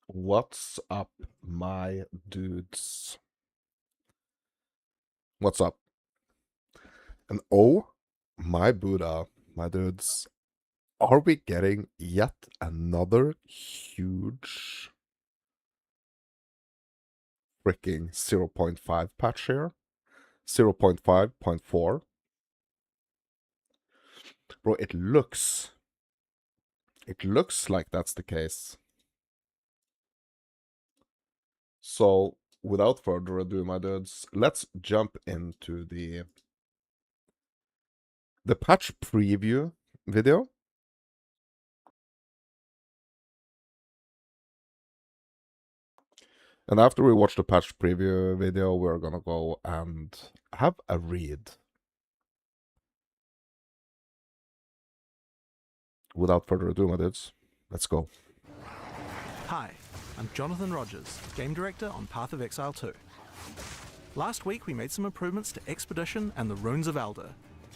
What's up, my dudes? What's up? And oh, my Buddha, my dudes, are we getting yet another huge freaking 0.5 patch here? 0.5.4? Bro, it looks like that's the case. So, without further ado, my dudes, let's jump into the patch preview video. And after we watch the patch preview video, we're gonna go and have a read. Without further ado, my dudes, let's go. Hi, I'm Jonathan Rogers, Game Director on Path of Exile 2. Last week we made some improvements to Expedition and the Runes of Elder,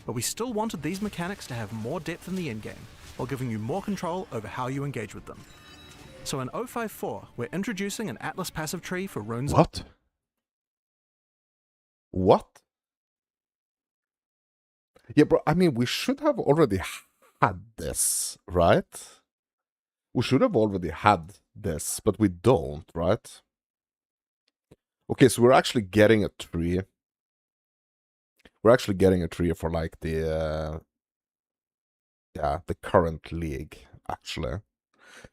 but we still wanted these mechanics to have more depth in the endgame, while giving you more control over how you engage with them. So in 054, we're introducing an Atlas passive tree for Runes. What? What? Yeah, bro, I mean, we should have already had this, right? We should have already had this, but we don't, right? Okay, so we're actually getting a tree. We're actually getting a tree for like the current league, actually.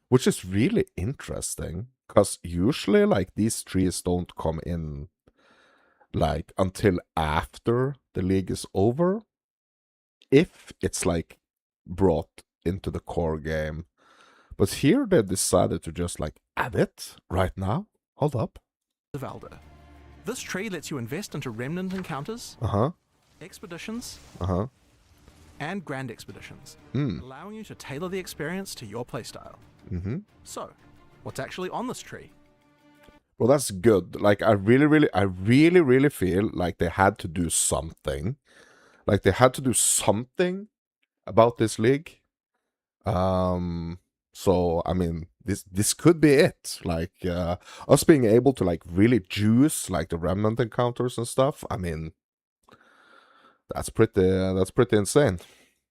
Which is really interesting, because usually like these trees don't come in like until after the league is over. If it's like brought into the core game. But here they decided to just like add it right now. Hold up. Of Elder. This tree lets you invest into remnant encounters, expeditions, and grand expeditions, allowing you to tailor the experience to your playstyle. So, what's actually on this tree? Well, that's good. Like, I really feel like they had to do something. Like, they had to do something about this league. So, I mean, this could be it. Like, us being able to, like, really juice, like, the remnant encounters and stuff. I mean, that's pretty insane.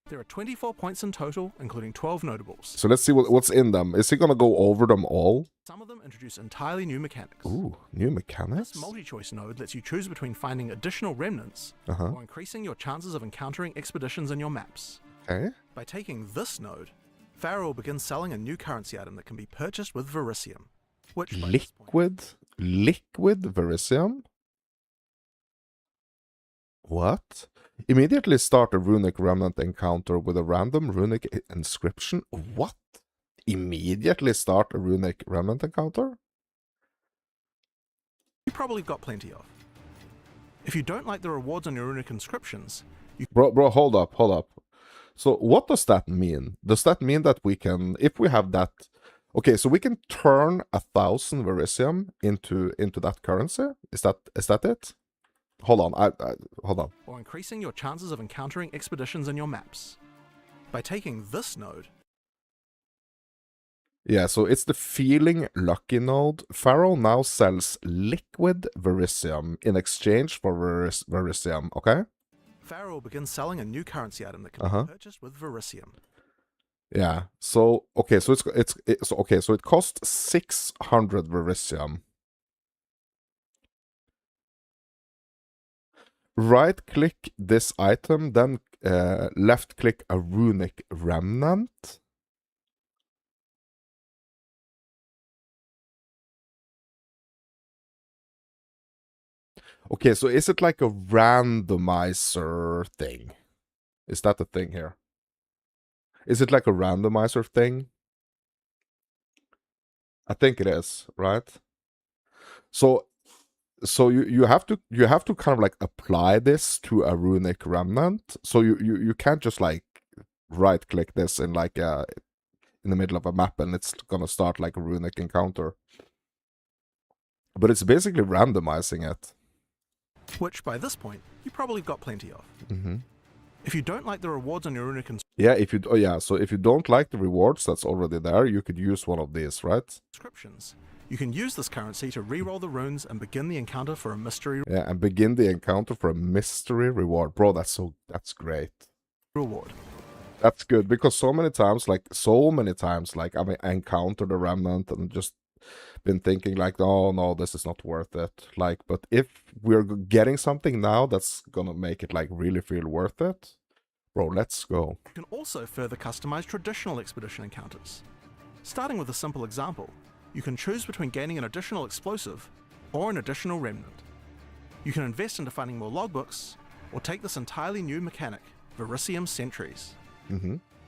There are 24 points in total, including 12 notables. So let's see what's in them. Is he gonna go over them all? Some of them introduce entirely new mechanics. Ooh, new mechanics? This multi-choice node lets you choose between finding additional remnants or increasing your chances of encountering expeditions in your maps. Okay. By taking this node, Pharaoh will begin selling a new currency item that can be purchased with Verisium. Which Liquid Verisium? What? Immediately start a runic remnant encounter with a random runic inscription? What? Immediately start a runic remnant encounter? You probably got plenty of. If you don't like the rewards on your runic inscriptions, you... Bro, hold up. So what does that mean? Does that mean that we can, if we have that... Okay, so we can turn 1,000 Verisium into that currency? Is that it? Hold on, hold on. Or increasing your chances of encountering expeditions in your maps. By taking this node... Yeah, so it's the Feeling Lucky node. Pharaoh now sells liquid Verisium in exchange for Verisium, okay? Pharaoh will begin selling a new currency item that can be purchased with Verisium. Yeah, so, okay, so it costs 600 Verisium. Right-click this item, then left-click a runic remnant. Okay, so is it like a randomizer thing? Is that the thing here? Is it like a randomizer thing? I think it is, right? So you have to kind of like apply this to a runic remnant. So you can't just like right click this in like in the middle of a map and it's gonna start like a runic encounter. But it's basically randomizing it. Which by this point you probably got plenty of. If you don't like the rewards on your runic so if you don't like the rewards that's already there, you could use one of these, right? inscriptions, You can use this currency to re-roll the runes and begin the encounter for a mystery Yeah, and begin the encounter for a mystery reward. Bro, that's great. reward. That's good, because so many times, like, I've encountered a remnant and just been thinking like, oh no, this is not worth it. Like, but if we're getting something now that's gonna make it like really feel worth it, bro, let's go. You can also further customize traditional expedition encounters. Starting with a simple example, you can choose between gaining an additional explosive or an additional remnant. You can invest into finding more logbooks, or take this entirely new mechanic, Verisium Sentries.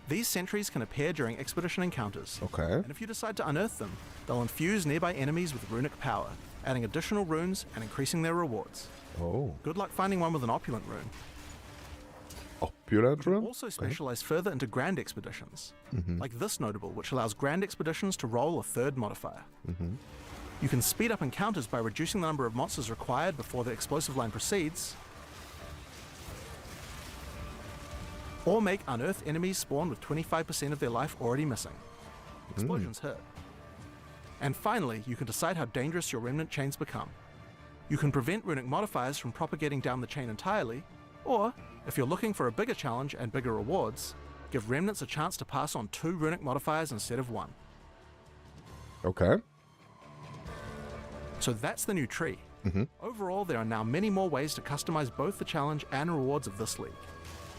These sentries can appear during expedition encounters, Okay. and if you decide to unearth them, they'll infuse nearby enemies with runic power, adding additional runes and increasing their rewards. Oh. Good luck finding one with an opulent rune. Opulent rune? Also specialize further into grand expeditions, like this notable, which allows grand expeditions to roll a third modifier. You can speed up encounters by reducing the number of monsters required before the explosive line proceeds, or make unearthed enemies spawn with 25% of their life already missing. Explosions hurt. And finally, you can decide how dangerous your remnant chains become. You can prevent runic modifiers from propagating down the chain entirely, or, if you're looking for a bigger challenge and bigger rewards, give remnants a chance to pass on 2 runic modifiers instead of 1. Okay. So that's the new tree. Overall, there are now many more ways to customize both the challenge and rewards of this league.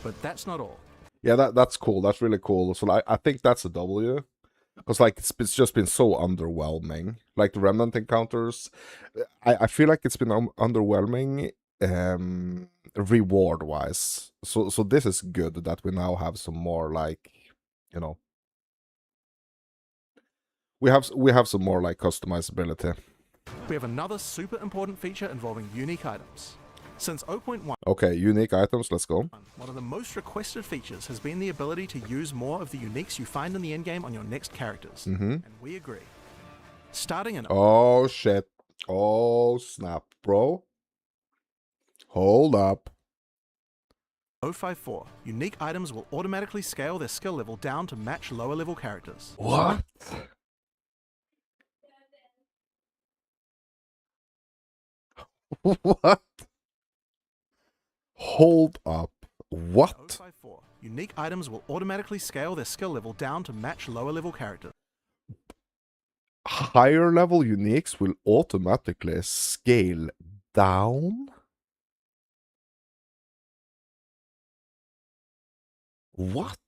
But that's not all. Yeah, that's cool. That's really cool. So I think that's a W. Because like it's just been so underwhelming. Like the remnant encounters, I feel like it's been underwhelming reward wise. So this is good that we now have some more, like, you know, we have some more like customizability. We have another super important feature involving unique items. Since 0.1, Okay, unique items, let's go. one of the most requested features has been the ability to use more of the uniques you find in the endgame on your next characters. And we agree. Starting in Oh shit. Oh snap, bro. Hold up. 054, unique items will automatically scale their skill level down to match lower level characters. What? What? Hold up. What? 054, unique items will automatically scale their skill level down to match lower level characters. Higher level uniques will automatically scale down? What?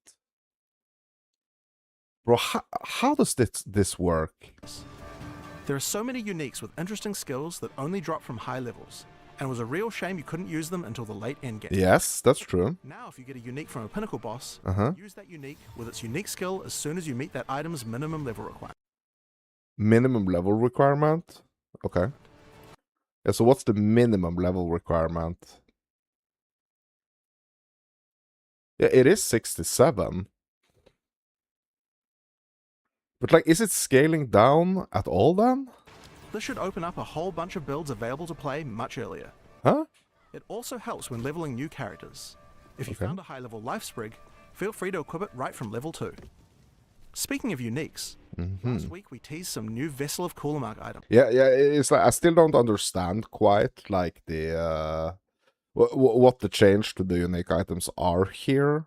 Bro, how does this work? There are so many uniques with interesting skills that only drop from high levels, and it was a real shame you couldn't use them until the late endgame. Yes, that's true. Now if you get a unique from a pinnacle boss, Uh-huh. use that unique with its unique skill as soon as you meet that item's minimum level requirement. Minimum level requirement? Okay. Yeah, so what's the minimum level requirement? Yeah, it is 67. But like, is it scaling down at all then? This should open up a whole bunch of builds available to play much earlier. Huh? It also helps when leveling new characters. If you Okay. found a high level life sprig, feel free to equip it right from level 2. Speaking of uniques, last week we teased some new Vessel of Coolamark items. Yeah, it's like I still don't understand quite like the what the change to the unique items are here.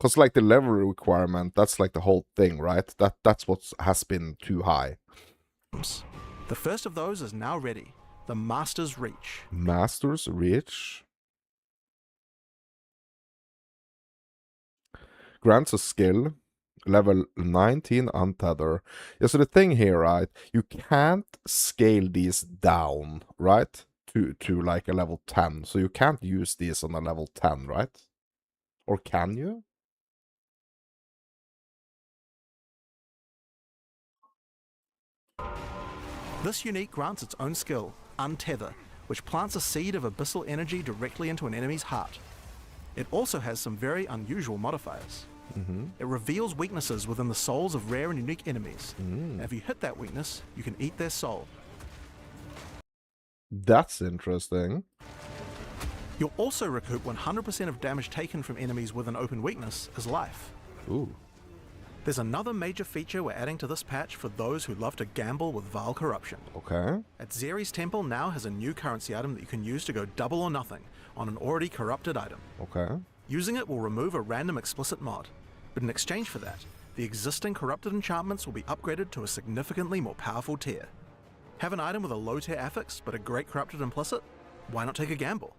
Cause like the level requirement, that's like the whole thing, right? That's what has been too high. The first of those is now ready, the Master's Reach. Master's Reach grants a skill, level 19 untether. Yeah, so the thing here, right? You can't scale these down, right? To like a level 10. So you can't use these on a level 10, right? Or can you? This unique grants its own skill, Untether, which plants a seed of abyssal energy directly into an enemy's heart. It also has some very unusual modifiers. It reveals weaknesses within the souls of rare and unique enemies. And if you hit that weakness, you can eat their soul. That's interesting. You'll also recoup 100% of damage taken from enemies with an open weakness as life. Ooh. There's another major feature we're adding to this patch for those who love to gamble with Vile Corruption. Okay. At Zeri's Temple now has a new currency item that you can use to go double or nothing on an already corrupted item. Okay. Using it will remove a random explicit mod, but in exchange for that, the existing corrupted enchantments will be upgraded to a significantly more powerful tier. Have an item with a low tier affix but a great corrupted implicit? Why not take a gamble?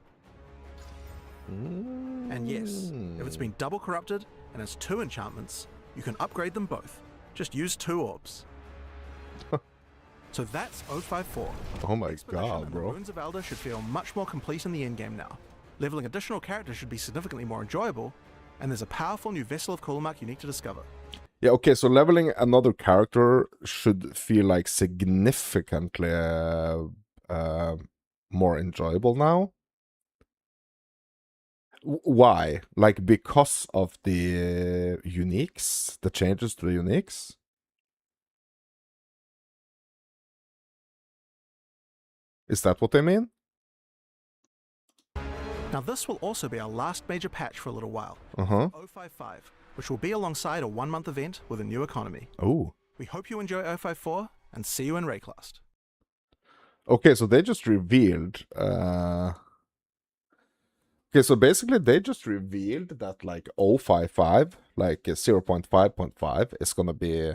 And yes, if it's been double corrupted and has 2 enchantments, you can upgrade them both. Just use 2 orbs. So that's 054. Oh my Expedition god, and bro. The Runes of Elder should feel much more complete in the endgame now. Leveling additional characters should be significantly more enjoyable, and there's a powerful new Vessel of Coolmark unique to discover. Yeah, okay, so leveling another character should feel like significantly more enjoyable now. Why? Like because of the uniques, the changes to the uniques? Is that what they mean? Now this will also be our last major patch for a little while, Uh-huh. 055, which will be alongside a 1-month event with a new economy. Oh. We hope you enjoy 054, and see you in Rayclast. Okay, so they just revealed okay, so basically they just revealed that like 055, like 0.5.5 is gonna be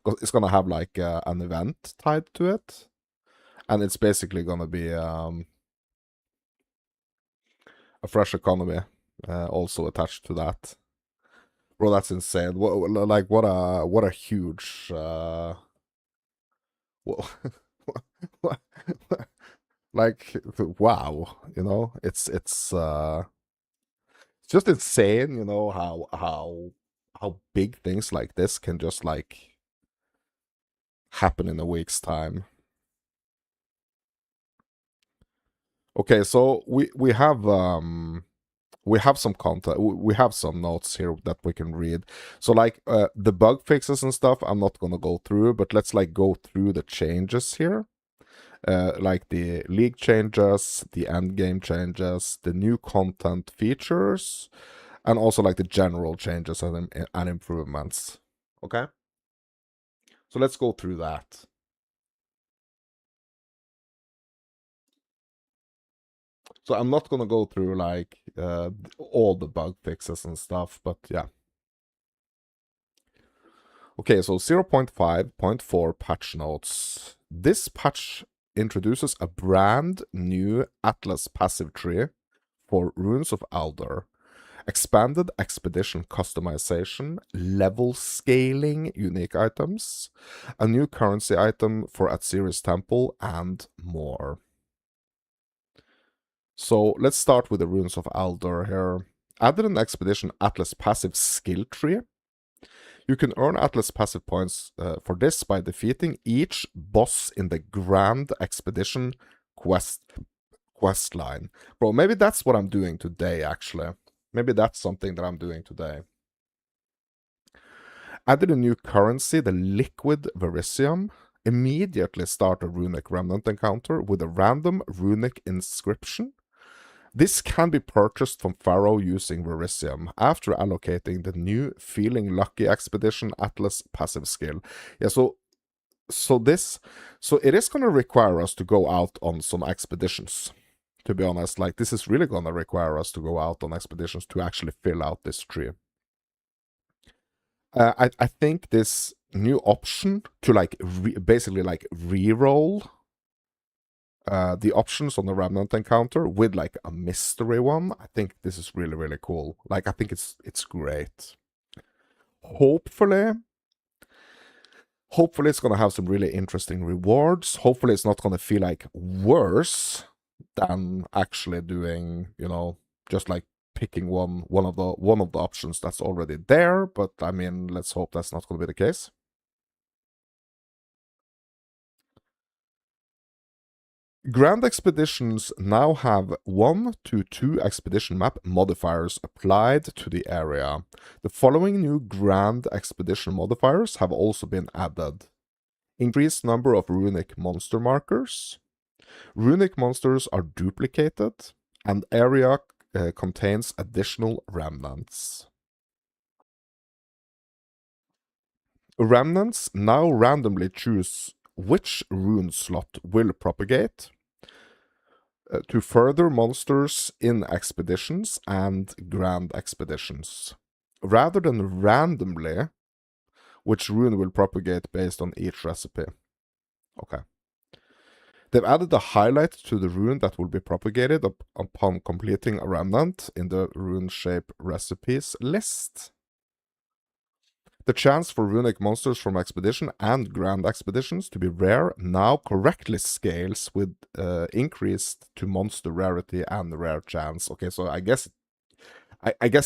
it's gonna have like an event tied to it. And it's basically gonna be a fresh economy also attached to that. Bro, that's insane. What a huge like wow, you know, it's just insane, you know, how big things like this can just like happen in a week's time. Okay, so we have some content, we have some notes here that we can read. So like the bug fixes and stuff I'm not gonna go through, but let's like go through the changes here. Like the league changes, the end game changes, the new content features, and also like the general changes and improvements. Okay, so let's go through that. So I'm not gonna go through like all the bug fixes and stuff, but yeah. Okay, so 0.5.4 patch notes. This patch introduces a brand new Atlas passive tree for Runes of Elder, expanded expedition customization, level scaling unique items, a new currency item for Zeri's Temple, and more. So let's start with the Runes of Elder here. Added an expedition Atlas passive skill tree. You can earn Atlas passive points for this by defeating each boss in the Grand Expedition quest line. Bro, maybe that's what I'm doing today, actually. Maybe that's something that I'm doing today. Added a new currency, the Liquid Verisium. Immediately start a Runic Remnant encounter with a random runic inscription. This can be purchased from Pharaoh using Verisium after allocating the new Feeling Lucky Expedition Atlas passive skill. Yeah, so it is going to require us to go out on some expeditions. To be honest, like this is really going to require us to go out on expeditions to actually fill out this tree. I think this new option to like basically like re-roll the options on the Remnant encounter with like a mystery one, I think this is really, really cool. Like, I think it's great. Hopefully it's gonna have some really interesting rewards. Hopefully it's not gonna feel like worse than actually doing, you know, just like picking one of the options that's already there. But I mean, let's hope that's not gonna be the case. Grand Expeditions now have 1 to 2 expedition map modifiers applied to the area. The following new Grand Expedition modifiers have also been added. Increased number of runic monster markers. Runic monsters are duplicated, and area contains additional remnants. Remnants now randomly choose which rune slot will propagate to further monsters in expeditions and grand expeditions, rather than randomly which rune will propagate based on each recipe. Okay. They've added a highlight to the rune that will be propagated upon completing a remnant in the rune shape recipes list. The chance for runic monsters from expedition and grand expeditions to be rare now correctly scales with increased to monster rarity and rare chance. Okay, so I guess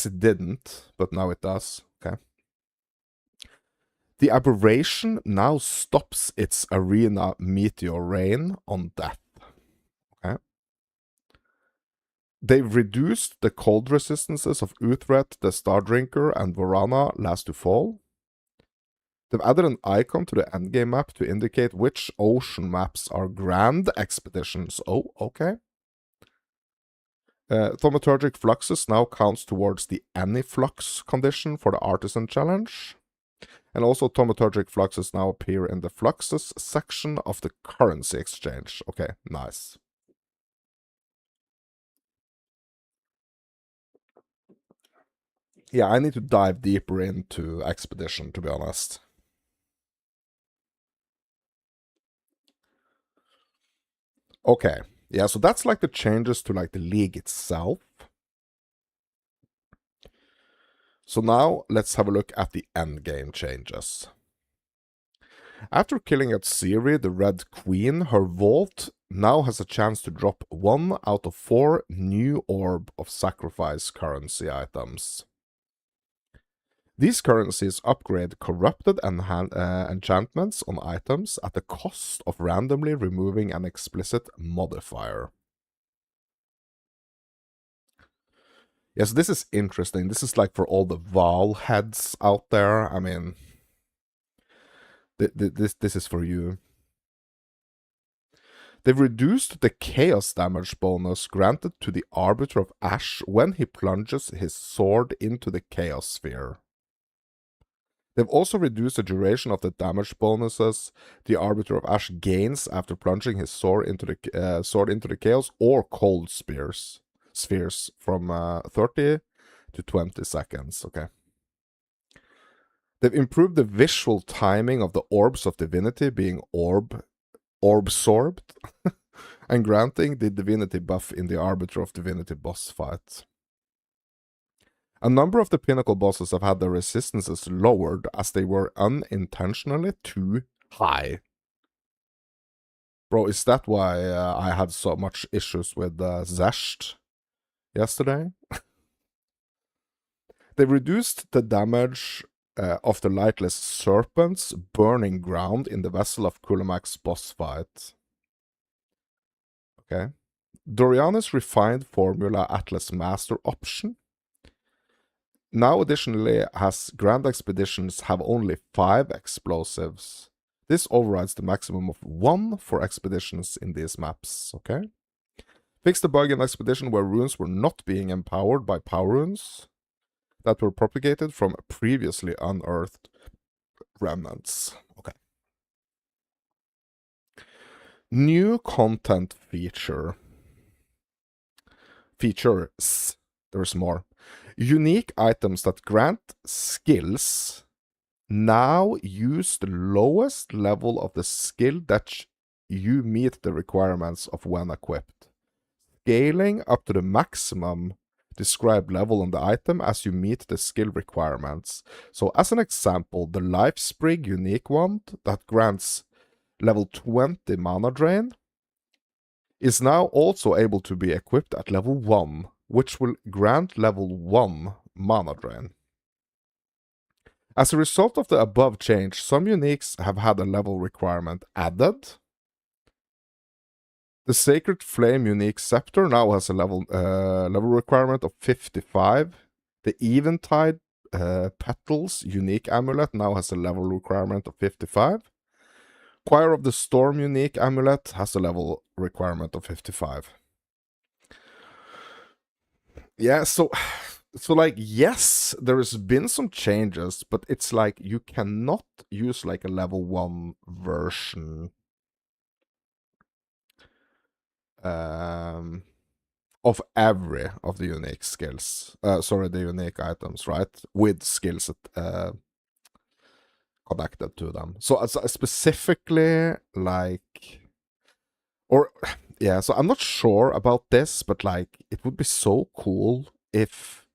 it didn't, but now it does. Okay. The aberration now stops its arena meteor rain on death. Okay. They've reduced the cold resistances of Uthred, the Star Drinker, and Varana Last to Fall. They've added an icon to the endgame map to indicate which ocean maps are grand expeditions. Oh, okay. Thaumaturgic Fluxus now counts towards the any flux condition for the Artisan Challenge. And also Thaumaturgic Fluxus now appear in the Fluxus section of the currency exchange. Okay, nice. Yeah, I need to dive deeper into Expedition, to be honest. Okay, yeah, so that's like the changes to like the league itself. So now let's have a look at the endgame changes. After killing at Ciri, the Red Queen, her vault now has a chance to drop 1 out of 4 new Orb of Sacrifice currency items. These currencies upgrade corrupted enchantments on items at the cost of randomly removing an explicit modifier. Yes, this is interesting. This is like for all the Val heads out there. I mean, this is for you. They've reduced the chaos damage bonus granted to the Arbiter of Ash when he plunges his sword into the Chaos Sphere. They've also reduced the duration of the damage bonuses the Arbiter of Ash gains after plunging his sword into the Chaos or Cold Spheres from 30 to 20 seconds. Okay. They've improved the visual timing of the Orbs of Divinity being orb-sorbed and granting the Divinity buff in the Arbiter of Divinity boss fight. A number of the Pinnacle bosses have had their resistances lowered as they were unintentionally too high. Bro, is that why I had so much issues with Zesht yesterday? They reduced the damage of the Lightless Serpent's burning ground in the Vessel of Kulamak's boss fight. Okay. Doriana's refined formula Atlas Master option now additionally has Grand Expeditions have only 5 explosives. This overrides the maximum of 1 for expeditions in these maps, okay? Fix the bug in Expedition where runes were not being empowered by power runes that were propagated from previously unearthed remnants. Okay. New content features. There's more. Unique items that grant skills now use the lowest level of the skill that you meet the requirements of when equipped, scaling up to the maximum described level on the item as you meet the skill requirements. So as an example, the Life Sprig unique wand that grants level 20 mana drain is now also able to be equipped at level 1, which will grant level 1 mana drain. As a result of the above change, some uniques have had a level requirement added. The Sacred Flame unique scepter now has a level requirement of 55. The Eventide Petals unique amulet now has a level requirement of 55. Choir of the Storm unique amulet has a level requirement of 55. Yeah, so So like, yes, there's been some changes, but it's like you cannot use like a level 1 version of every of the unique skills. Sorry, the unique items, right? With skills connected to them. So specifically like, or yeah, so I'm not sure about this, but like it would be so cool if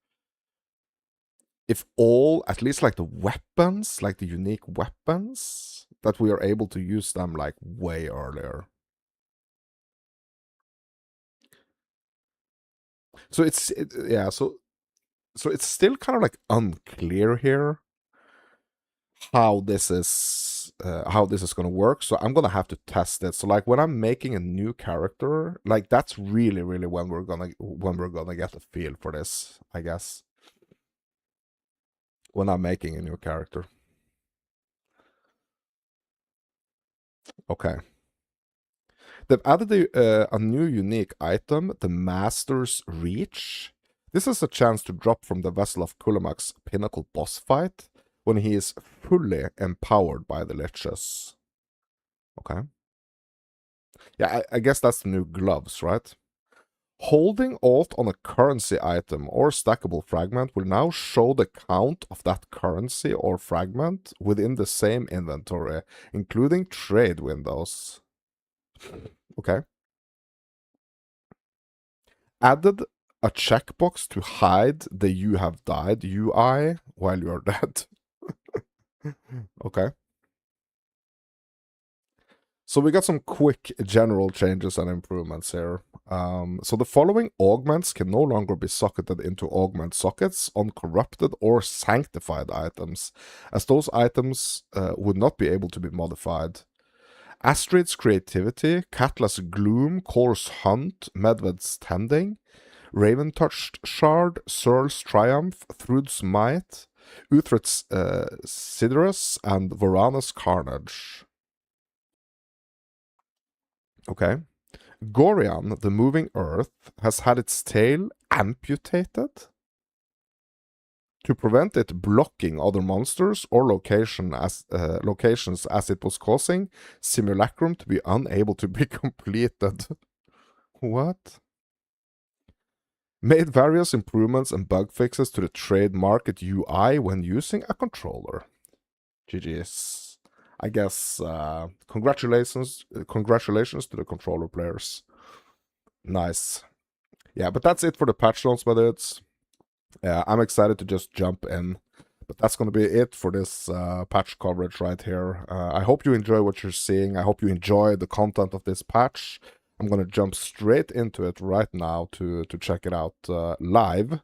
all, at least like the weapons, like the unique weapons, that we are able to use them like way earlier. So yeah, so it's still kind of like unclear here how this is gonna work. So I'm gonna have to test it. So like when I'm making a new character, like that's really when we're gonna get a feel for this, I guess. When I'm making a new character. Okay. They've added a new unique item, the Master's Reach. This is a chance to drop from the Vessel of Kulamak's pinnacle boss fight when he is fully empowered by the Liches. Okay. Yeah, I guess that's the new gloves, right? Holding Alt on a currency item or stackable fragment will now show the count of that currency or fragment within the same inventory, including trade windows. Okay. Added a checkbox to hide the "you have died" UI while you're dead. Okay. So we got some quick general changes and improvements here. So the following augments can no longer be socketed into augment sockets on corrupted or sanctified items, as those items would not be able to be modified. Astrid's Creativity, Katla's Gloom, Kor's Hunt, Medved's Tending, Raven-Touched Shard, Searle's Triumph, Thrud's Might, Uthred's Sidorus, and Varana's Carnage. Okay. Gorian, the Moving Earth, has had its tail amputated to prevent it blocking other monsters or locations as it was causing Simulacrum to be unable to be completed. What? Made various improvements and bug fixes to the trade market UI when using a controller. GG's. I guess congratulations to the controller players. Nice. Yeah, but that's it for the patch notes, my dudes. I'm excited to just jump in. But that's going to be it for this patch coverage right here. I hope you enjoy what you're seeing. I hope you enjoy the content of this patch. I'm going to jump straight into it right now to check it out live.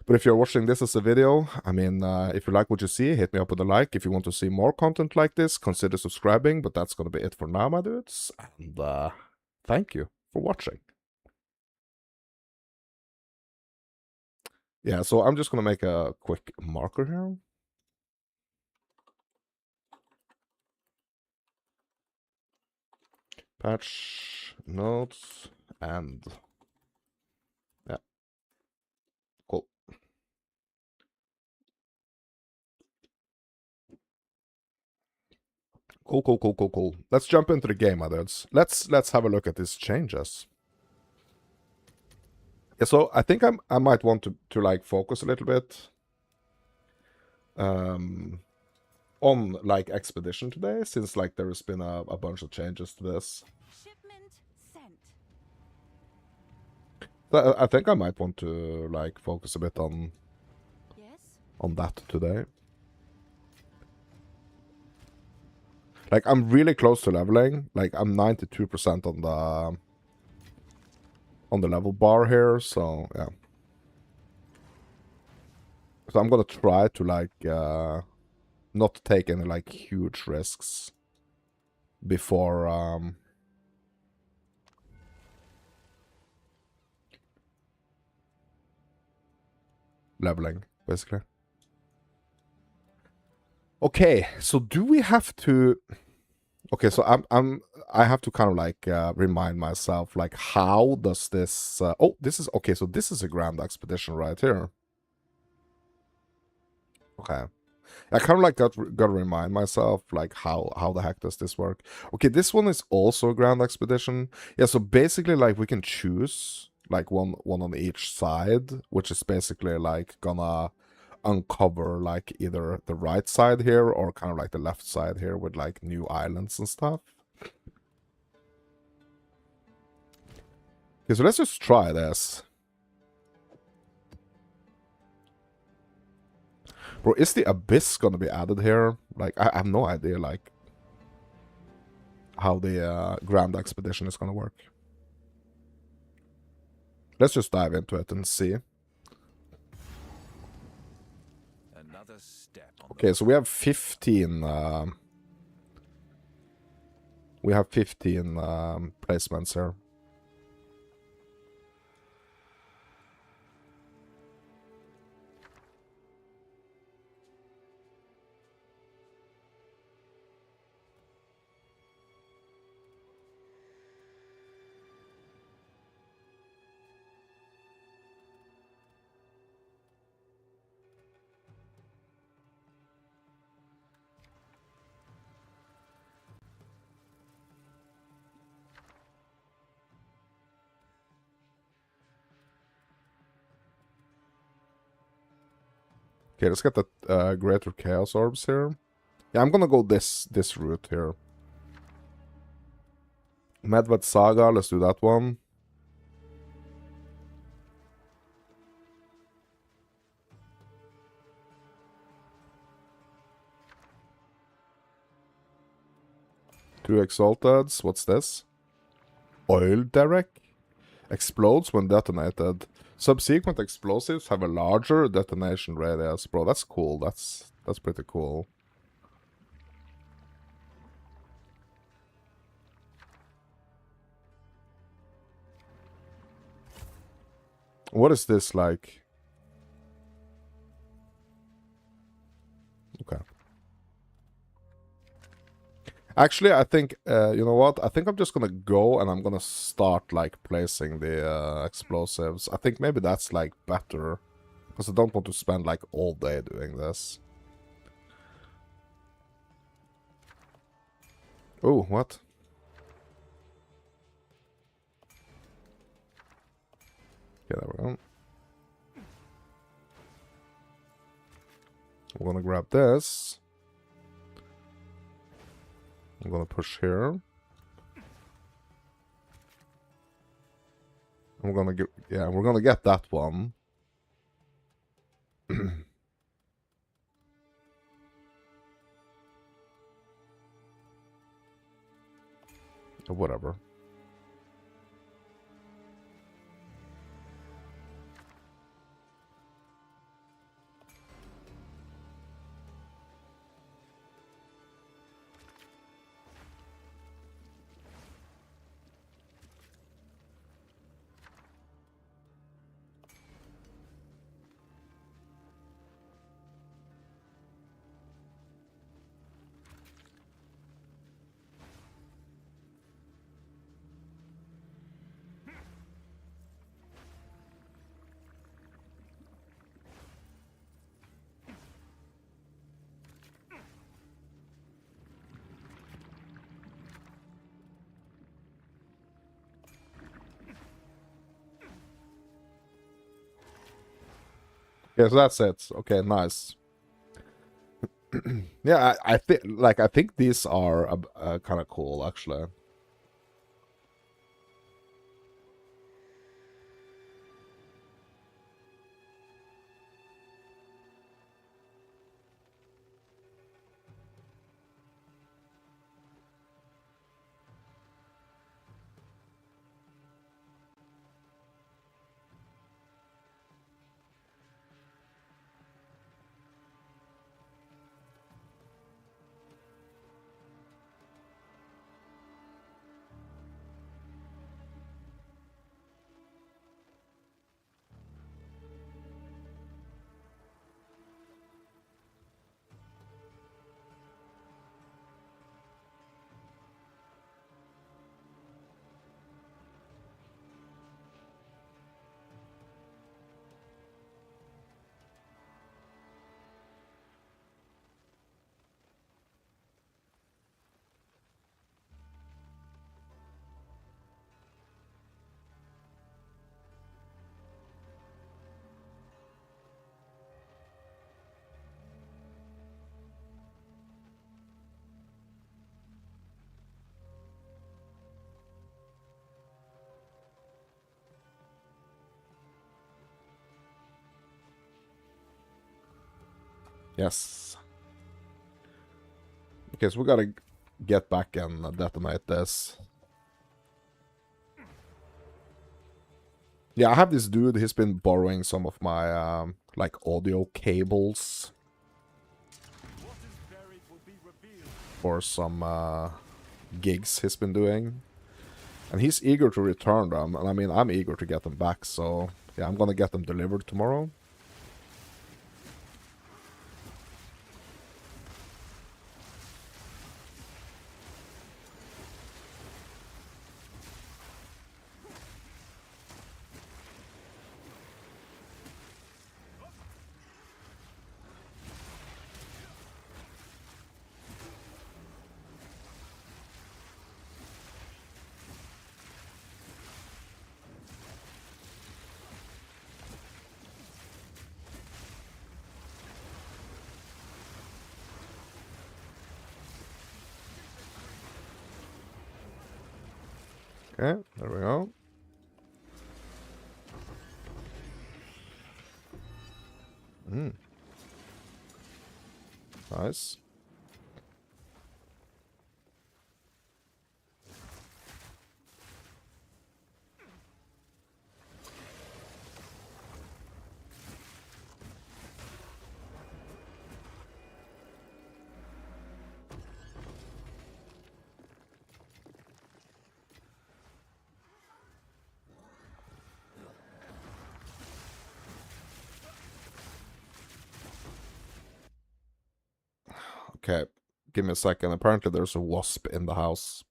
But if you're watching this as a video, I mean, if you like what you see, hit me up with a like. If you want to see more content like this, consider subscribing. But that's going to be it for now, my dudes. And thank you for watching. Yeah, so I'm just going to make a quick marker here. Patch notes and yeah, cool. Cool. Let's jump into the game, my dudes. Let's have a look at these changes. Yeah, so I think I might want to like focus a little bit on like Expedition today, since like there has been a bunch of changes to this. Shipment sent. I think I might want to like focus a bit on that today. Like I'm really close to leveling. Like I'm 92% on the level bar here, so yeah. So I'm gonna try to like not take any like huge risks before leveling, basically. Okay, so do we have to? Okay, so I have to kind of like remind myself, like, how does this? Oh, this is okay. So this is a grand expedition right here. Okay. I kind of like gotta remind myself like how the heck does this work? Okay, this one is also a Grand Expedition. Yeah, so basically like we can choose like one on each side, which is basically like gonna uncover like either the right side here or kind of like the left side here with like new islands and stuff. Okay, so let's just try this. Bro, is the Abyss gonna be added here? Like, I have no idea, like, how the Grand Expedition is gonna work. Let's just dive into it and see. Another step on Okay, so we have 15... we have 15 placements here. Okay, let's get the Greater Chaos Orbs here. Yeah, I'm gonna go this route here. Medved Saga, let's do that one. Two Exalteds, what's this? Oil Derrick? Explodes when detonated. Subsequent explosives have a larger detonation radius. Bro, that's cool. That's pretty cool. What is this like? Okay. Actually, I think, you know what? I think I'm just gonna go and I'm gonna start, like, placing the explosives. I think maybe that's, like, better. Because I don't want to spend, like, all day doing this. Oh, what? Okay, there we go. We're gonna grab this. I'm gonna push here. I'm gonna get, yeah, we're gonna get that one. Whatever. Yeah, so that's it. Okay, nice. Yeah, I think, like, I think these are kind of cool, actually. Yes. Okay, so we gotta get back and detonate this. Yeah, I have this dude, he's been borrowing some of my, like, audio cables. For some, gigs he's been doing. And he's eager to return them, and I mean, I'm eager to get them back, so... Yeah, I'm gonna get them delivered tomorrow. Okay, there we go. Nice. Okay, give me a second. Apparently there's a wasp in the house.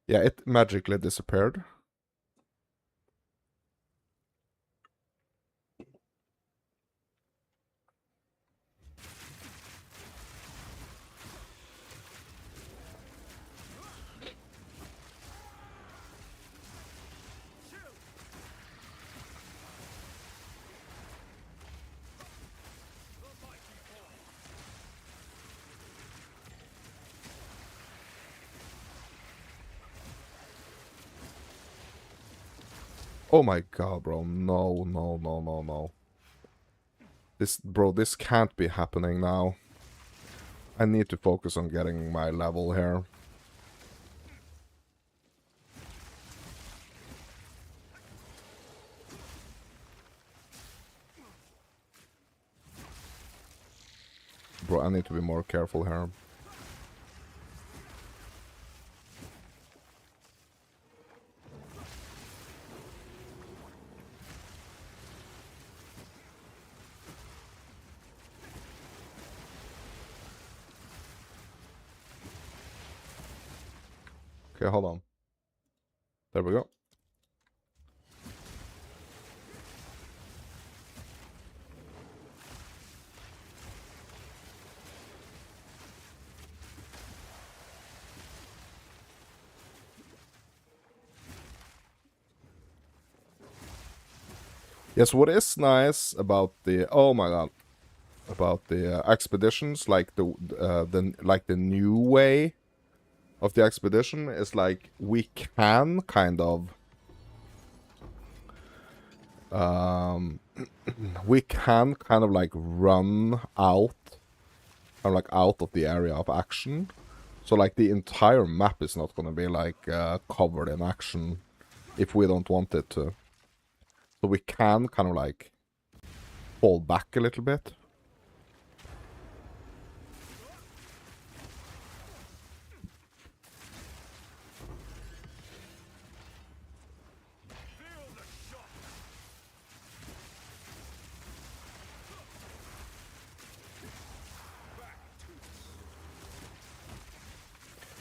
Yeah, it magically disappeared. Oh my god, bro. No, no, no, no, no. This can't be happening now. I need to focus on getting my level here. Bro, I need to be more careful here. Okay, hold on. There we go. Yes, what is nice about the... Oh my god. About the expeditions, like the new way of the expedition is like we can kind of we can kind of like run out kind of like out of the area of action, so like the entire map is not gonna be like covered in action if we don't want it to. So we can kind of like fall back a little bit.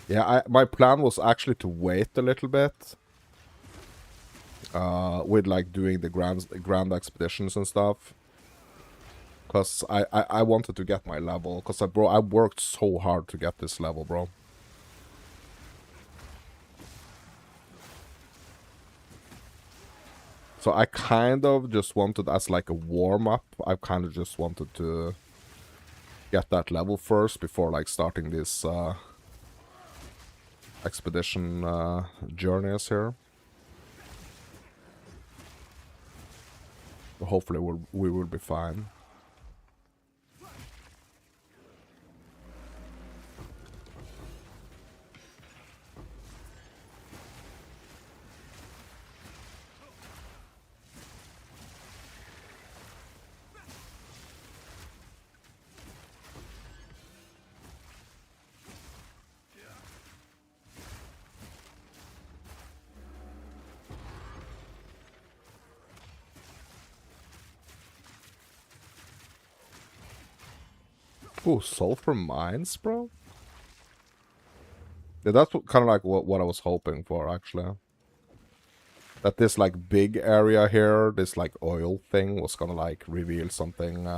Yeah, my plan was actually to wait a little bit. With like doing the grand expeditions and stuff. Cause I wanted to get my level. Cause I worked so hard to get this level, bro. So I kind of just wanted, as like a warm-up, I kind of just wanted to get that level first before like starting this expedition journeys here. But hopefully we will be fine. Ooh, sulfur mines, bro? Yeah, that's kind of like what I was hoping for, actually. That this, like, big area here, this, like, oil thing was gonna, like, reveal something,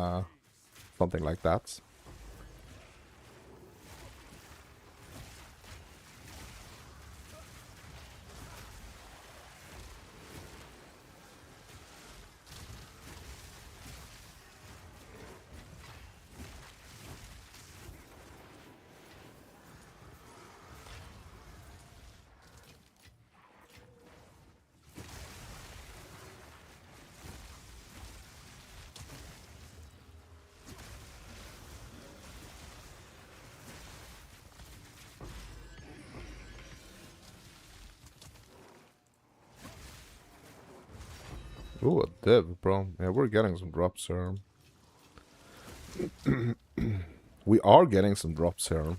something like that. Ooh, a div, bro. Yeah, we're getting some drops here. We are getting some drops here.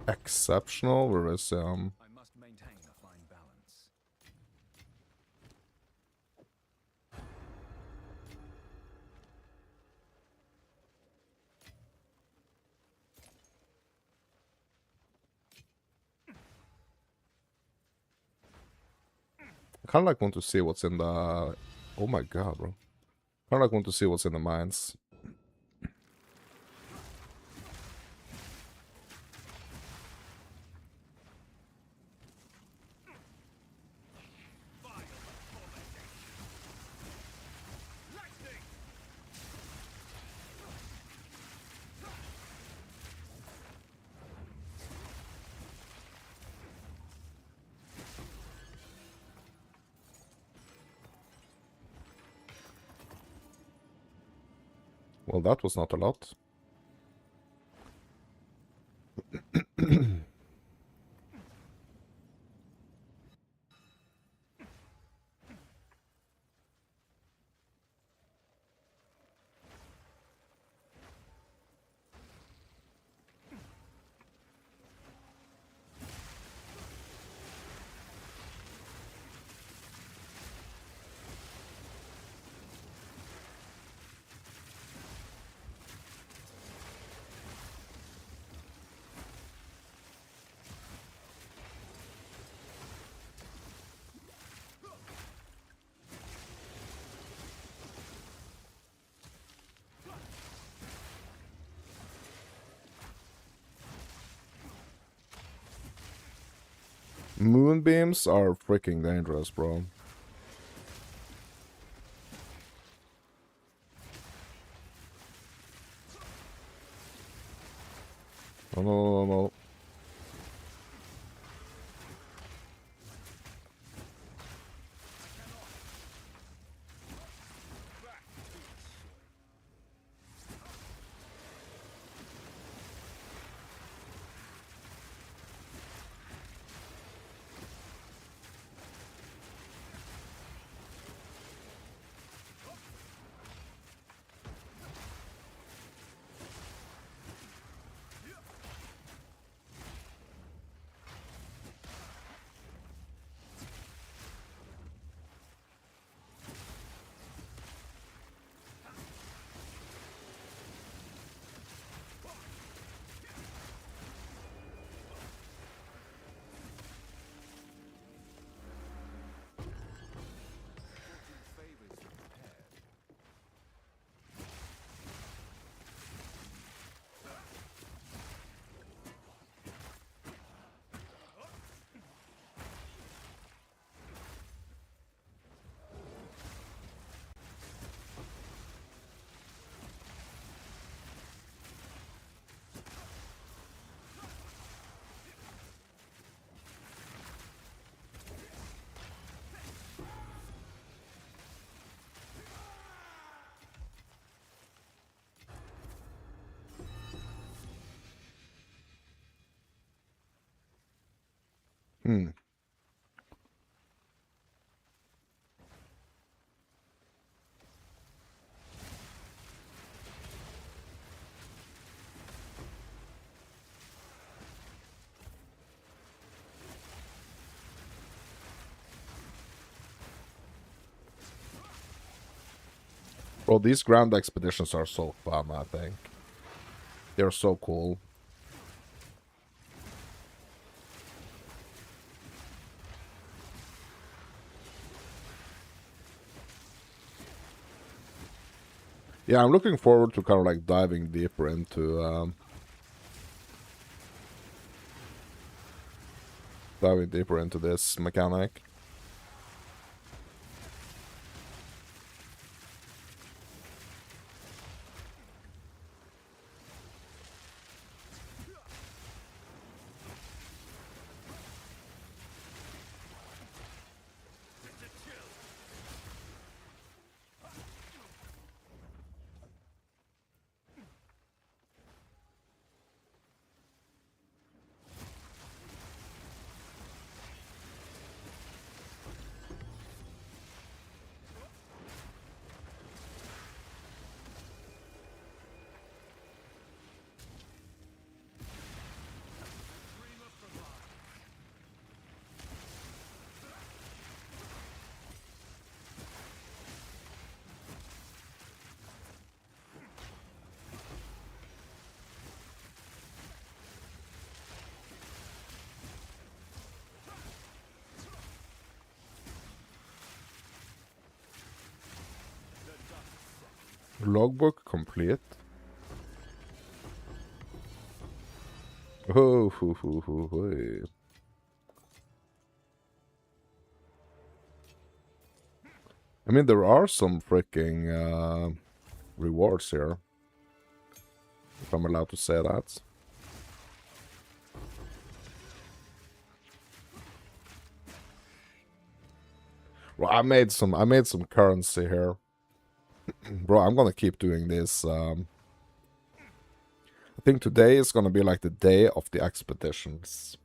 Exceptional. Where is I must maintain a fine balance. I kind of like want to see what's in the. Oh my god, bro. Kind of like want to see what's in the mines. Well, that was not a lot. Moonbeams are freaking dangerous, bro. No, no, no, no. Hmm. Bro, these ground expeditions are so fun, I think. They're so cool. Yeah, I'm looking forward to kind of like diving deeper into this mechanic. Logbook complete. Oh, hey. I mean, there are some freaking rewards here, if I'm allowed to say that. Well, I made some currency here. Bro, I'm gonna keep doing this. I think today is gonna be like the day of the expeditions.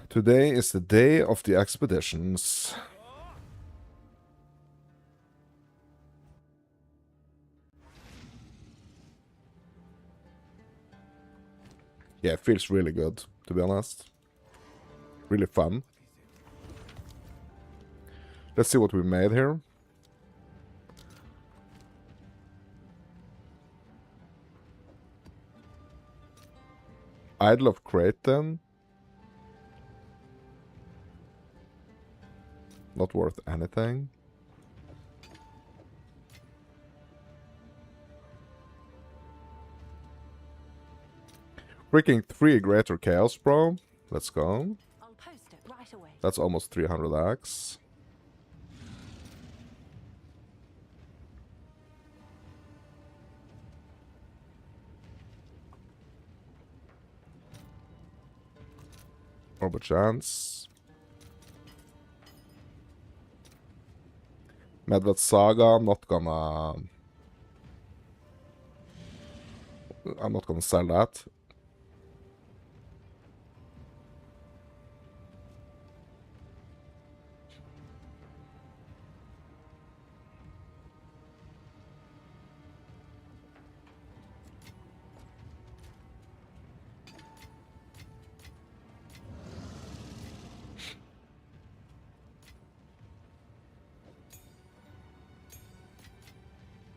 Today is the day of the expeditions. Yeah, it feels really good, to be honest. Really fun. Let's see what we made here. Idol of Kraton. Not worth anything. Freaking 3 Greater Chaos, bro. Let's go. I'll post it right away. That's almost 300x. Orb chance. Medved Saga, I'm not gonna sell that.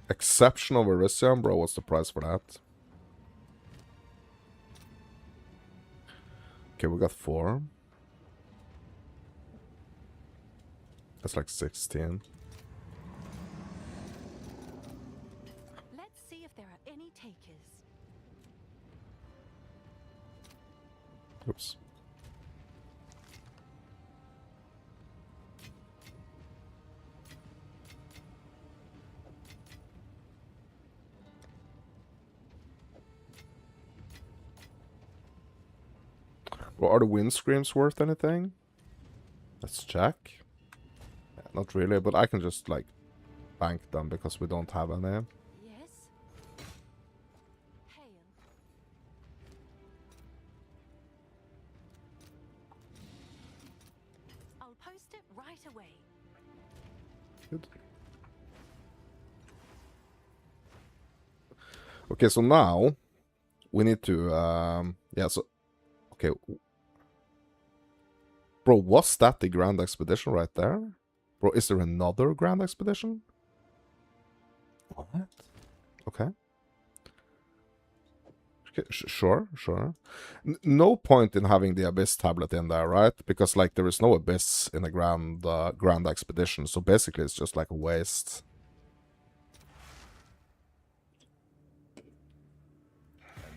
Exceptional Verisium, bro. What's the price for that? Okay, we got 4. That's like 16. Let's see if there are any takers. Oops. Well, are the windscreens worth anything? Let's check. Yeah, not really, but I can just like bank them because we don't have any. Yes. Hail. I'll post it right away. Good. Okay, so now we need to yeah, so okay. Bro, was that the Grand Expedition right there? Bro, is there another Grand Expedition? What? Okay. Okay, sure, sure. No point in having the Abyss tablet in there, right? Because, like, there is no Abyss in a Grand Expedition, so basically it's just like a waste.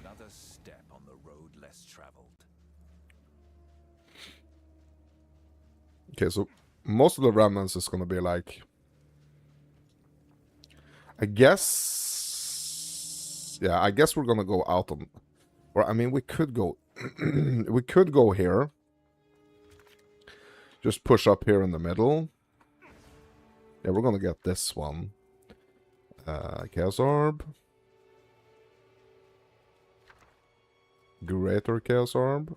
Another step on the road less traveled. Okay, so most of the remnants is gonna be like, I guess, yeah, I guess we're gonna go out on, or I mean, we could go, we could go here, just push up here in the middle. Yeah, we're gonna get this one. Chaos Orb. Greater Chaos Orb.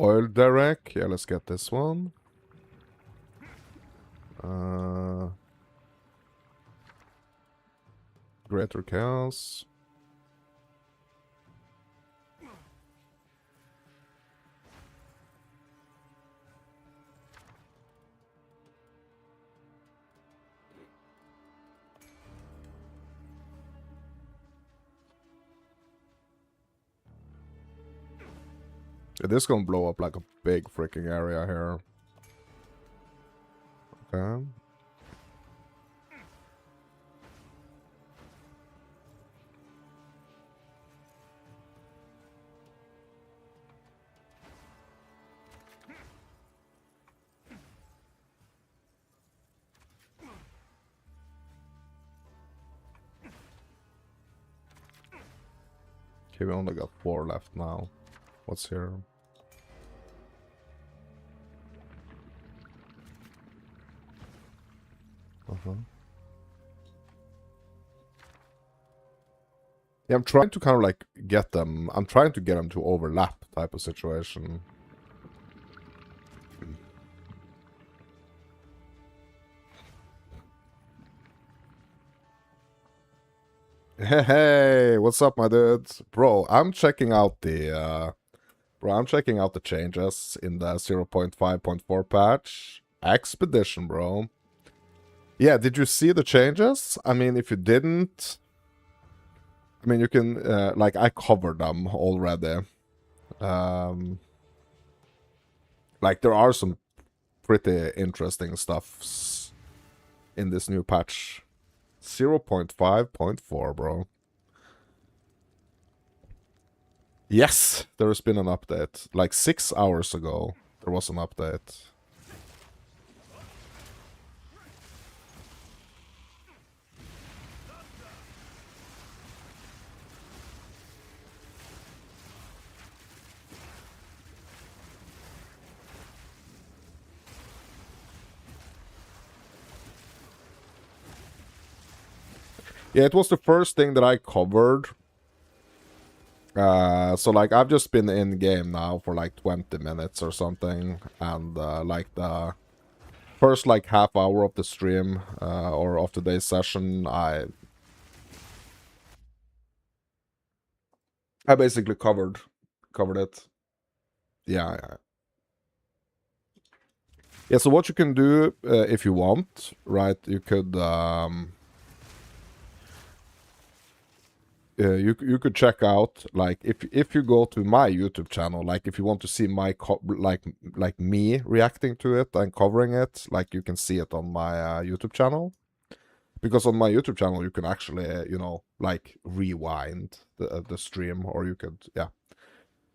Oil Derek. Yeah, let's get this one. Greater Chaos. Yeah, this is gonna blow up like a big freaking area here. Okay. Okay, we only got 4 left now. What's here? Yeah, I'm trying to kind of like get them. I'm trying to get them to overlap type of situation. Hey, what's up, my dudes? Bro, I'm checking out the changes in the 0.5.4 patch. Expedition, bro. Yeah, did you see the changes? I mean, if you didn't, I mean, you can, like, I covered them already. Like, there are some pretty interesting stuffs in this new patch. 0.5.4, bro. Yes, there has been an update. Like 6 hours ago, there was an update. Yeah, it was the first thing that I covered. So like I've just been in game now for like 20 minutes or something, and like the first like half hour of the stream or of today's session, I basically covered it. Yeah, yeah. Yeah, so what you can do if you want, right? You could you could check out, like, if you go to my YouTube channel, like if you want to see my like me reacting to it and covering it, like you can see it on my YouTube channel. Because on my YouTube channel you can actually you know, like rewind the stream, or you could, yeah.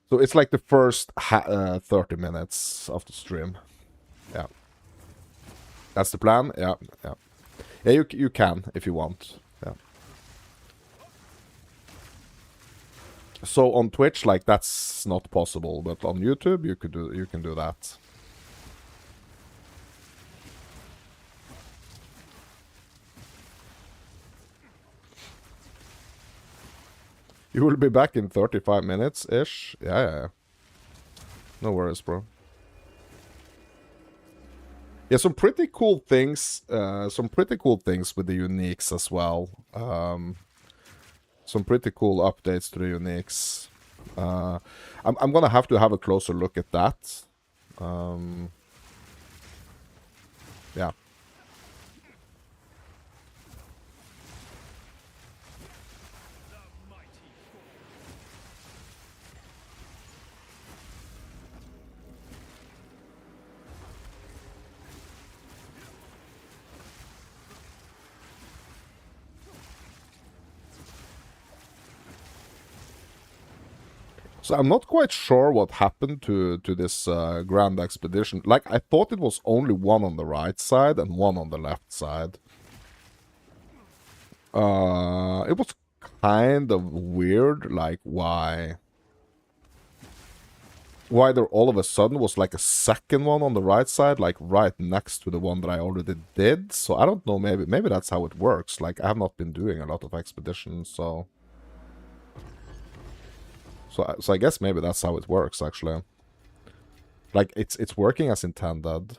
So it's like the first 30 minutes of the stream. Yeah. That's the plan. Yeah, yeah. Yeah, you can if you want. Yeah. So on Twitch, like, that's not possible, but on YouTube you can do that. You will be back in 35 minutes ish. Yeah, yeah, yeah. No worries, bro. Yeah, some pretty cool things. Some pretty cool things with the uniques as well. Some pretty cool updates to the uniques. I'm gonna have to have a closer look at that. Yeah. So I'm not quite sure what happened to this Grand Expedition. Like, I thought it was only one on the right side and one on the left side. It was kind of weird, like, why there all of a sudden was like a second one on the right side, like right next to the one that I already did. So I don't know, maybe that's how it works. Like, I have not been doing a lot of expeditions, so I guess maybe that's how it works, actually. Like, it's working as intended.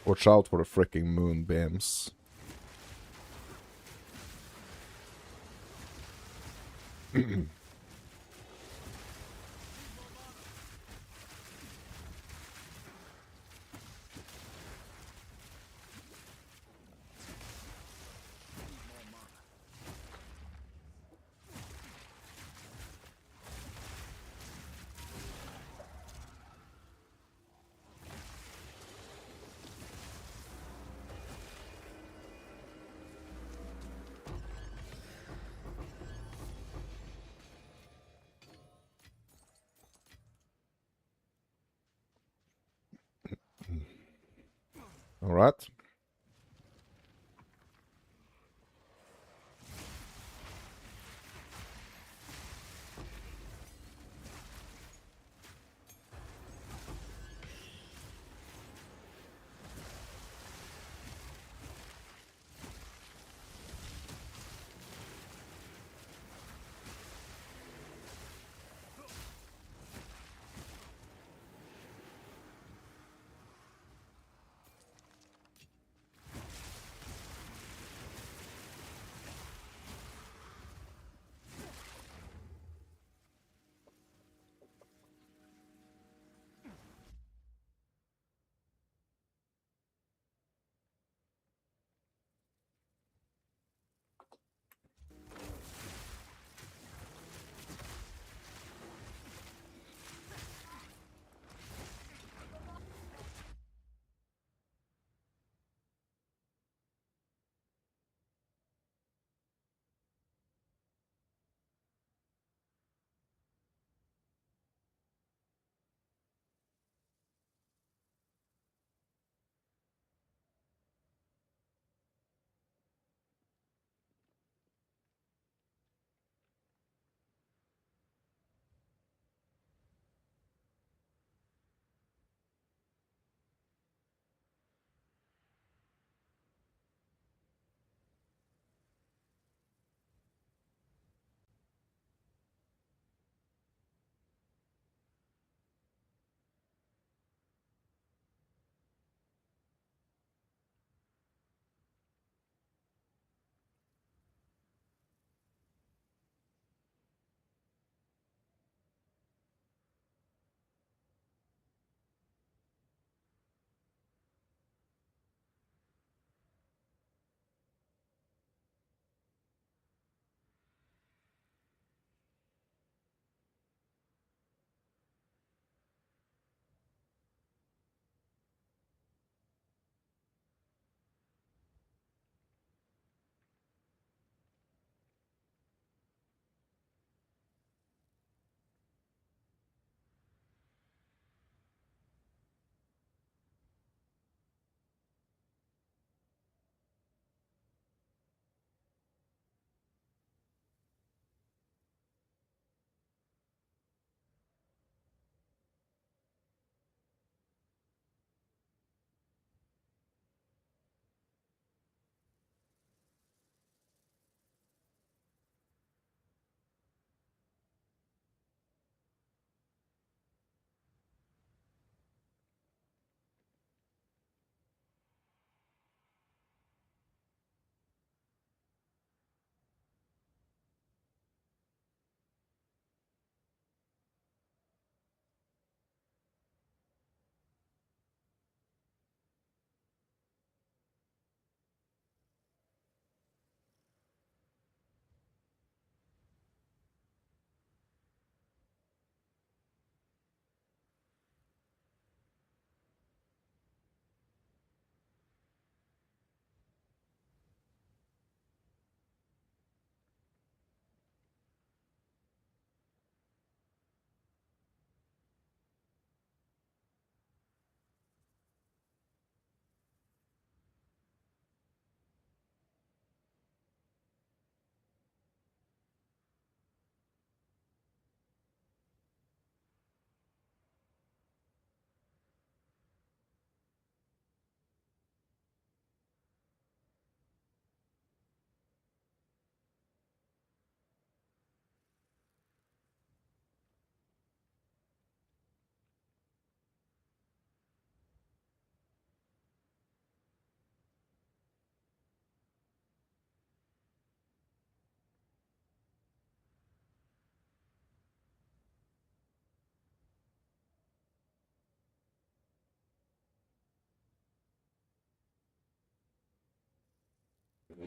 Watch out for the freaking moonbeams. All right.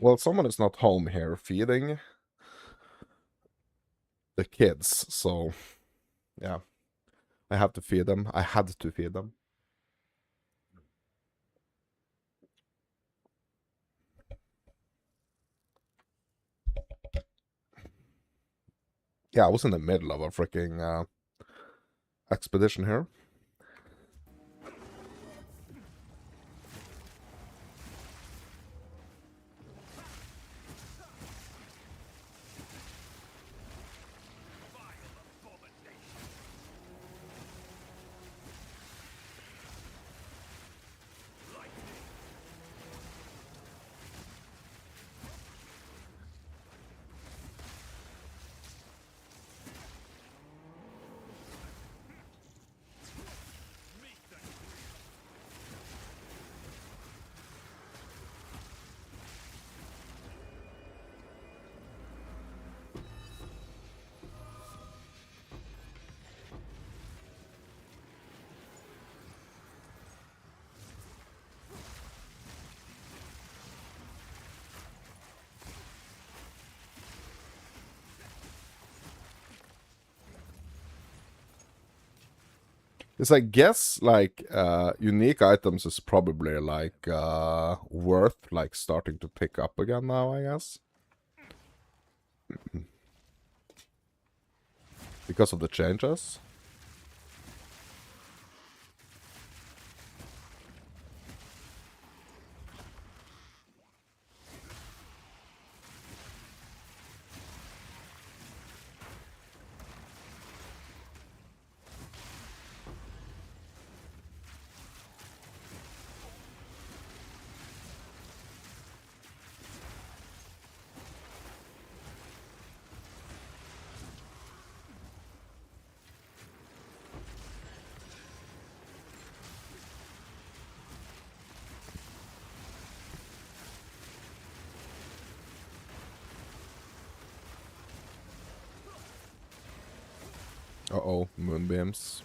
Well, someone is not home here feeding the kids, so yeah. I have to feed them. I had to feed them. Yeah, I was in the middle of a freaking expedition here. It's I guess like unique items is probably like worth like starting to pick up again now, I guess. Because of the changes. Uh-oh, moonbeams.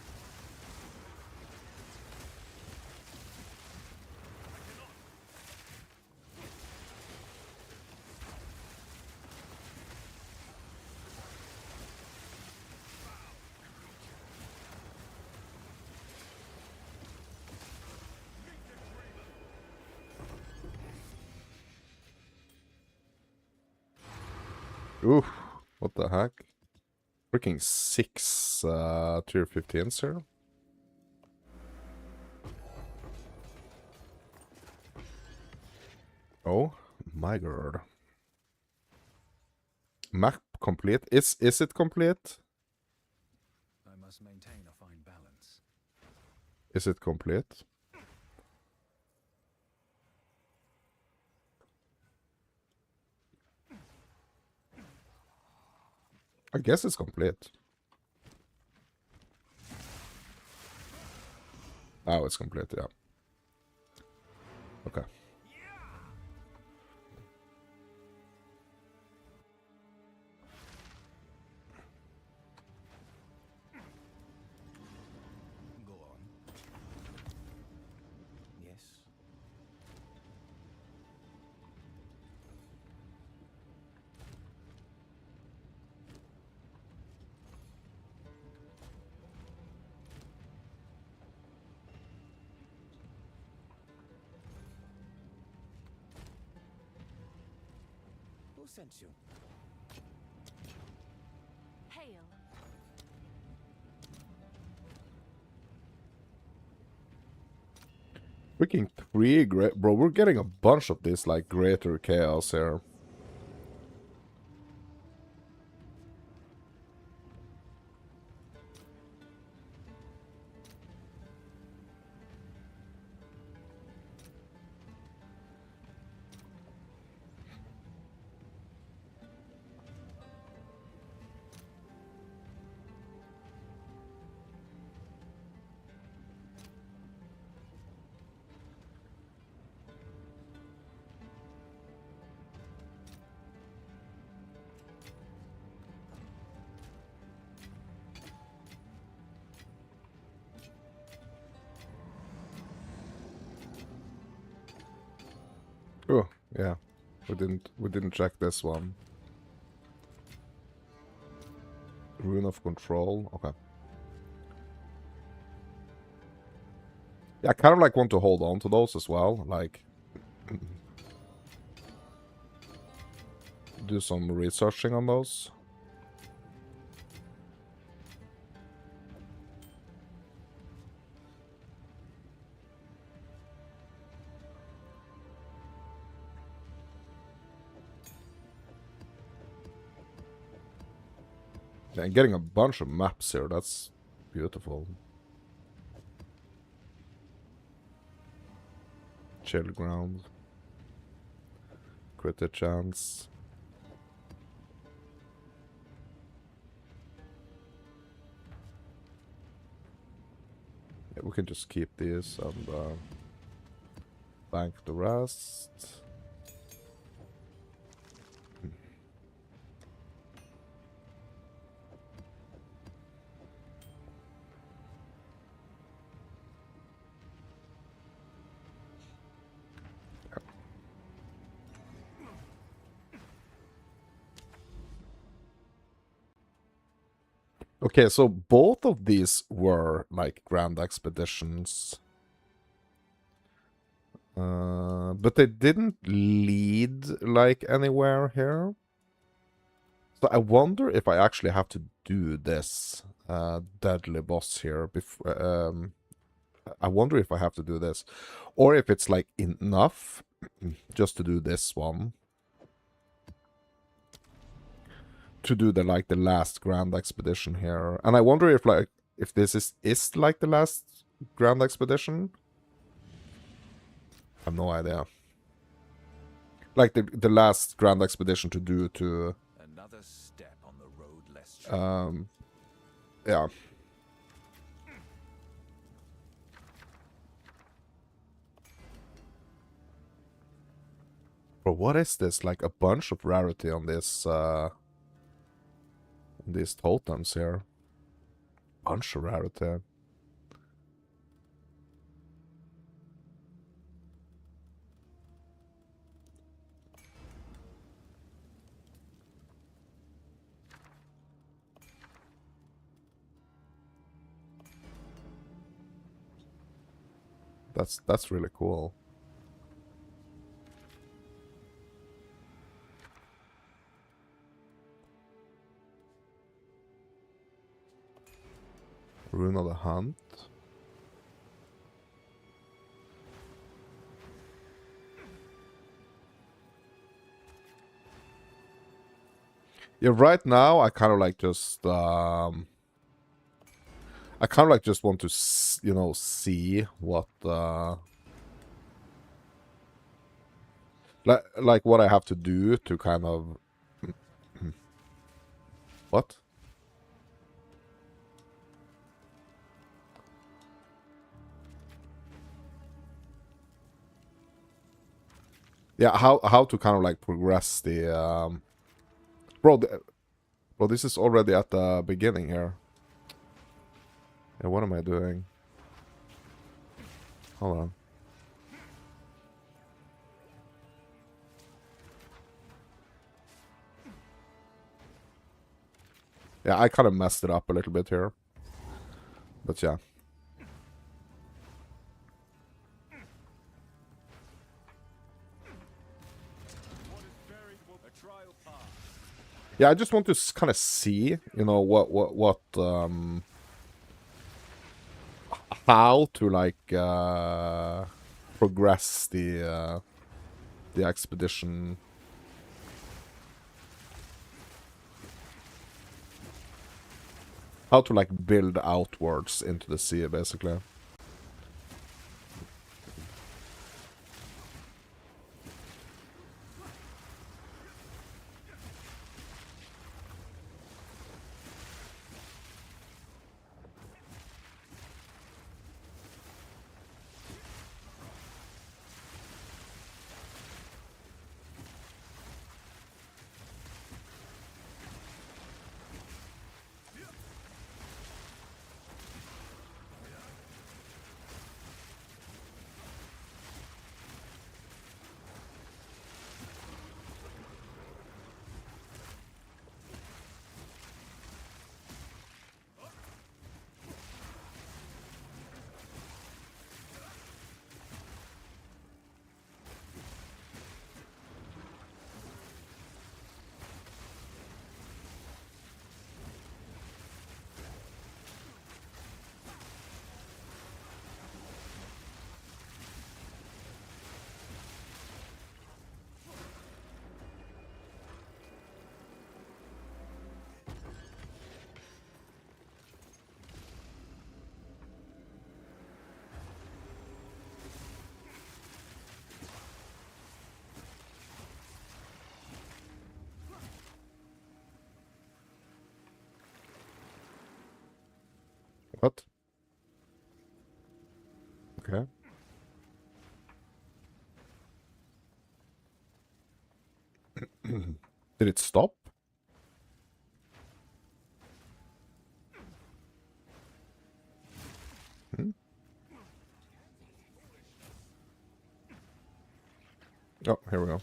Ooh, what the heck? Freaking 6 tier 15s here. Oh my god. Map complete. Is it complete? I must maintain a fine balance. Is it complete? I guess it's complete. Oh, it's complete, yeah. Okay. Go on. Yes. Who sent you? Hail. Freaking 3 great, bro. We're getting a bunch of this like greater chaos here. Oh, yeah. We didn't check this one. Rune of Control. Okay. Yeah, I kind of like want to hold on to those as well. Like, do some researching on those. Yeah, and getting a bunch of maps here, that's beautiful. Chill ground. Critter chance. Yeah, we can just keep these and bank the rest. Okay, so both of these were like grand expeditions. But they didn't lead like anywhere here. So I wonder if I actually have to do this deadly boss here before. I wonder if I have to do this, or if it's like enough just to do this one. To do the like the last grand expedition here, and I wonder if this is like the last grand expedition. I have no idea. Like the last grand expedition to do to. Another step on the road less traveled. Yeah. But what is this? Like a bunch of rarity on this these totems here. Bunch of rarity. That's really cool. Rune of the Hunt. Yeah, right now I kind of like just I kind of like just want to see what like what I have to do to kind of what? Yeah, how to kind of like progress the bro, bro, this is already at the beginning here. Yeah, what am I doing? Hold on. Yeah, I kind of messed it up a little bit here. But yeah. Yeah, I just want to kind of see, what how to like progress the expedition. How to like build outwards into the sea, basically. What? Okay. Did it stop? Hmm? Oh, here we go.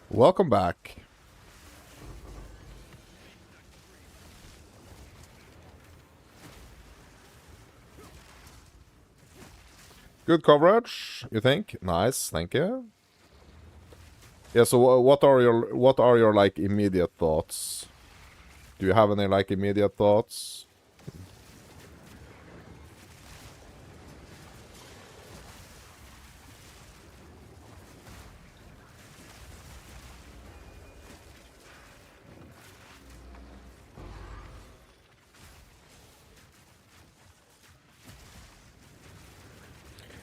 Welcome back. Good coverage, you think? Nice, thank you. Yeah, so what are your like immediate thoughts? Do you have any like immediate thoughts?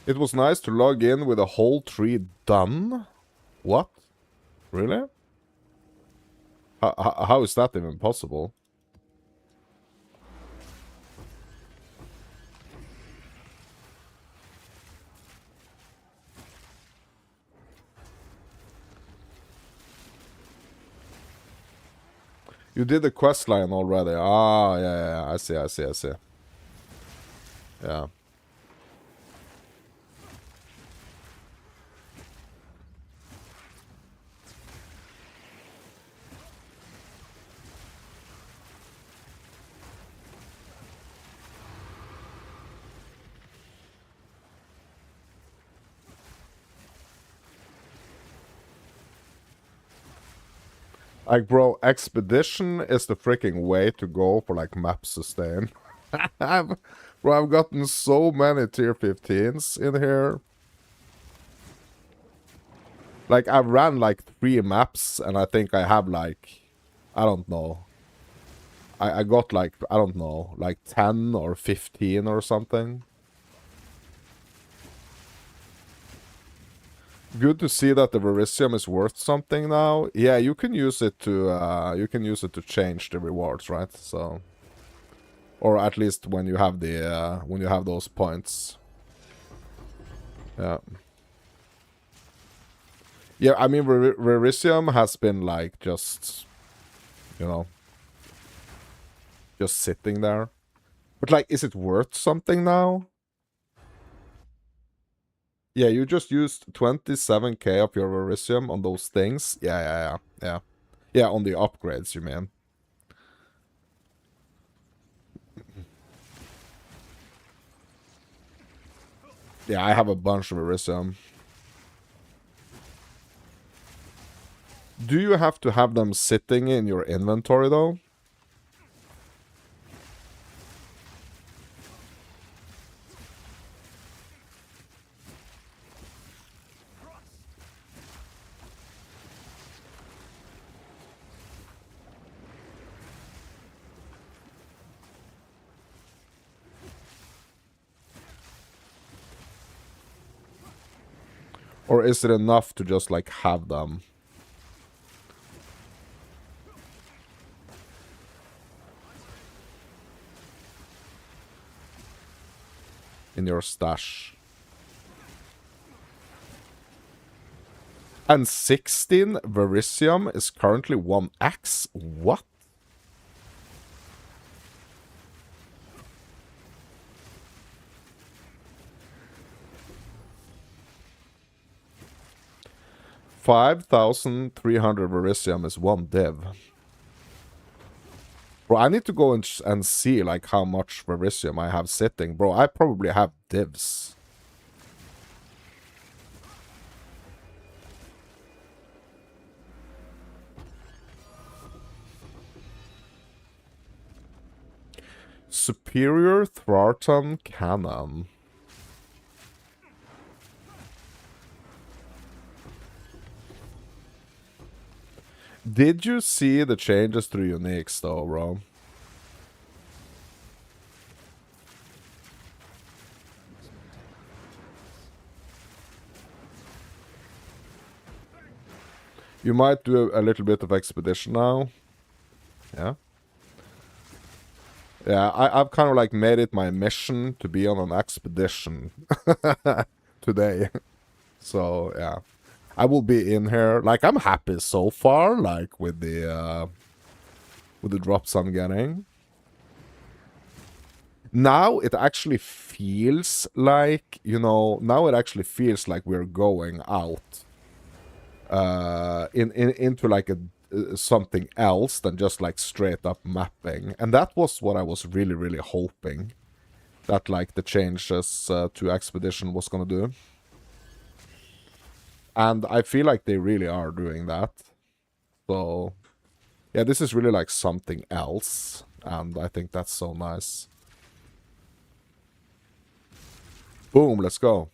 It was nice to log in with a whole tree done. What? Really? How is that even possible? You did the quest line already. Ah, yeah, I see. Yeah. Like, bro, Expedition is the freaking way to go for, like, map sustain. I've gotten so many tier 15s in here. Like, I've ran, like, 3 maps, and I think I have, like, I don't know. I got, like, I don't know, like 10 or 15 or something. Good to see that the Verisium is worth something now. Yeah, you can use it to change the rewards, right? So, or at least when you have the when you have those points. Yeah. Yeah, I mean Verisium has been like just, you know, just sitting there. But like, is it worth something now? Yeah, you just used 27k of your Verisium on those things. Yeah. Yeah, on the upgrades, you mean. Yeah, I have a bunch of Verisium. Do you have to have them sitting in your inventory, though? Or is it enough to just, like, have them? In your stash? And 16 Verisium is currently 1x? What? $5,300 Verisium is 1 div. Bro, I need to go and see, like, how much Verisium I have sitting. Bro, I probably have divs. Superior Thwarton Cannon. Did you see the changes to the uniques though, bro? You might do a little bit of expedition now. Yeah. Yeah, I've kind of like made it my mission to be on an expedition today. So, yeah. I will be in here. Like, I'm happy so far, like, with the drops I'm getting. Now it actually feels like, you know, now it actually feels like we're going out into like something else than just like straight up mapping. And that was what I was really, really hoping that like the changes to Expedition was gonna do. And I feel like they really are doing that. So, yeah, this is really like something else. And I think that's so nice. Boom, let's go.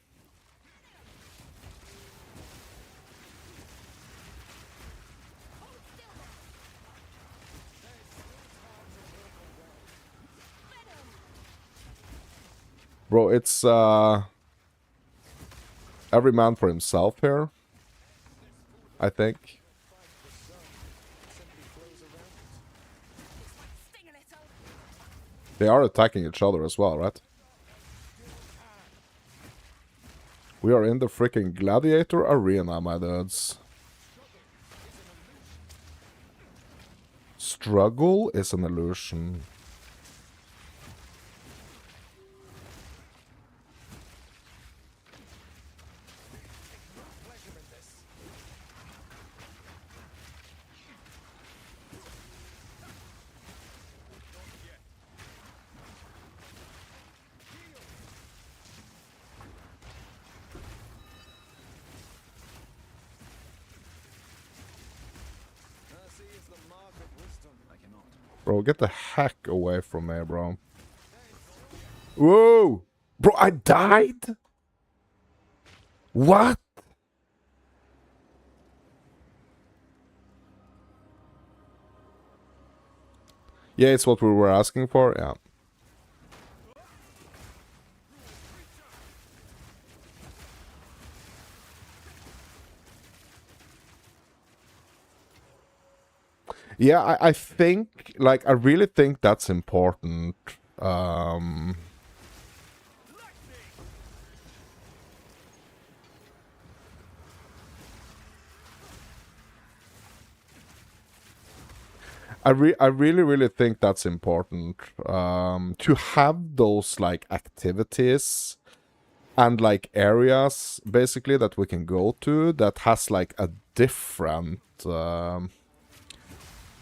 Bro, it's every man for himself here, I think. They are attacking each other as well, right? We are in the freaking gladiator arena, my dudes. Struggle is an illusion. Bro, get the heck away from me, bro. Whoa! Bro, I died? What? Yeah, it's what we were asking for, yeah. Yeah, I think, like, I really think that's important. I really, really think that's important. To have those, like, activities and, like, areas, basically, that we can go to that has, like, a different...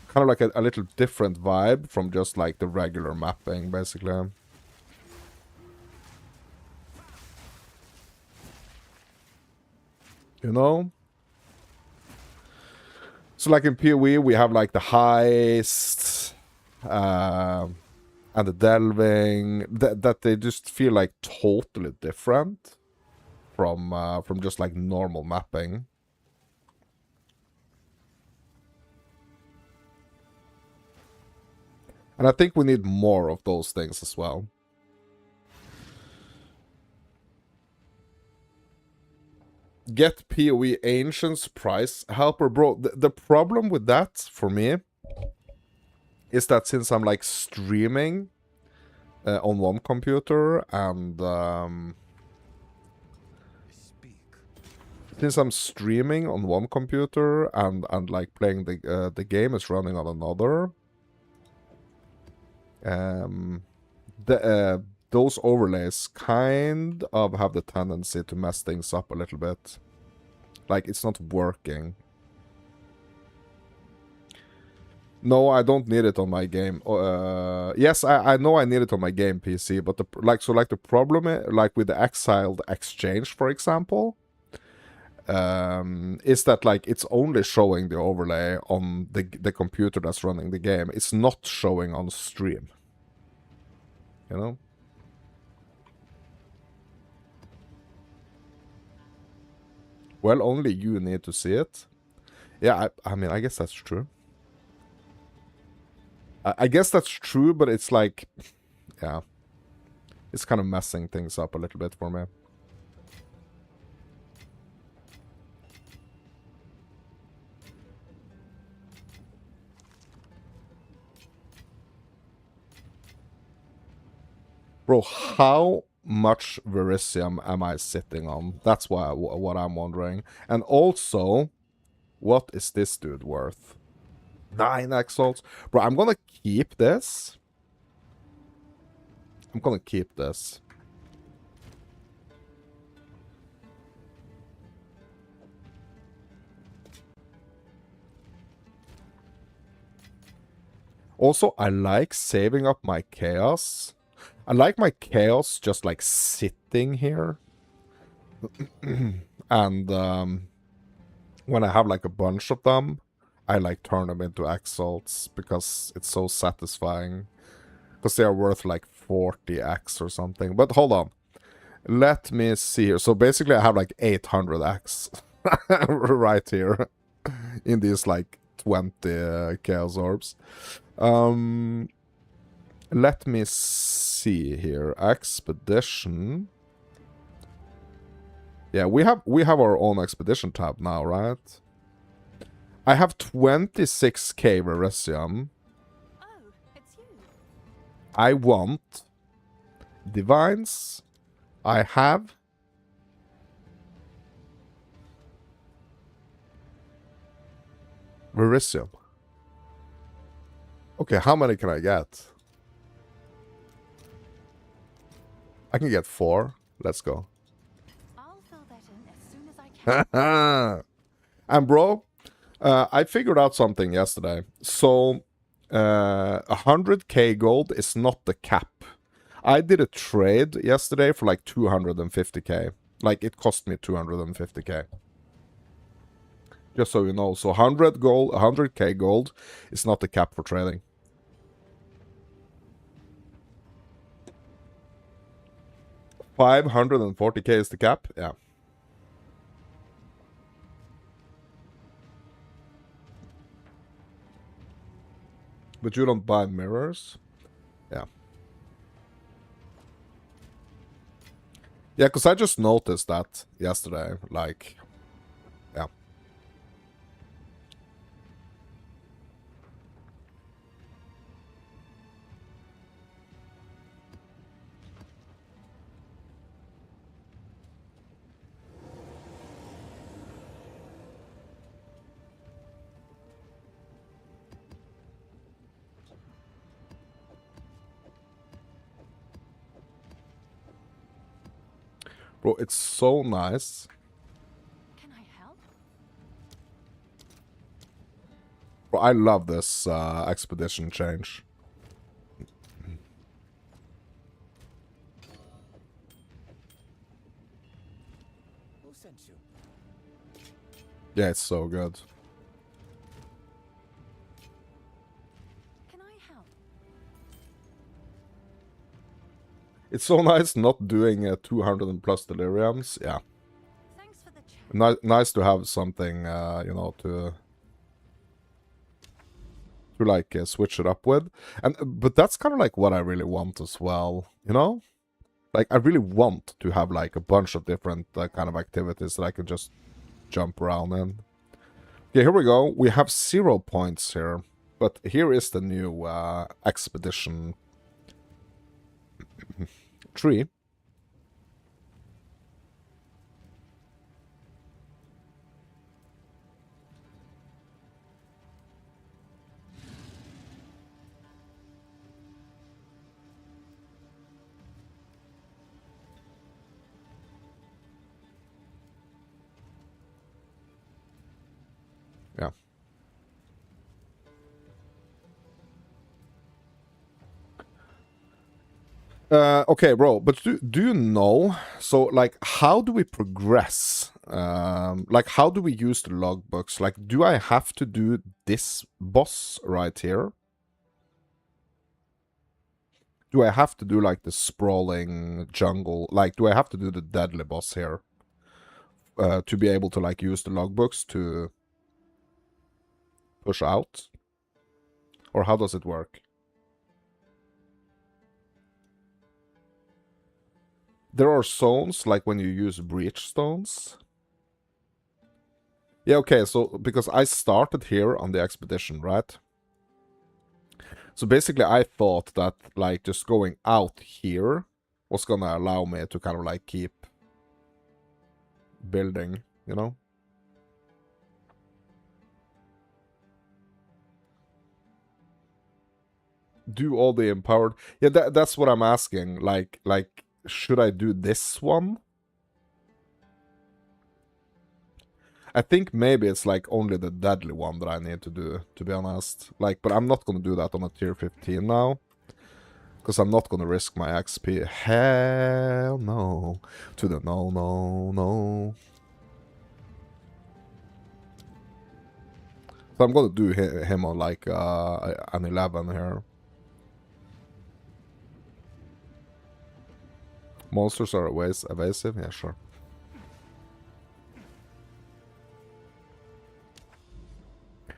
kind of like a little different vibe from just like the regular mapping, basically. You know? So like in PoE, we have like the heist and the delving, that they just feel like totally different from just like normal mapping. And I think we need more of those things as well. Get PoE Ancients Price Helper. Bro, the problem with that, for me, is that since I'm, like, streaming on one computer, and... since I'm streaming on one computer, and like, playing the game is running on another... those overlays kind of have the tendency to mess things up a little bit. Like, it's not working. No, I don't need it on my game. Yes, I know I need it on my game PC, but the problem like with the Exiled Exchange, for example, is that like it's only showing the overlay on the computer that's running the game. It's not showing on stream. you know? Well, only you need to see it. Yeah, I mean, I guess that's true. I guess that's true, but it's like, yeah. It's kind of messing things up a little bit for me. Bro, how much Verisium am I sitting on? That's what I'm wondering. And also, what is this dude worth? 9 exalts? Bro, I'm gonna keep this. I'm gonna keep this. Also, I like saving up my chaos. I like my chaos just like sitting here. And when I have like a bunch of them, I like turn them into exalts because it's so satisfying. Because they are worth like 40x or something. But hold on. Let me see here. So basically I have like 800x right here in these like 20 chaos orbs. Let me see here. Expedition. Yeah, we have our own expedition tab now, right? I have 26k Verisium. Oh, it's you. I want divines. I have Verisium. Okay, how many can I get? I can get 4. Let's go. I'll fill that in as soon as I can. And bro, I figured out something yesterday. So, 100k gold is not the cap. I did a trade yesterday for like 250k. Like, it cost me 250k. Just so you know. So 100k gold is not the cap for trading. $540k is the cap? Yeah. But you don't buy mirrors? Yeah. Yeah, because I just noticed that yesterday. Like, yeah. Bro, it's so nice. Can I help? Bro, I love this expedition change. Who sent you? Yeah, it's so good. Can I help? It's so nice not doing 200 and plus deliriums. Yeah. Thanks for the chat. Nice to have something, you know, to like switch it up with. But that's kind of like what I really want as well, you know? Like, I really want to have like a bunch of different kind of activities that I can just jump around in. Okay, here we go. We have 0 points here. But here is the new expedition tree. Yeah. Okay, bro, but do you know, so, like, how do we progress? Like, how do we use the logbooks? Like, do I have to do this boss right here? Do I have to do like the sprawling jungle? Like, do I have to do the deadly boss here? To be able to like use the logbooks to push out? Or how does it work? There are zones, like when you use breach stones. Yeah, okay, so because I started here on the expedition, right? So basically I thought that like just going out here was gonna allow me to kind of like keep building, you know? Do all the empowered... Yeah, that's what I'm asking. Like, should I do this one? I think maybe it's like only the deadly one that I need to do, to be honest. Like, but I'm not gonna do that on a tier 15 now. Because I'm not gonna risk my XP. Hell no. To the no, no, no. So I'm gonna do him on like an 11 here. Monsters are evasive? Yeah, sure.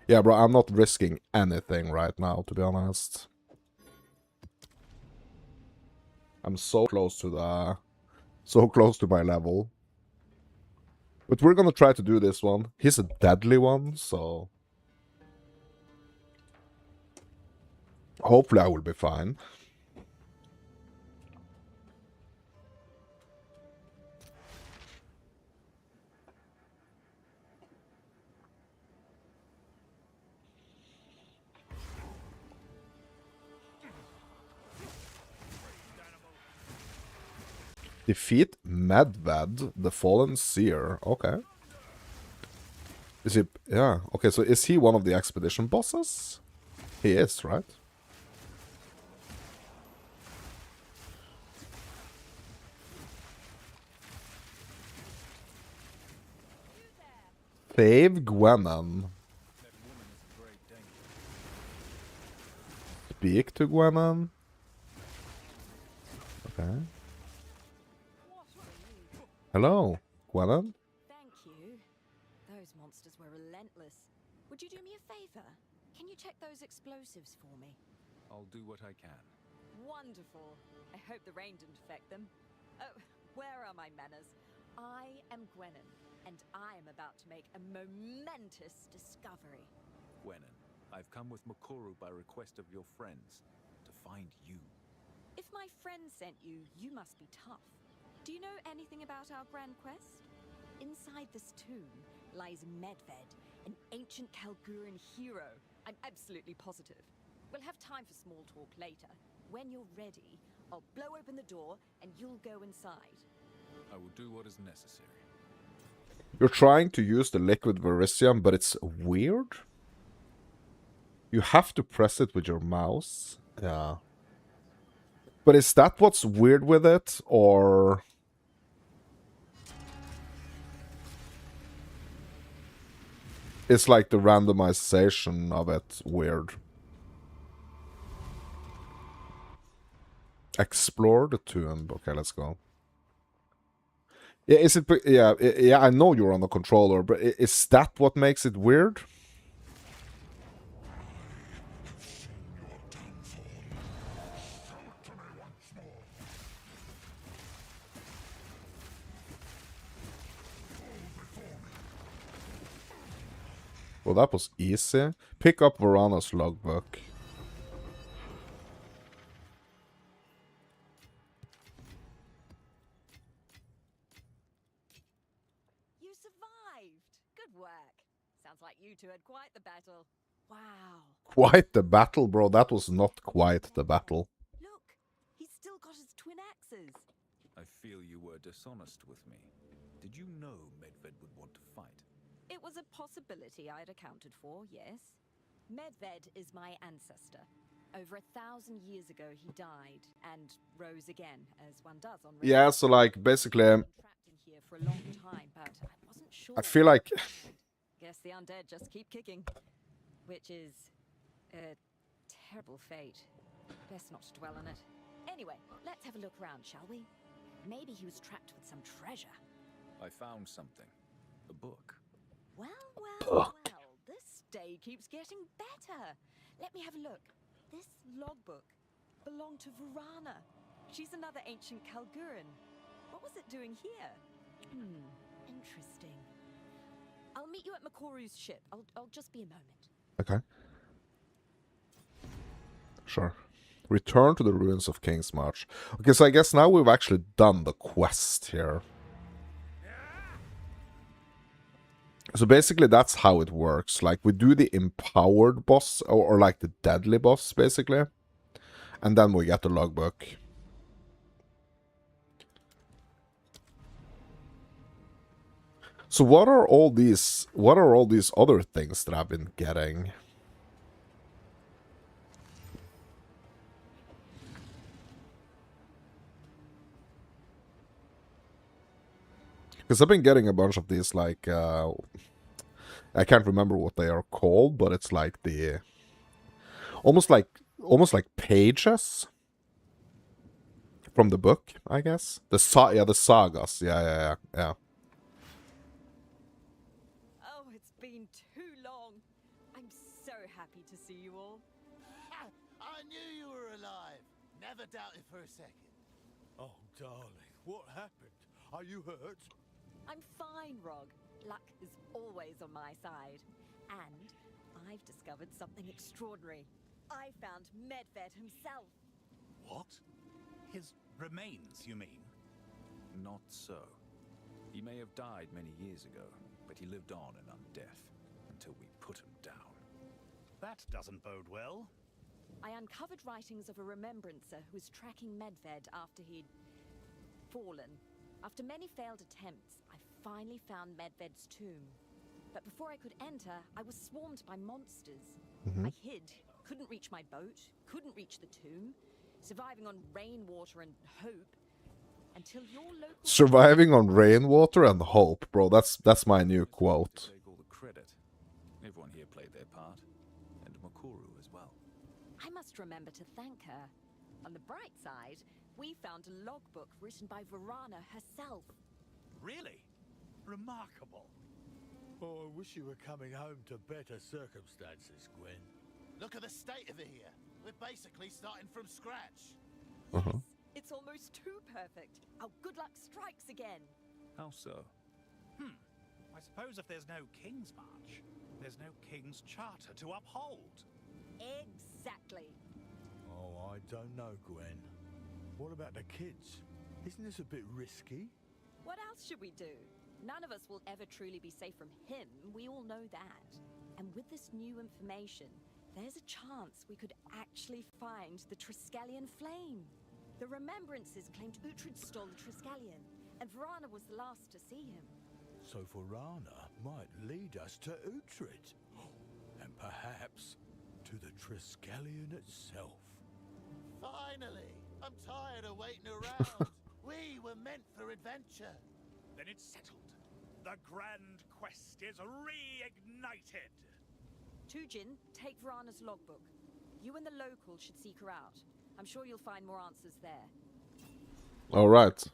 Yeah, bro, I'm not risking anything right now, to be honest. I'm so close to the... So close to my level. But we're gonna try to do this one. He's a deadly one, so... Hopefully I will be fine. Defeat Medved, the Fallen Seer. Okay. Is he... Yeah, okay, so is he one of the expedition bosses? He is, right? Save Gwenan. Speak to Gwenan. Okay. Hello, Gwenan? Thank you. Those monsters were relentless. Would you do me a favor? Can you check those explosives for me? I'll do what I can. Wonderful. I hope the rain didn't affect them. Oh, where are my manners? I am Gwenan, and I am about to make a momentous discovery. Gwenan, I've come with Mukuru by request of your friends to find you. If my friend sent you, you must be tough. Do you know anything about our grand quest? Inside this tomb lies Medved, an ancient Kalguran hero. I'm absolutely positive. We'll have time for small talk later. When you're ready, I'll blow open the door and you'll go inside. I will do what is necessary. You're trying to use the liquid verisium, but it's weird. You have to press it with your mouse. Yeah. But is that what's weird with it, or... It's like the randomization of it weird. Explore the tomb. Okay, let's go. Yeah, is it... Yeah, yeah, I know you're on the controller, but is that what makes it weird? Well, that was easy. Pick up Varana's logbook. You survived! Good work. Sounds like you two had quite the battle. Wow. Quite the battle, bro. That was not quite the battle. Look, he's still got his twin axes. I feel you were dishonest with me. Did you know Medved would want to fight? It was a possibility I'd accounted for, yes. Medved is my ancestor. Over 1,000 years ago, he died and rose again, as one does on. Yeah, so like basically, I've been trapped in here for a long time, but I wasn't sure. I feel like Guess the undead just keep kicking, which is a terrible fate. Best not to dwell on it. Anyway, let's have a look around, shall we? Maybe he was trapped with some treasure. I found something. A book. Well, Book. this day keeps getting better. Let me have a look. This logbook belonged to Varana. She's another ancient Kalguran. What was it doing here? Interesting. I'll meet you at Makoru's ship. I'll just be a moment. Okay. Sure. Return to the ruins of King's March. Okay, so I guess now we've actually done the quest here. So basically that's how it works. Like, we do the empowered boss, or like the deadly boss, basically. And then we get the logbook. So what are all these other things that I've been getting? Because I've been getting a bunch of these, like, I can't remember what they are called, but it's like the almost like pages from the book, I guess. The sagas. Yeah. Oh, it's been too long. I'm so happy to see you all. I knew you were alive. Never doubted for a second. Oh, darling, what happened? Are you hurt? I'm fine, Rog. Luck is always on my side. And I've discovered something extraordinary. I found Medved himself. What? His remains, you mean? Not so. He may have died many years ago, but he lived on in undeath until we put him down. That doesn't bode well. I uncovered writings of a remembrancer who was tracking Medved after he'd fallen. After many failed attempts, I finally found Medved's tomb. But before I could enter, I was swarmed by monsters. I hid, couldn't reach my boat, couldn't reach the tomb, surviving on rainwater and hope, until your local... Surviving on rainwater and hope, bro. That's my new quote. Take all the credit. Everyone here played their part, and Makuru as well. I must remember to thank her. On the bright side, we found a logbook written by Varana herself. Really? Remarkable. Oh, I wish you were coming home to better circumstances, Gwen. Look at the state of it here. We're basically starting from scratch. Uh-huh. It's almost too perfect. Our good luck strikes again. How so? I suppose if there's no King's March, there's no King's Charter to uphold. Exactly. Oh, I don't know, Gwen. What about the kids? Isn't this a bit risky? What else should we do? None of us will ever truly be safe from him. We all know that. And with this new information, there's a chance we could actually find the Triskelion flame. The remembrances claimed Uhtred stole the Triskelion, and Varana was the last to see him. So Varana might lead us to Uhtred. And perhaps to the Triskelion itself. Finally! I'm tired of waiting around. We were meant for adventure. Then it's settled. The grand quest is reignited. Tujin, take Varana's logbook. You and the local should seek her out. I'm sure you'll find more answers there. Alright.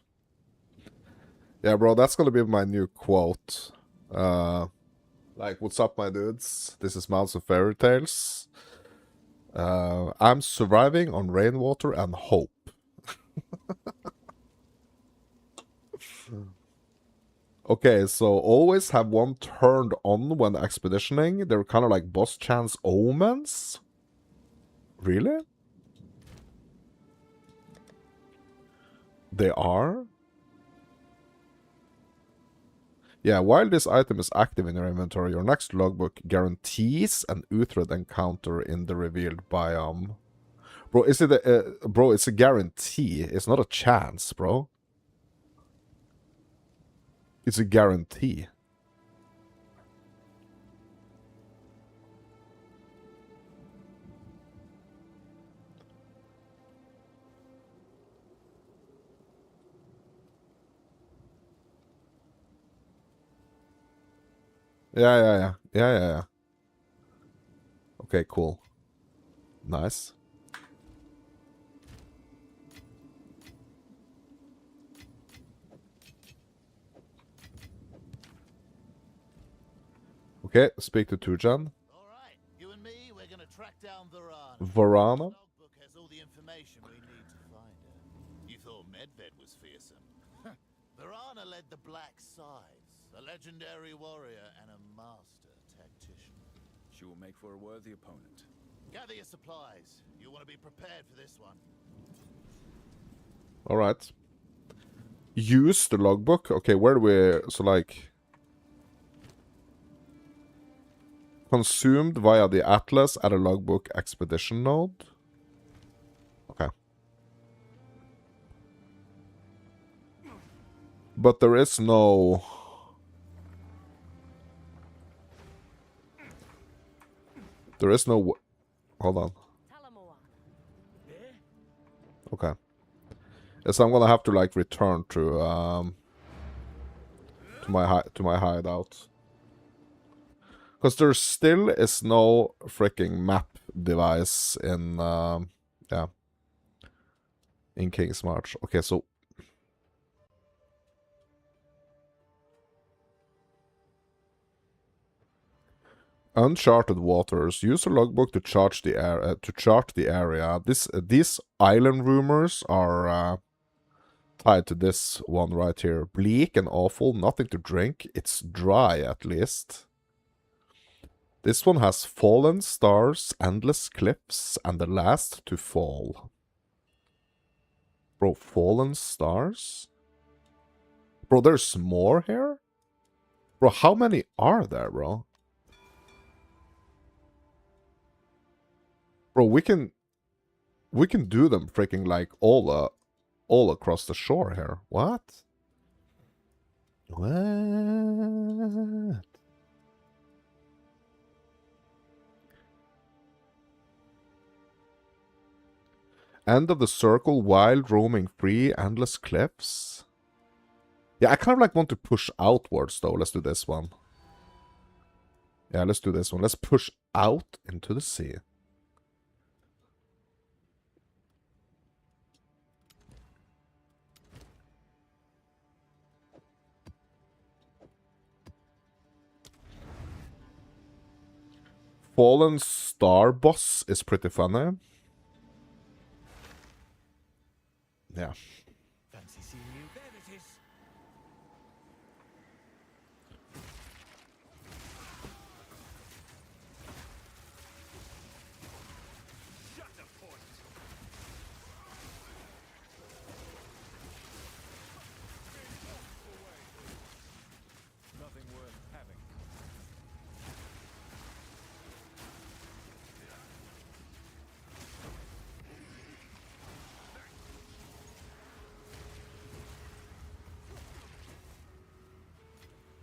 Yeah, bro, that's gonna be my new quote. Like, what's up, my dudes? This is Mounts of Fairy Tales. I'm surviving on rainwater and hope. Okay, so always have one turned on when expeditioning. They're kind of like boss chance omens. Really? They are? Yeah, while this item is active in your inventory, your next logbook guarantees an Uhtred encounter in the revealed biome. Bro, is it a... bro, it's a guarantee. It's not a chance, bro. It's a guarantee. Yeah. Okay, cool. Nice. Okay, speak to Tujan. All right, you and me, we're gonna track down Varana. Varana? The logbook has all the information we need to find her. You thought Medved was fearsome. Varana led the Black Sides, a legendary warrior and a master tactician. She will make for a worthy opponent. Gather your supplies. You want to be prepared for this one. Alright. Use the logbook? Okay, where do we... So, like... Consumed via the Atlas at a logbook expedition node? Okay. But there is no... There is no... Hold on. Okay. Yes, I'm gonna have to like return to my hideout. Because there still is no freaking map device in yeah, in King's March. Okay, so uncharted waters. Use a logbook to chart the area. These island rumors are tied to this one right here. Bleak and awful, nothing to drink. It's dry at least. This one has fallen stars, endless cliffs, and the last to fall. Bro, fallen stars? Bro, there's more here? Bro, how many are there, bro? Bro, we can do them freaking like all across the shore here. What? What? End of the circle, wild, roaming free, endless cliffs. Yeah, I kind of like want to push outwards though. Let's do this one. Yeah, let's do this one. Let's push out into the sea. Fallen Star Boss is pretty funny. Yeah. Fancy seeing you. There it is. Shut the point. Nothing worth having.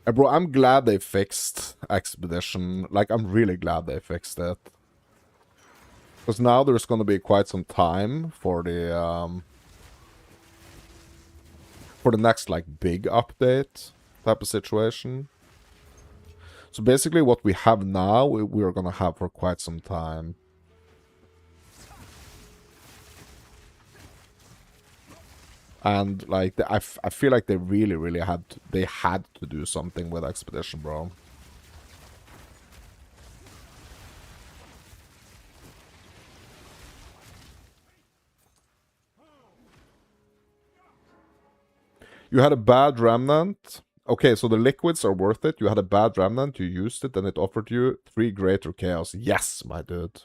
Bro, I'm glad they fixed Expedition. Like, I'm really glad they fixed it. Because now there's gonna be quite some time for the next, like, big update type of situation. So basically what we have now, we're gonna have for quite some time. And, like, I feel like they really had to do something with Expedition, bro. You had a bad remnant. Okay, so the liquids are worth it. You had a bad remnant, you used it, and it offered you 3 greater chaos. Yes, my dude.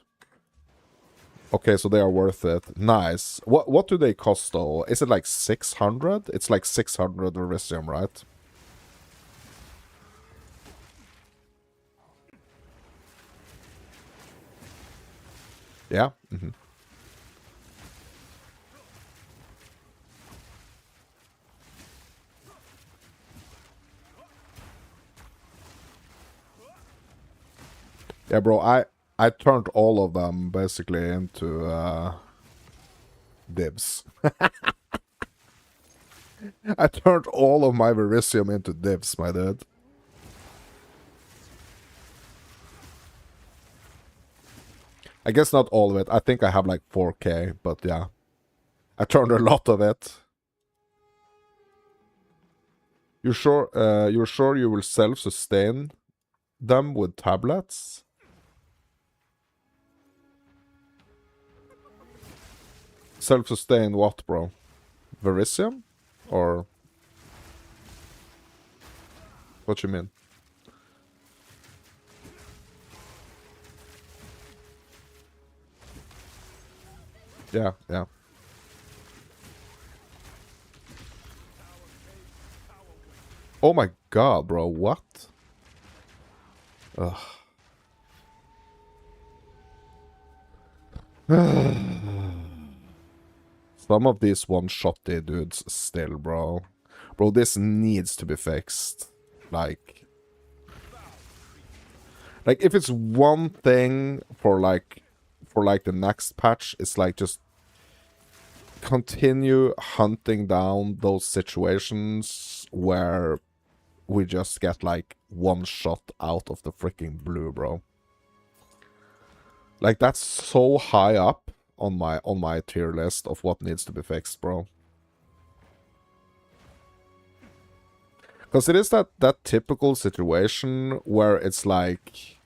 Okay, so they are worth it. Nice. What do they cost, though? Is it like 600? It's like 600 Verisium, right? Yeah? Mm-hmm. Yeah, bro, I turned all of them basically into divs. I turned all of my Verisium into divs, my dude. I guess not all of it. I think I have like 4k, but yeah. I turned a lot of it. You're sure you will self-sustain them with tablets. Self-sustain what, bro? Verisium? Or what you mean? Yeah, yeah. Oh my god, bro, what? Ugh. Some of these one-shotty dudes still, bro. Bro, this needs to be fixed. Like, if it's one thing for the next patch, it's like just continue hunting down those situations where we just get like one shot out of the freaking blue, bro. Like, that's so high up on my tier list of what needs to be fixed, bro. Because it is that typical situation where it's like,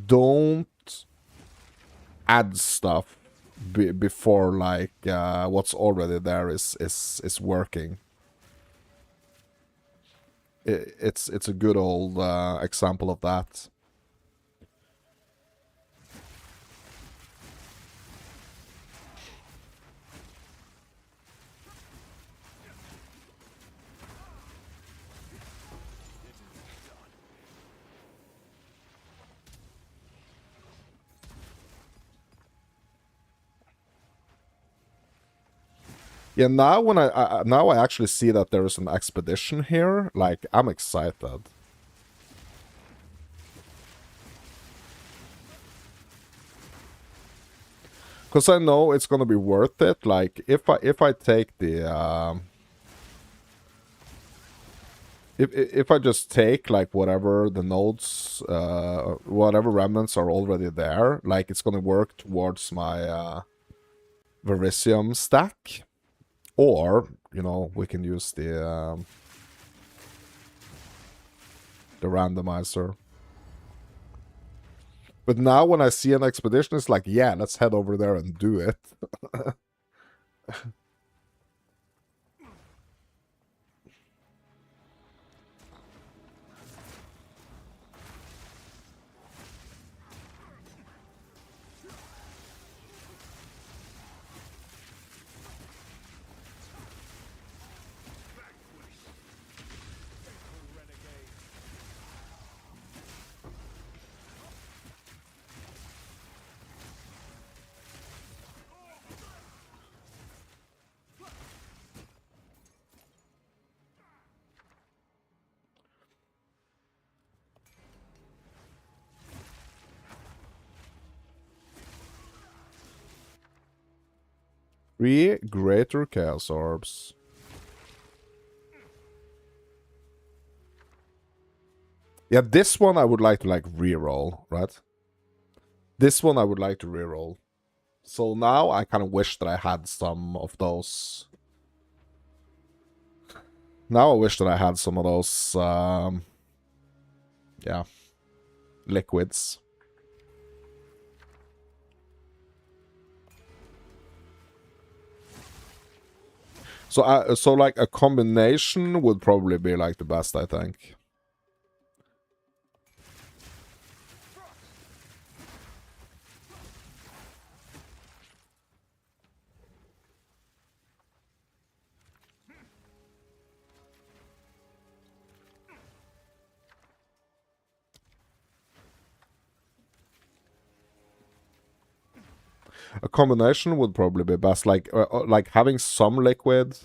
don't add stuff before like what's already there is working. It's a good old example of that. Yeah, now when I actually see that there is an expedition here, like, I'm excited. Because I know it's gonna be worth it. Like, if I take the if I just take like whatever the nodes, whatever remnants are already there, like, it's gonna work towards my Verisium stack. Or, you know, we can use the randomizer. But now when I see an expedition, it's like, yeah, let's head over there and do it. Three greater chaos orbs. Yeah, this one I would like to like reroll, right? This one I would like to reroll. So now I kind of wish that I had some of those. Now I wish that I had some of those, yeah, liquids. So like a combination would probably be like the best, I think. A combination would probably be best, like having some liquid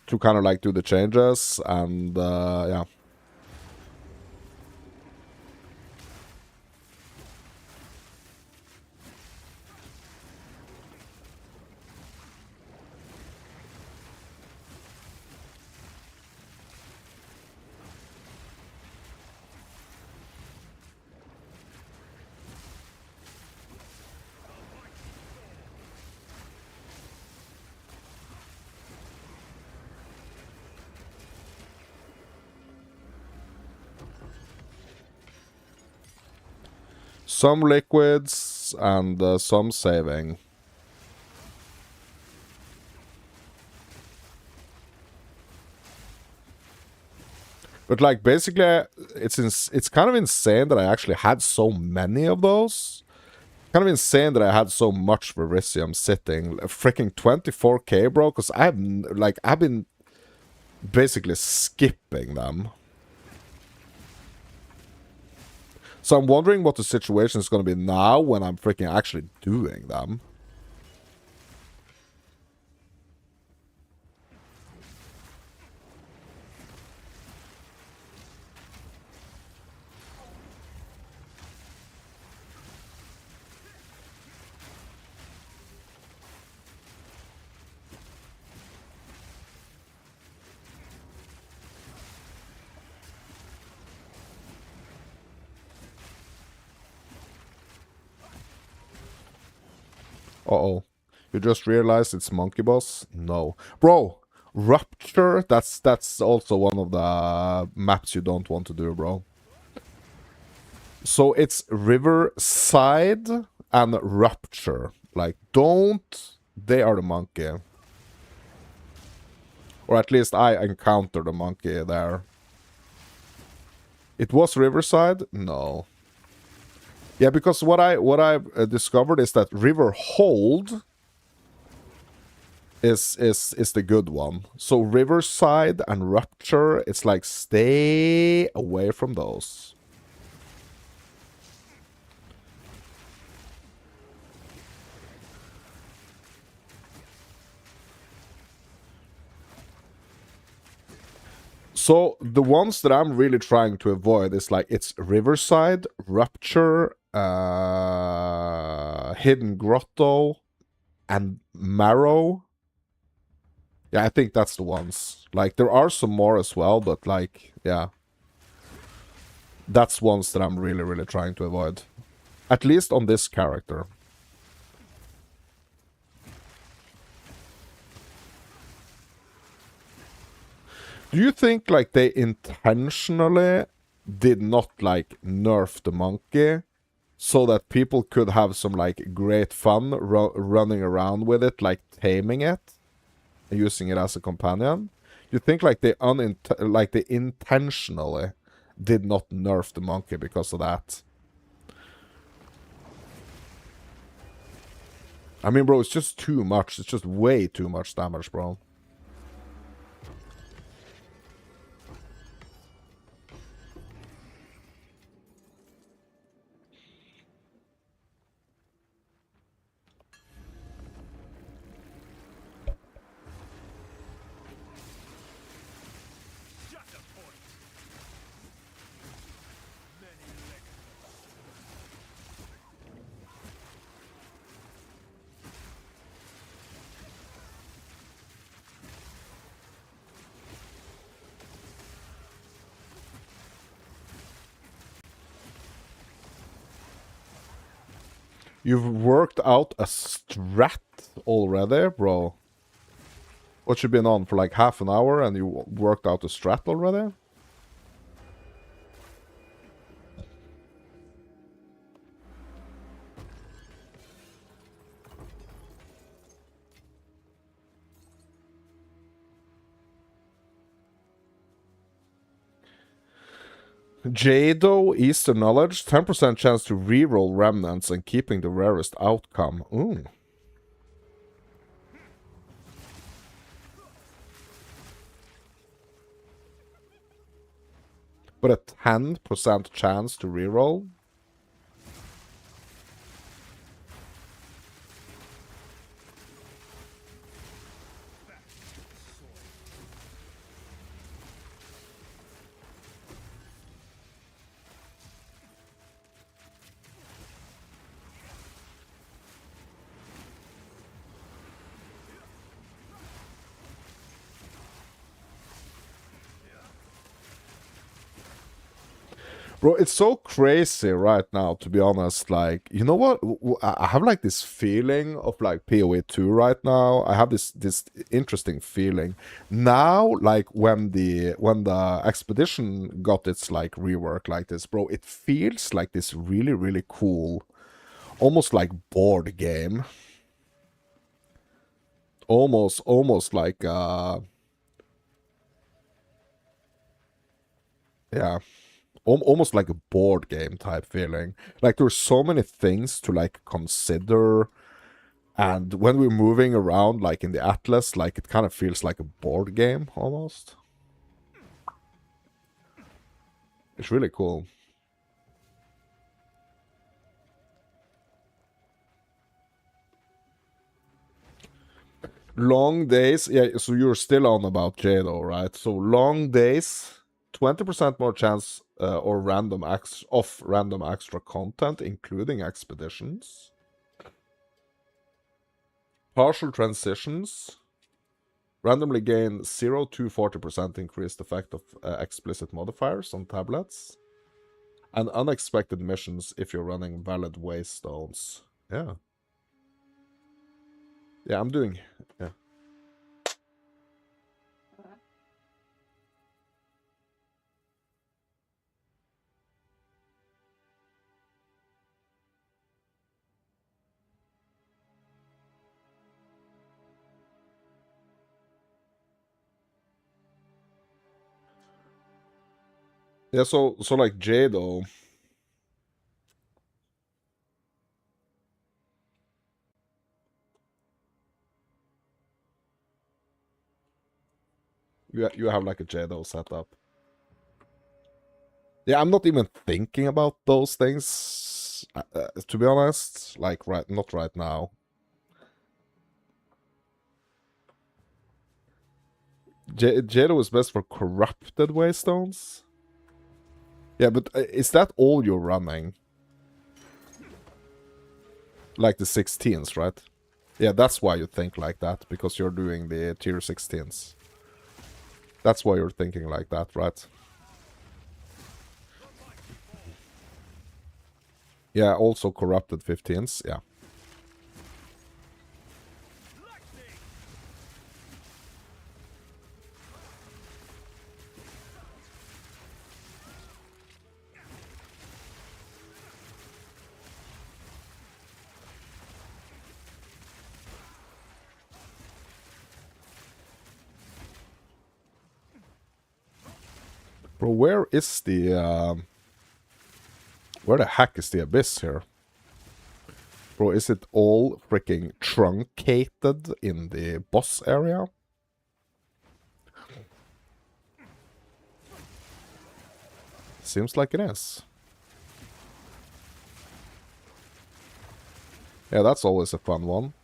to kind of like do the changes, and yeah. Some liquids and some saving. But like basically, it's kind of insane that I actually had so many of those. Kind of insane that I had so much Verisium sitting. Freaking 24k, bro. Because I've been basically skipping them. So I'm wondering what the situation is going to be now when I'm freaking actually doing them. Uh-oh. You just realized it's Monkey Boss? No. Bro, Rupture, that's also one of the maps you don't want to do, bro. So it's Riverside and Rupture. Like, don't... They are the monkey. Or at least I encountered the monkey there. It was Riverside? No. Yeah, because what I've discovered is that River Hold is the good one. So Riverside and Rupture, it's like stay away from those. So the ones that I'm really trying to avoid is like it's Riverside, Rupture, Hidden Grotto, and Marrow. Yeah, I think that's the ones. Like there are some more as well, but like yeah. That's ones that I'm really, really trying to avoid. At least on this character. Do you think, like, they intentionally did not, like, nerf the monkey so that people could have some, like, great fun running around with it, like, taming it and using it as a companion? You think, like, they intentionally did not nerf the monkey because of that? I mean, bro, it's just too much. It's just way too much damage, bro. You've worked out a strat already, bro. What you been on for like half an hour and you worked out a strat already? Jado, Eastern Knowledge, 10% chance to reroll remnants and keeping the rarest outcome. Ooh. But a 10% chance to reroll? Bro, it's so crazy right now, to be honest. Like, you know what? I have like this feeling of like PoE 2 right now. I have this interesting feeling. Now, like when the expedition got its like rework like this, bro, it feels like this really, really cool, almost like board game. Almost like yeah. Almost like a board game type feeling. Like there's so many things to like consider, and when we're moving around like in the atlas, like it kind of feels like a board game almost. It's really cool. Long days, yeah, so you're still on about Jado, right? So long days, 20% more chance or random extra content, including expeditions. Partial transitions. Randomly gain 0 to 40% increased effect of explicit modifiers on tablets. And unexpected missions if you're running valid waystones. Yeah. Yeah, I'm doing... Yeah. Yeah, so like Jado... You have like a Jado setup. Yeah, I'm not even thinking about those things, to be honest. Like, not right now. Jado is best for corrupted waystones? Yeah, but is that all you're running? Like the 16s, right? Yeah, that's why you think like that, because you're doing the tier 16s. That's why you're thinking like that, right? Yeah, also corrupted 15s, yeah. Bro, where is the... where the heck is the abyss here? Bro, is it all freaking truncated in the boss area? Seems like it is. Yeah, that's always a fun one.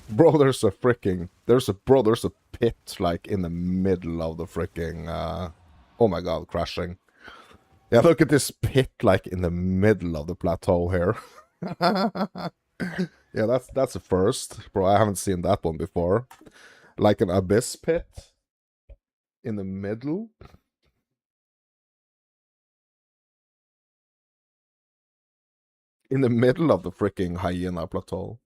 Bro, there's a freaking... There's a pit, like, in the middle of the freaking... oh my god, crashing. Yeah, look at this pit, like, in the middle of the plateau here. Yeah, that's a first. Bro, I haven't seen that one before. Like an abyss pit in the middle. In the middle of the freaking hyena plateau.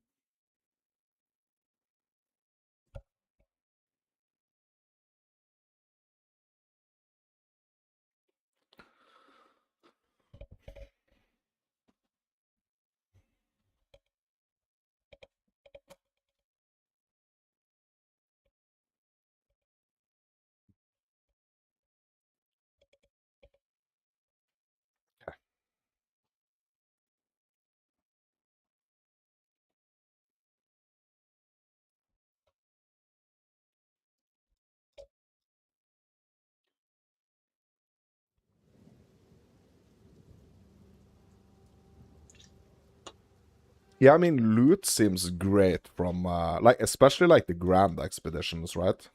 Yeah, I mean, loot seems great from, like, especially, like, the grand expeditions, right?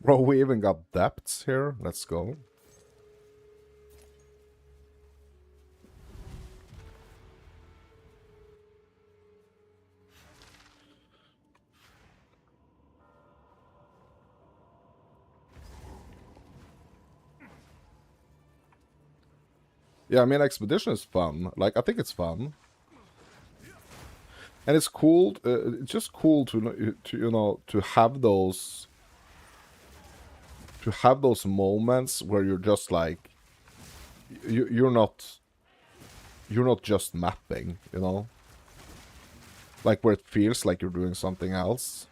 Bro, we even got depths here. Let's go. Yeah, I mean, expedition is fun. Like, I think it's fun. And it's cool, it's just cool to you know, to have those moments where you're just like, you're not just mapping, you know? Like, where it feels like you're doing something else.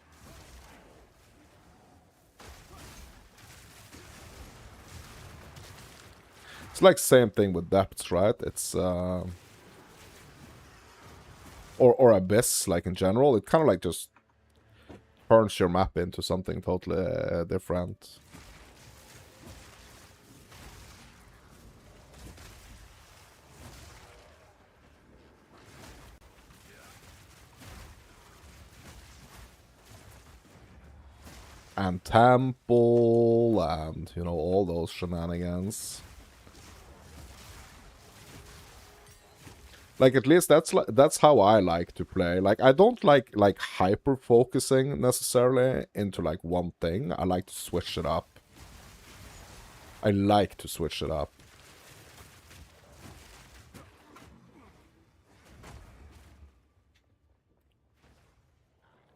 It's like same thing with depths, right? It's, or abyss, like in general. It kind of like just turns your map into something totally different. And temple, and, you know, all those shenanigans. Like, at least that's how I like to play. Like, I don't like hyper focusing necessarily into like one thing. I like to switch it up. I like to switch it up.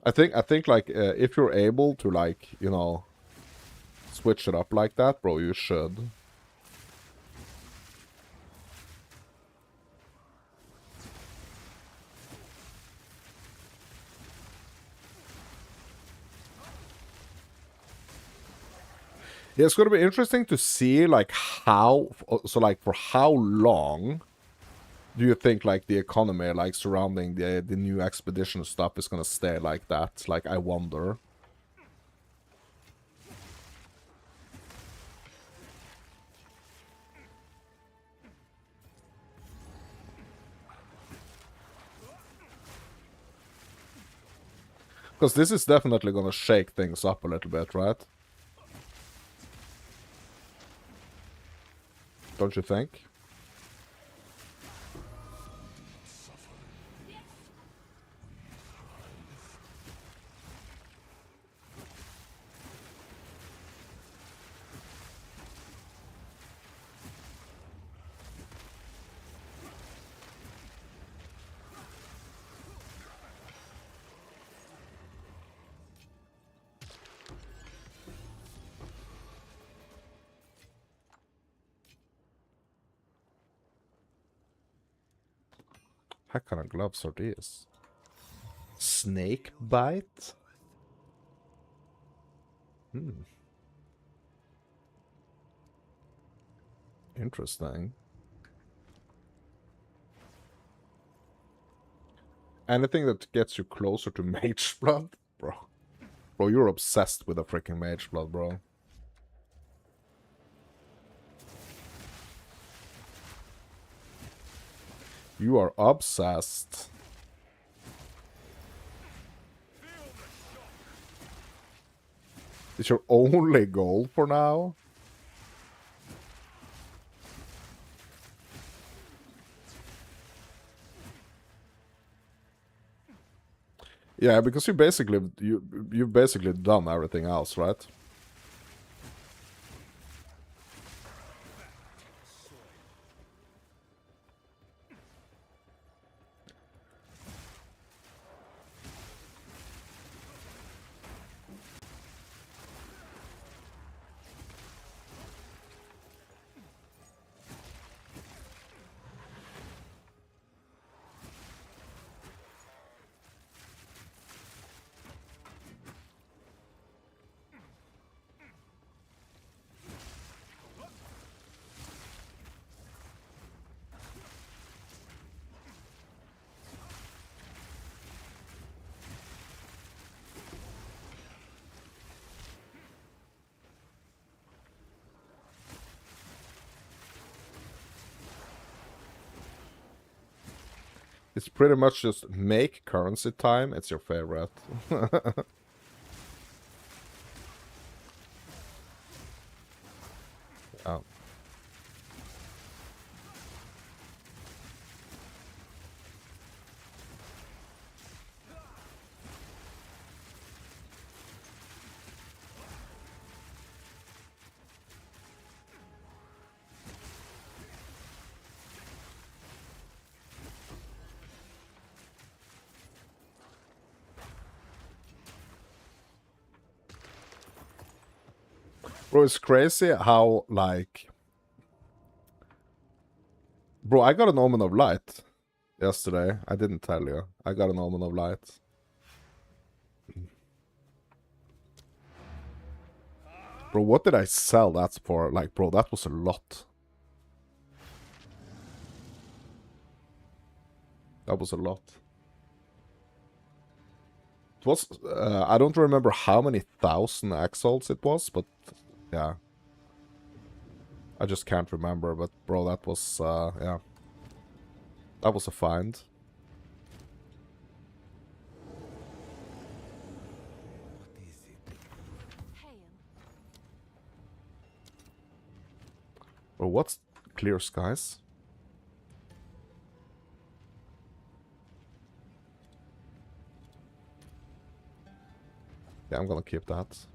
I think like if you're able to, like, you know, switch it up like that, bro, you should. Yeah, it's gonna be interesting to see, like, how, so, like, for how long do you think, like, the economy, like, surrounding the new expedition stuff is gonna stay like that? Like, I wonder. Because this is definitely gonna shake things up a little bit, right? Don't you think? What kind of gloves are these? Snake bite? Hmm. Interesting. Anything that gets you closer to mage blood? Bro. Bro, you're obsessed with a freaking mage blood, bro. You are obsessed. It's your only goal for now? Yeah, because you've basically done everything else, right? It's pretty much just make currency time. It's your favorite. Oh. Bro, it's crazy how, like... Bro, I got an Omen of Light yesterday. I didn't tell you. I got an Omen of Light. Bro, what did I sell that for? Like, bro, that was a lot. That was a lot. It was... I don't remember how many thousand exiles it was, but... Yeah. I just can't remember, but bro, that was, yeah. That was a find. Bro, what's clear skies? Yeah, I'm gonna keep that.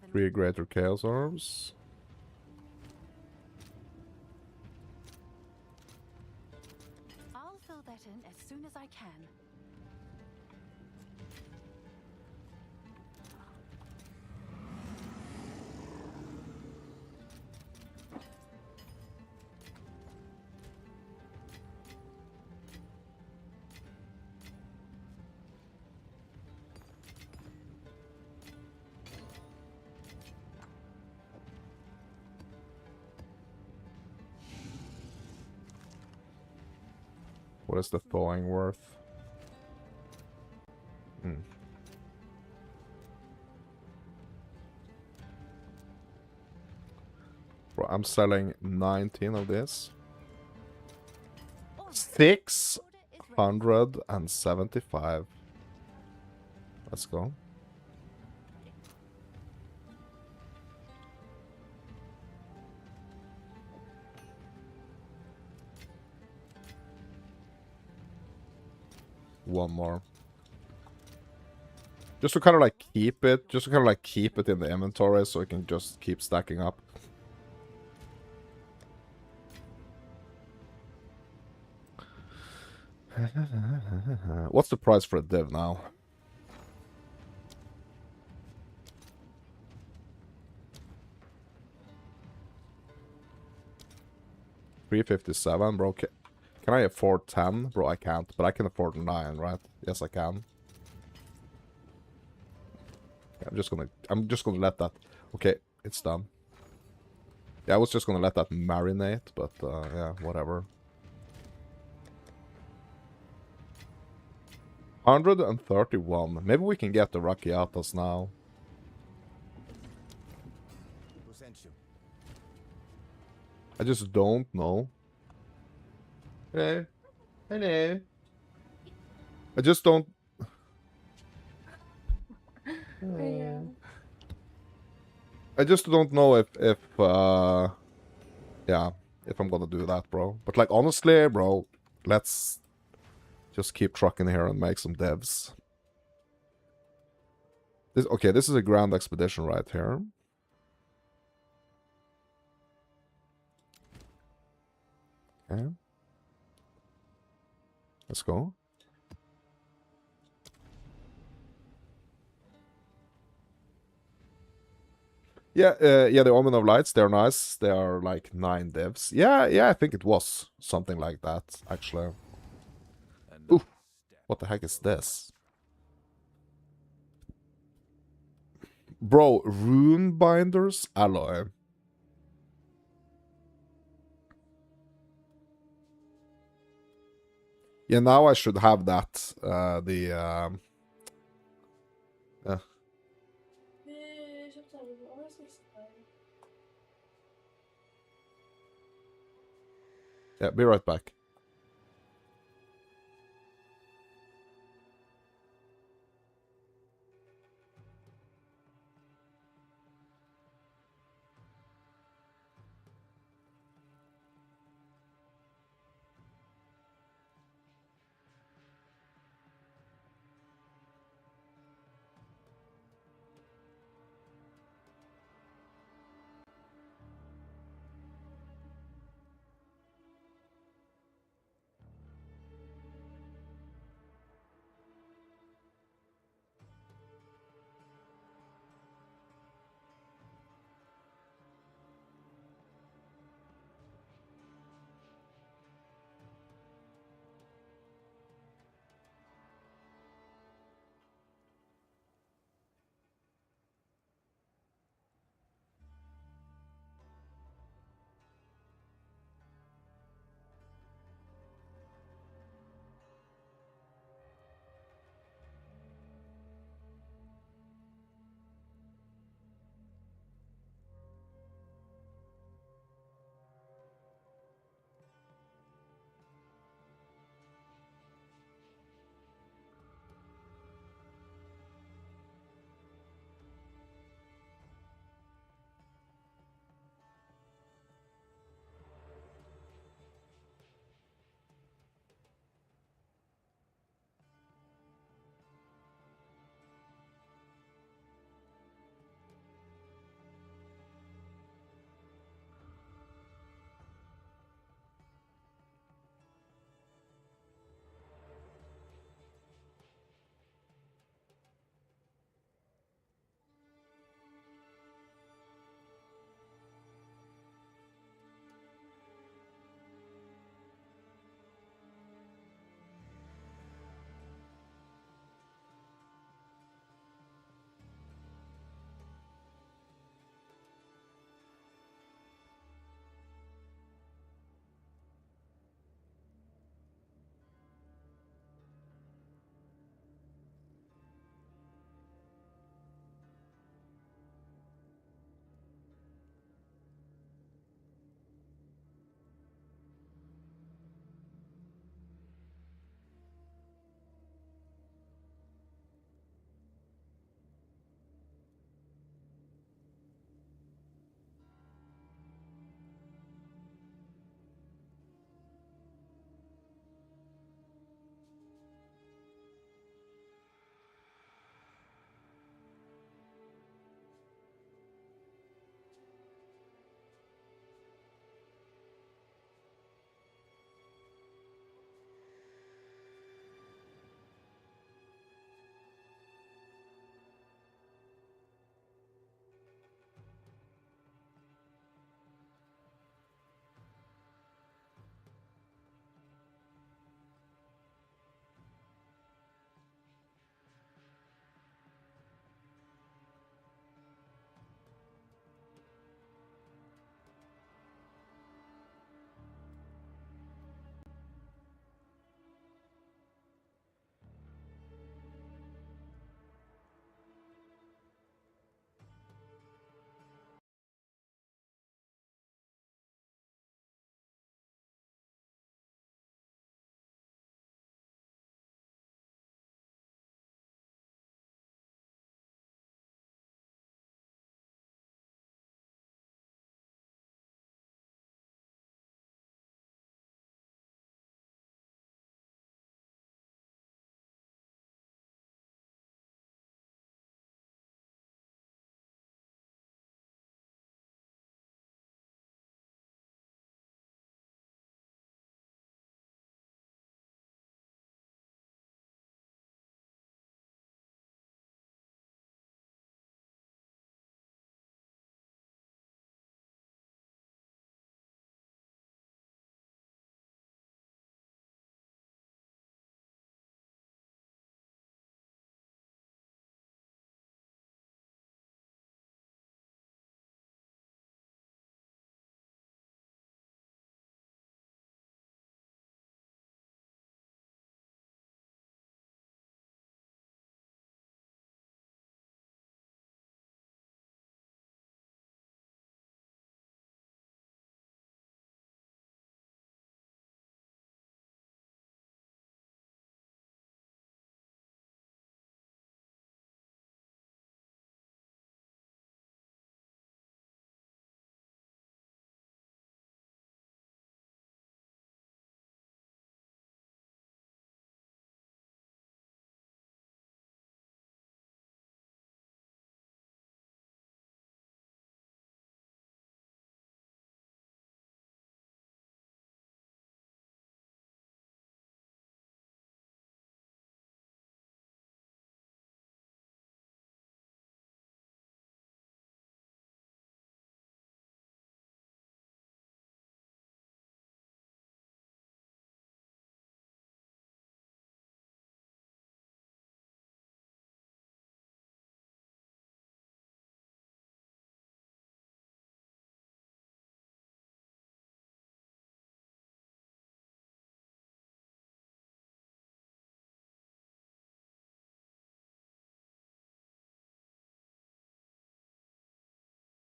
Three greater chaos orbs. I'll fill that in as soon as I can. What is the thawing worth? Bro, I'm selling 19 of this. 675. Let's go. One more. Just to kind of like keep it, in the inventory so it can just keep stacking up. What's the price for a div now? $357, bro. Can I afford 10? Bro, I can't, but I can afford 9, right? Yes, I can. Yeah, I'm just gonna let that. Okay, it's done. Yeah, I was just gonna let that marinate, but yeah, whatever. 131. Maybe we can get the Rakiatas now. Who sent you? I just don't know. Hello. Hello. I just don't... I just don't know if yeah. if I'm gonna do that, bro. But like honestly, bro, let's just keep trucking here and make some devs. This is a grand expedition right here. Okay. Let's go. Yeah, the Omen of Lights, they're nice. They are like 9 devs. Yeah, I think it was something like that, actually. Ooh, what the heck is this? Bro, Rune Binders Alloy. Yeah, now I should have that. Yeah, be right back.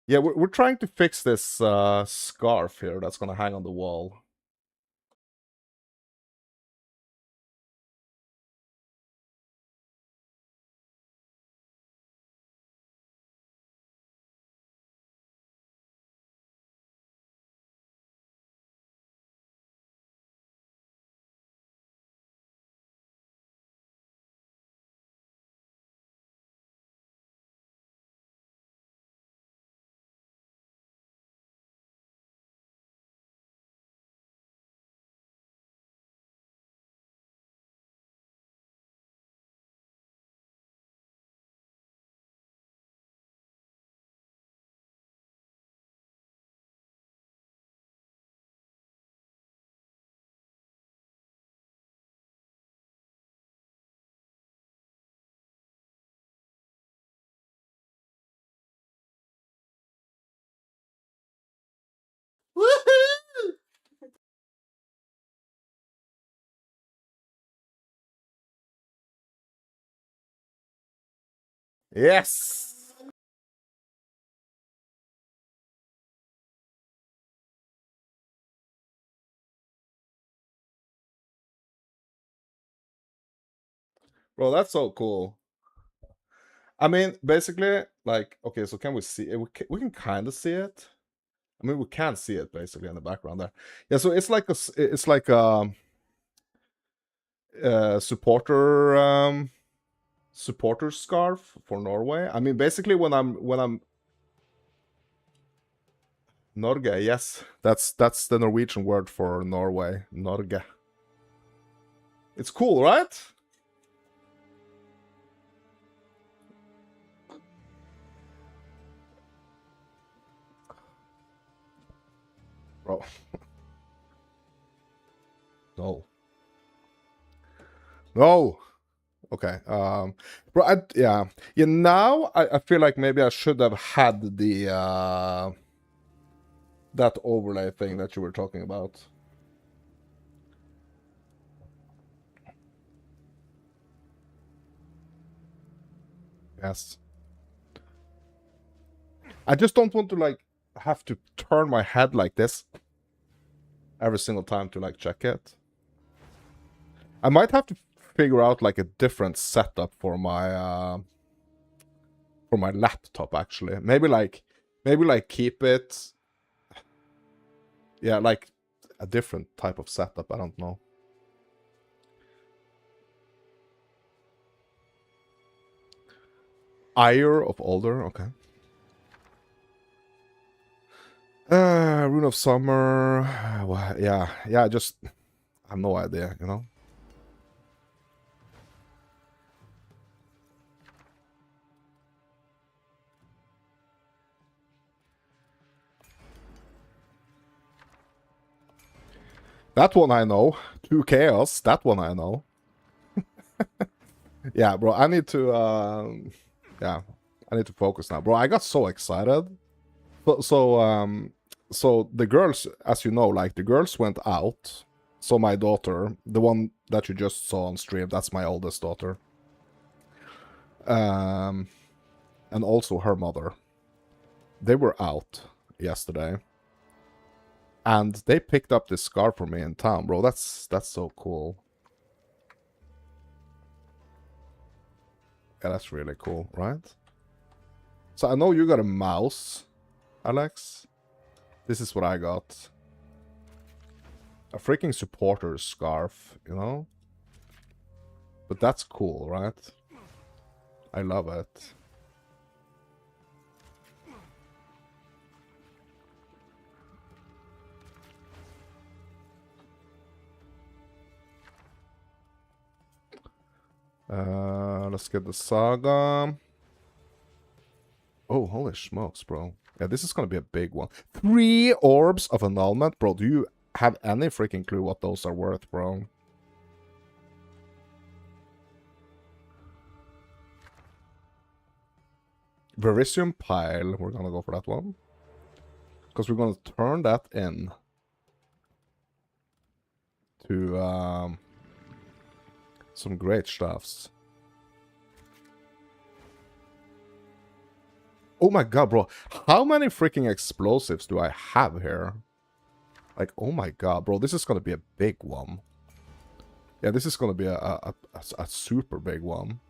Yeah, we're trying to fix this scarf here that's gonna hang on the wall. Woohoo! Yes! Bro, that's so cool. I mean, basically, like, okay, so can we see it? We can kind of see it. I mean, we can see it basically in the background there. Yeah, so it's like it's like supporter supporter scarf for Norway. I mean, basically when I'm Norge, yes, that's the Norwegian word for Norway, Norge. It's cool, right? Bro. No. No. Okay. Bro, yeah. Now I feel like maybe I should have had the that overlay thing that you were talking about. Yes. I just don't want to like have to turn my head like this every single time to like check it. I might have to figure out like a different setup for my laptop actually. Maybe like keep it, yeah, like a different type of setup. I don't know. Ire of Older, okay. Rune of Summer. Well, yeah, just I have no idea, you know. That one I know. 2 Chaos, that one I know. Yeah, bro, I need to yeah, I need to focus now. Bro, I got so excited. So the girls, as you know, like the girls went out. So my daughter, the one that you just saw on stream, that's my oldest daughter. And also her mother. They were out yesterday. And they picked up this scarf for me in town, bro. That's so cool. Yeah, that's really cool, right? So I know you got a mouse, Alex. This is what I got. A freaking supporter scarf, you know? But that's cool, right? I love it. Let's get the saga. Oh, holy smokes, bro. Yeah, this is gonna be a big one. 3 orbs of annulment, bro. Do you have any freaking clue what those are worth, bro? Verisium Pile. We're gonna go for that one. Because we're gonna turn that in to some great stuffs. Oh my god, bro. How many freaking explosives do I have here? Like, oh my god, bro. This is gonna be a big one. Yeah, this is gonna be a super big one.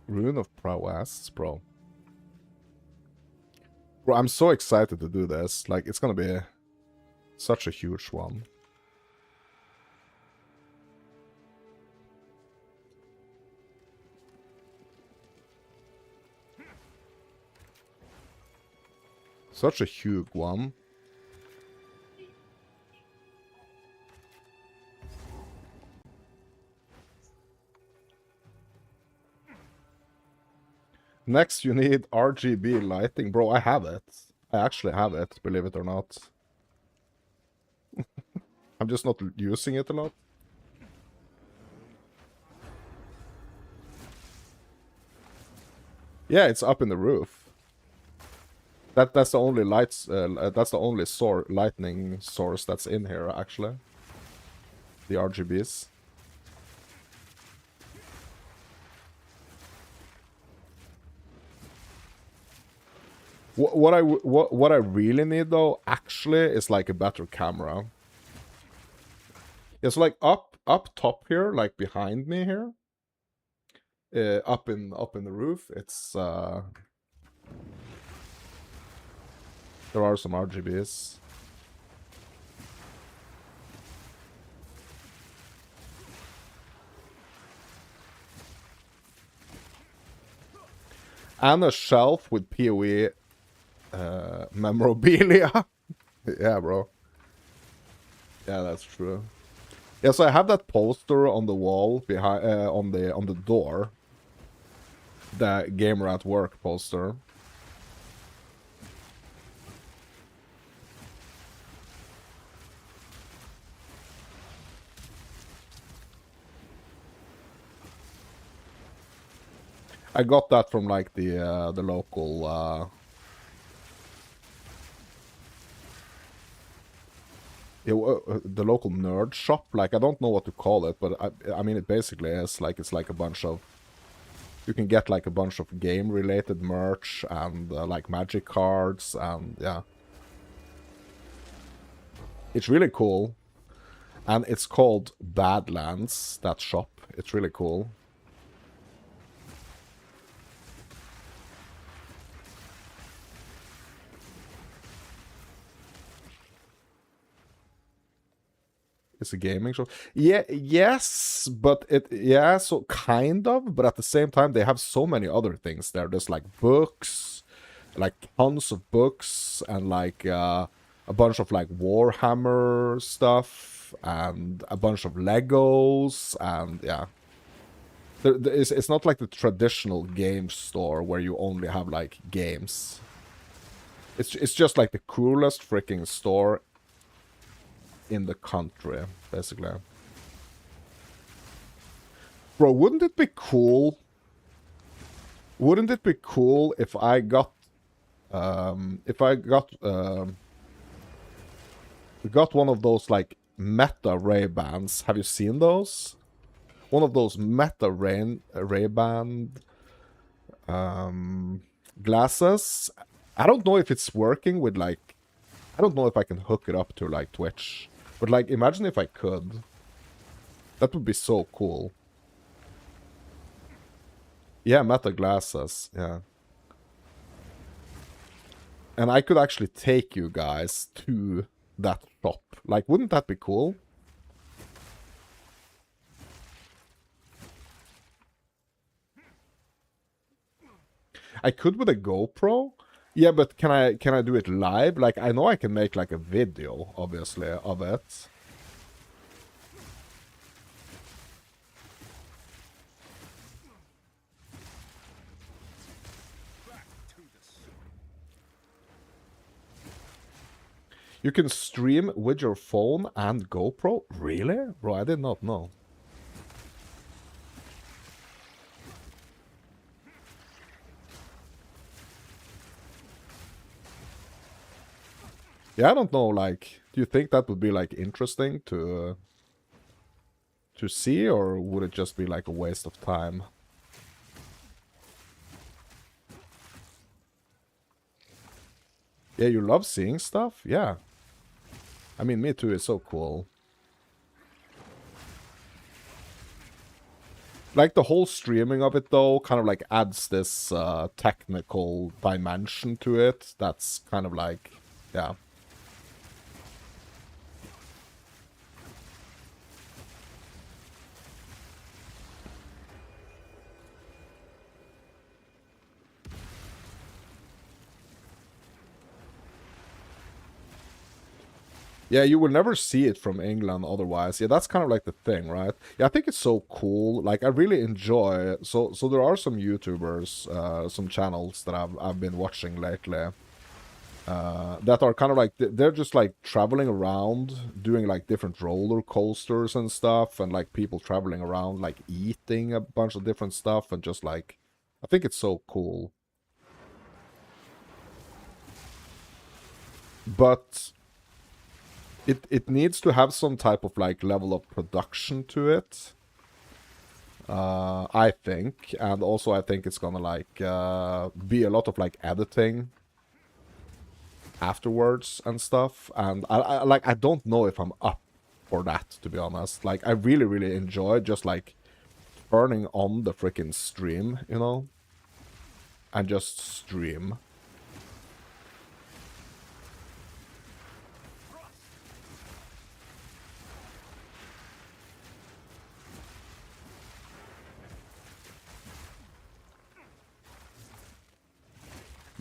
Rune of Prowess, bro. Bro, I'm so excited to do this. Like, it's gonna be such a huge one. Such a huge one. Next, you need RGB lighting. Bro, I have it. I actually have it, believe it or not. I'm just not using it a lot. Yeah, it's up in the roof. That's the only lights. That's the only lightning source that's in here, actually. The RGBs. What I really need though, actually, is like a better camera. It's like up top here, like behind me here. Up in the roof, it's there are some RGBs. And a shelf with PoE memorabilia. Yeah, bro. Yeah, that's true. Yeah, so I have that poster on the wall behind on the door. The Gamer at Work poster. I got that from like the local the local nerd shop. Like, I don't know what to call it, but I mean, it basically is like, it's like a bunch of, you can get like a bunch of game related merch and like magic cards, and yeah, it's really cool. And it's called Badlands, that shop. It's really cool. It's a gaming show. Yeah, yes, but yeah, so kind of, but at the same time, they have so many other things there. There's like books, like tons of books, and like a bunch of like Warhammer stuff, and a bunch of Legos, and yeah. It's not like the traditional game store where you only have like games. It's just like the coolest freaking store in the country, basically. Bro, wouldn't it be cool? Wouldn't it be cool if I got got one of those like Meta Ray-Bans? Have you seen those? One of those Meta Ray-Ban glasses. I don't know if it's working with like, I don't know if I can hook it up to like Twitch. But like, imagine if I could. That would be so cool. Yeah, Meta glasses, yeah. And I could actually take you guys to that shop. Like, wouldn't that be cool? I could with a GoPro. Yeah, but can I do it live? Like, I know I can make like a video, obviously, of it. You can stream with your phone and GoPro? Really? Bro, I did not know. Yeah, I don't know, like, do you think that would be, like, interesting to see, or would it just be, like, a waste of time? Yeah, you love seeing stuff? Yeah. I mean, me too, it's so cool. Like, the whole streaming of it, though, kind of, like, adds this technical dimension to it. That's kind of like, yeah. Yeah, you will never see it from England otherwise. Yeah, that's kind of like the thing, right? Yeah, I think it's so cool. Like, I really enjoy... So there are some YouTubers, some channels that I've been watching lately. That are kind of like... They're just, like, traveling around, doing, like, different roller coasters and stuff. And, like, people traveling around, like, eating a bunch of different stuff. And just, like... I think it's so cool. But... It needs to have some type of, like, level of production to it. I think. And also I think it's gonna, like, be a lot of, like, editing afterwards and stuff. And I don't know if I'm up for that, to be honest. Like, I really, really enjoy just, like, turning on the freaking stream, you know? And just stream.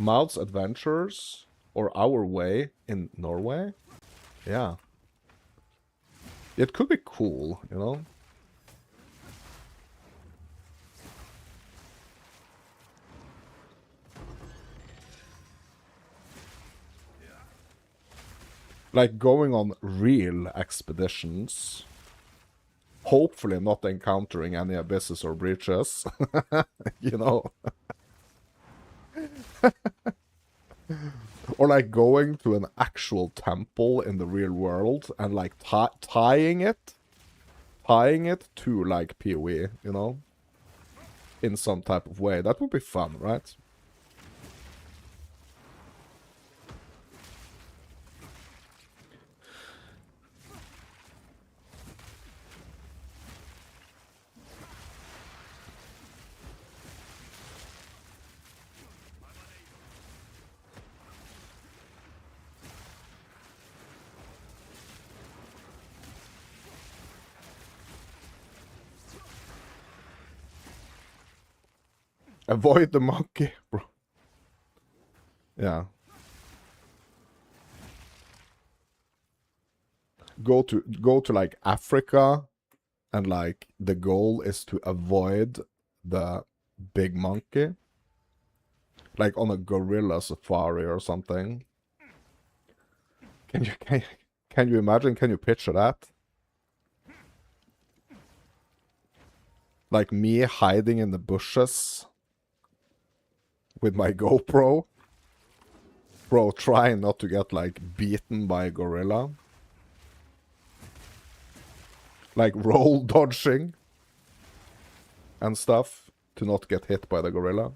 Maud's Adventures or Our Way in Norway? Yeah. It could be cool, you know? Like, going on real expeditions. Hopefully not encountering any abysses or breaches. You know? Or, like, going to an actual temple in the real world and, like, tying it to, like, PoE, you know? In some type of way. That would be fun, right? Avoid the monkey, bro. Yeah. Go to like Africa, and like the goal is to avoid the big monkey. Like on a gorilla safari or something. Can you imagine? Can you picture that? Like me hiding in the bushes with my GoPro. Bro, trying not to get, like, beaten by a gorilla. Like, roll dodging and stuff to not get hit by the gorilla.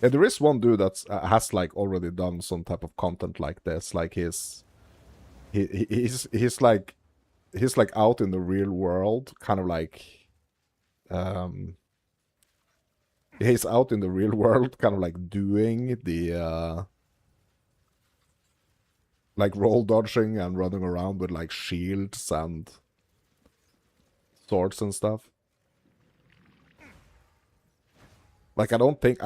Yeah, there is one dude that has, like, already done some type of content like this. Like, he's like... He's, like, out in the real world, kind of like... He's out in the real world, kind of like doing the... like roll dodging and running around with like shields and swords and stuff. Like I don't think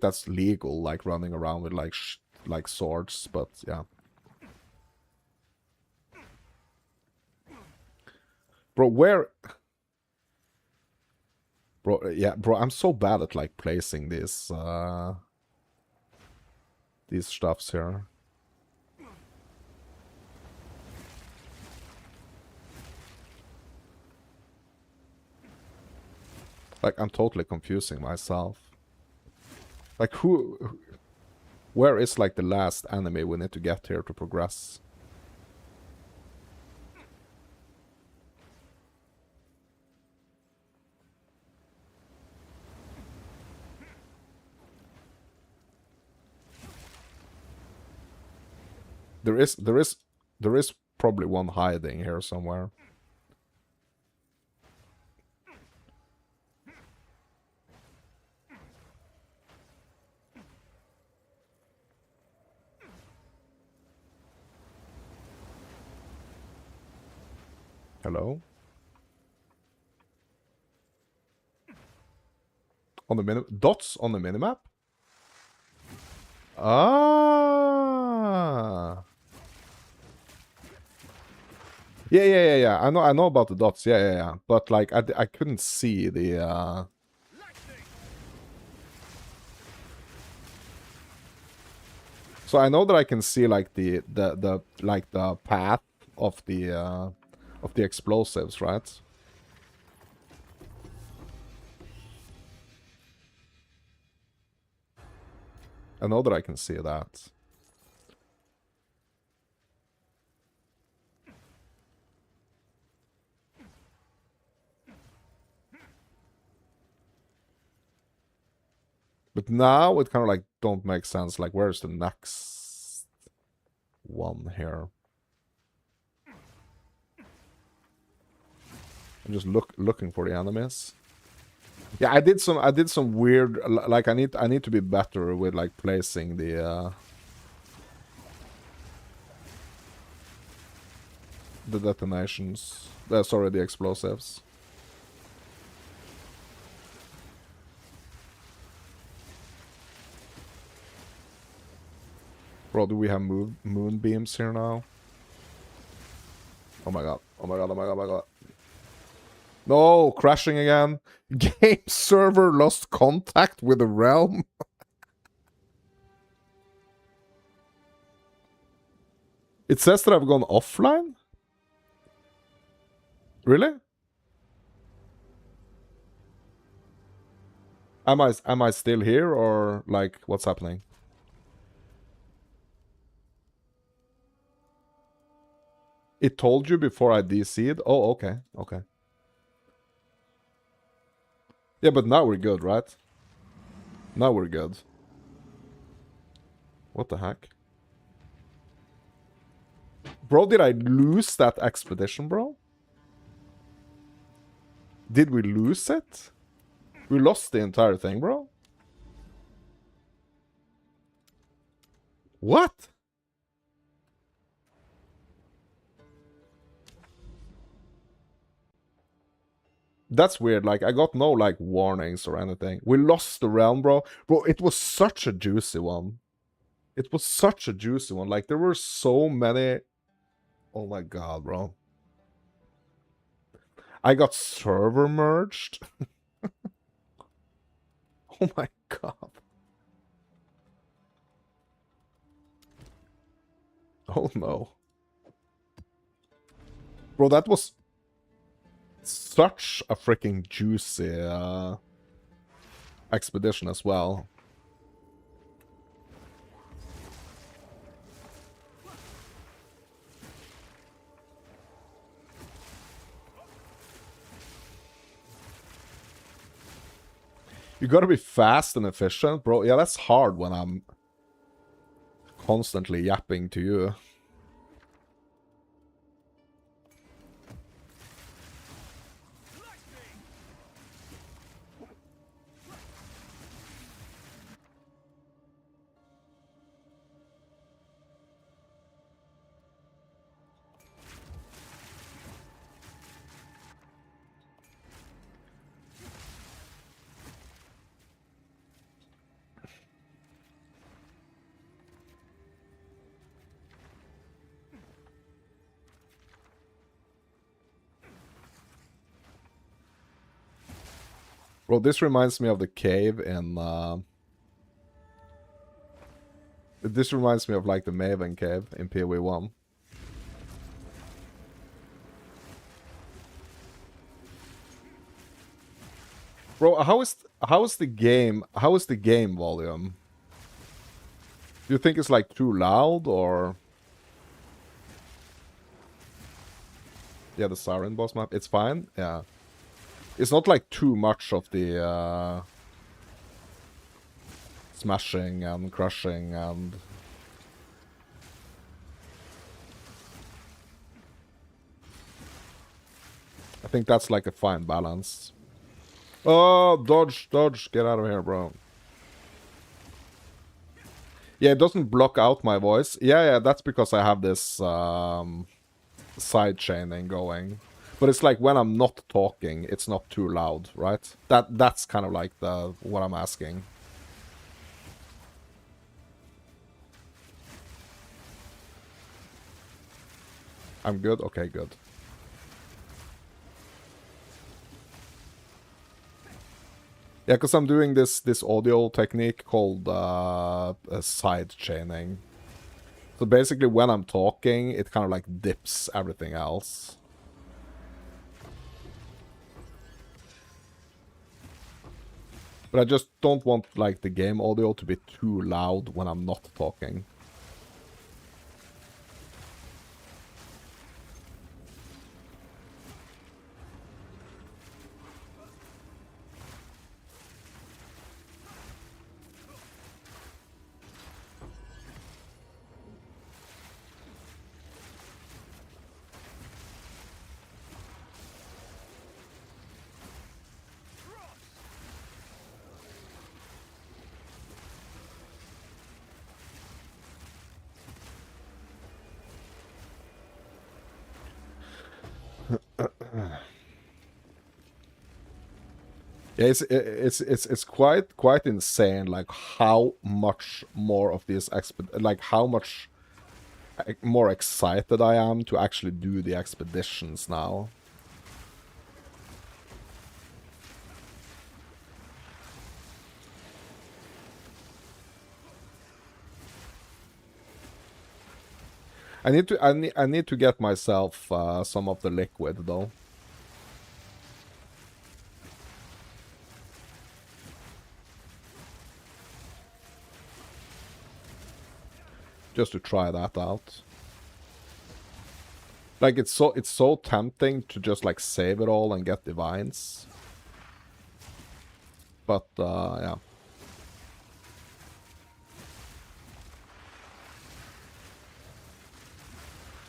that's legal, like running around with like swords, but yeah. Bro, where... Bro, yeah, bro, I'm so bad at like placing these stuffs here. Like, I'm totally confusing myself. Like, where is like the last enemy we need to get here to progress? There is probably one hiding here somewhere. Hello? On the dots on the minimap? Ah. Yeah. I know about the dots. Yeah. But like I couldn't see the So I know that I can see like the path of the explosives, right? I know that I can see that. But now it kind of like don't make sense. Like, where's the next one here? I'm just looking for the enemies. Yeah, I did some weird, like I need to be better with like placing the detonations. Sorry, the explosives. Bro, do we have moonbeams here now? Oh my god. Oh my god, oh my god, oh my god. No, crashing again. Game server lost contact with the realm. It says that I've gone offline? Really? Am I still here, or like what's happening? It told you before I DC'd? Oh, okay. Okay. Yeah, but now we're good, right? Now we're good. What the heck? Bro, did I lose that expedition, bro? Did we lose it? We lost the entire thing, bro? What? That's weird. Like, I got no, like, warnings or anything. We lost the realm, bro. Bro, it was such a juicy one. It was such a juicy one. Like, there were so many... Oh my god, bro. I got server merged. Oh my god. Oh no. Bro, that was such a freaking juicy expedition as well. You gotta be fast and efficient, bro. Yeah, that's hard when I'm constantly yapping to you. Well, this reminds me of the cave in... This reminds me of like the Maven cave in PoE1. Bro, how is the game volume? Do you think it's like too loud or? Yeah, the Siren boss map. It's fine. Yeah, it's not like too much of the smashing and crushing and. I think that's like a fine balance. Oh, dodge, get out of here, bro. Yeah, it doesn't block out my voice. Yeah, that's because I have this side chaining going. But it's like when I'm not talking, it's not too loud, right? That's kind of like what I'm asking. I'm good? Okay, good. Yeah, because I'm doing this audio technique called side chaining. So basically when I'm talking, it kind of like dips everything else. But I just don't want like the game audio to be too loud when I'm not talking. Yeah, it's quite insane, like how much more of these how much more excited I am to actually do the expeditions now. I need to get myself some of the liquid though. Just to try that out. Like it's so tempting to just like save it all and get divines. But yeah.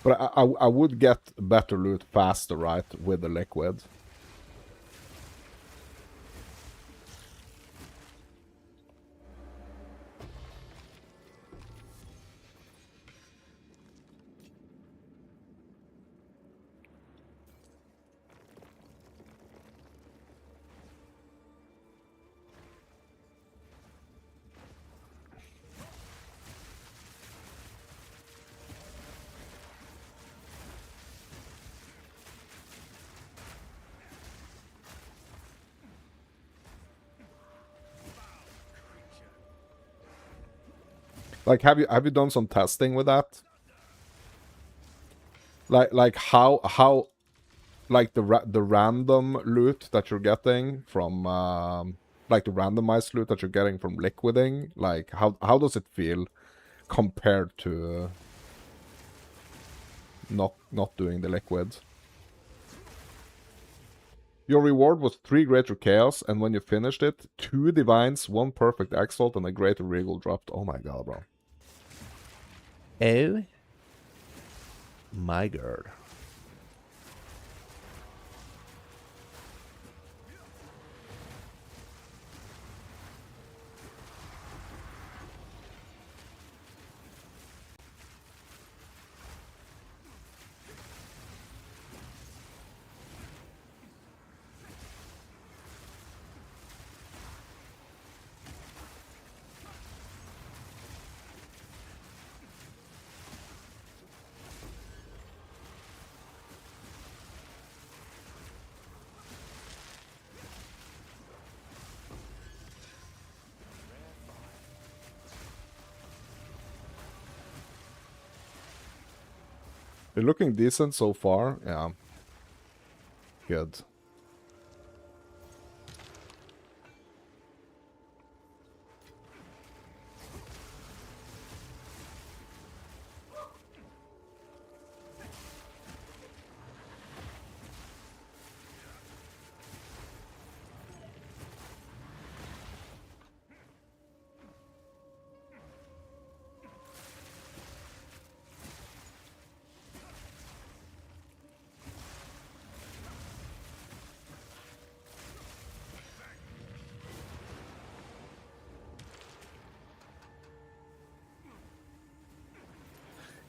But I would get better loot faster, right, with the liquid. Like, have you done some testing with that? Like how like the random loot that you're getting from like the randomized loot that you're getting from liquiding, like how does it feel compared to not doing the liquid? Your reward was 3 Greater Chaos, and when you finished it, 2 Divines, 1 Perfect Exalt, and a Greater Regal dropped. Oh my god, bro. Oh my god. They're looking decent so far. Yeah. Good.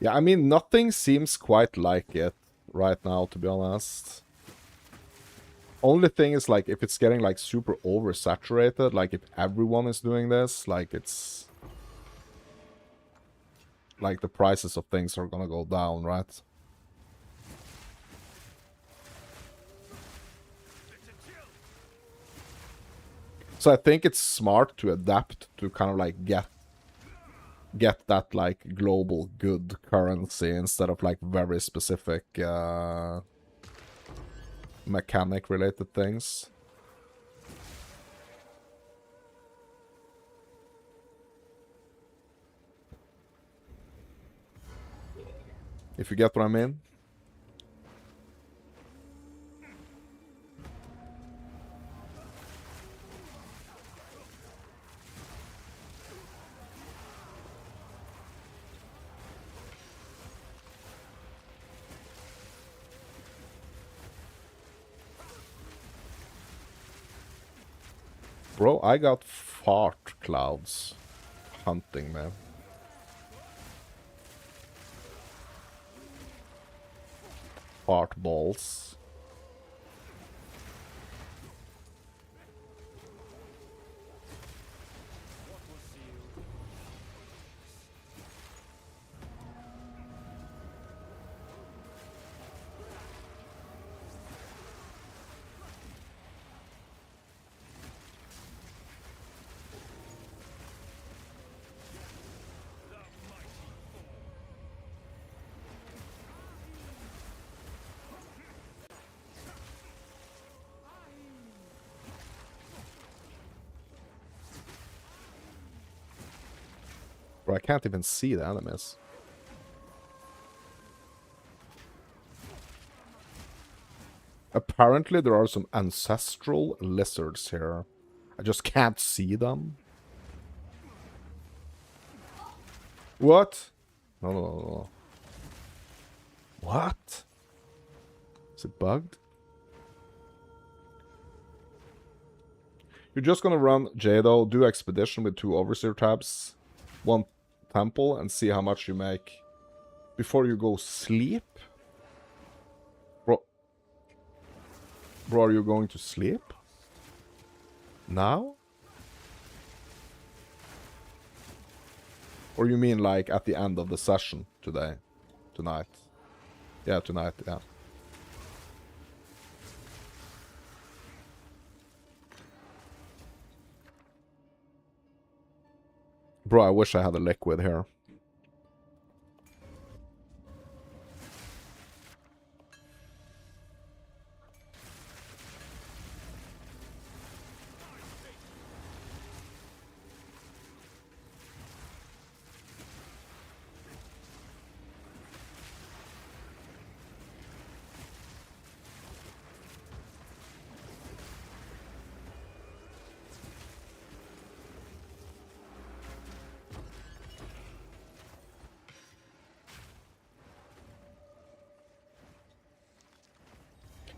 Yeah, I mean, nothing seems quite like it right now, to be honest. Only thing is, like, if it's getting, like, super oversaturated, like, if everyone is doing this, like, it's... like, the prices of things are gonna go down, right? So I think it's smart to adapt to kind of, like, get that, like, global good currency instead of, like, very specific mechanic-related things. If you get what I mean. Bro, I got fart clouds hunting me. Fart balls. Bro, I can't even see the enemies. Apparently there are some ancestral lizards here. I just can't see them. What? No, no, no, no. What? Is it bugged? You're just gonna run Jado, do expedition with 2 overseer tabs, 1 temple, and see how much you make before you go sleep? Bro, are you going to sleep? Now? Or you mean like at the end of the session today? Tonight? Yeah, tonight, yeah. Bro, I wish I had a liquid here.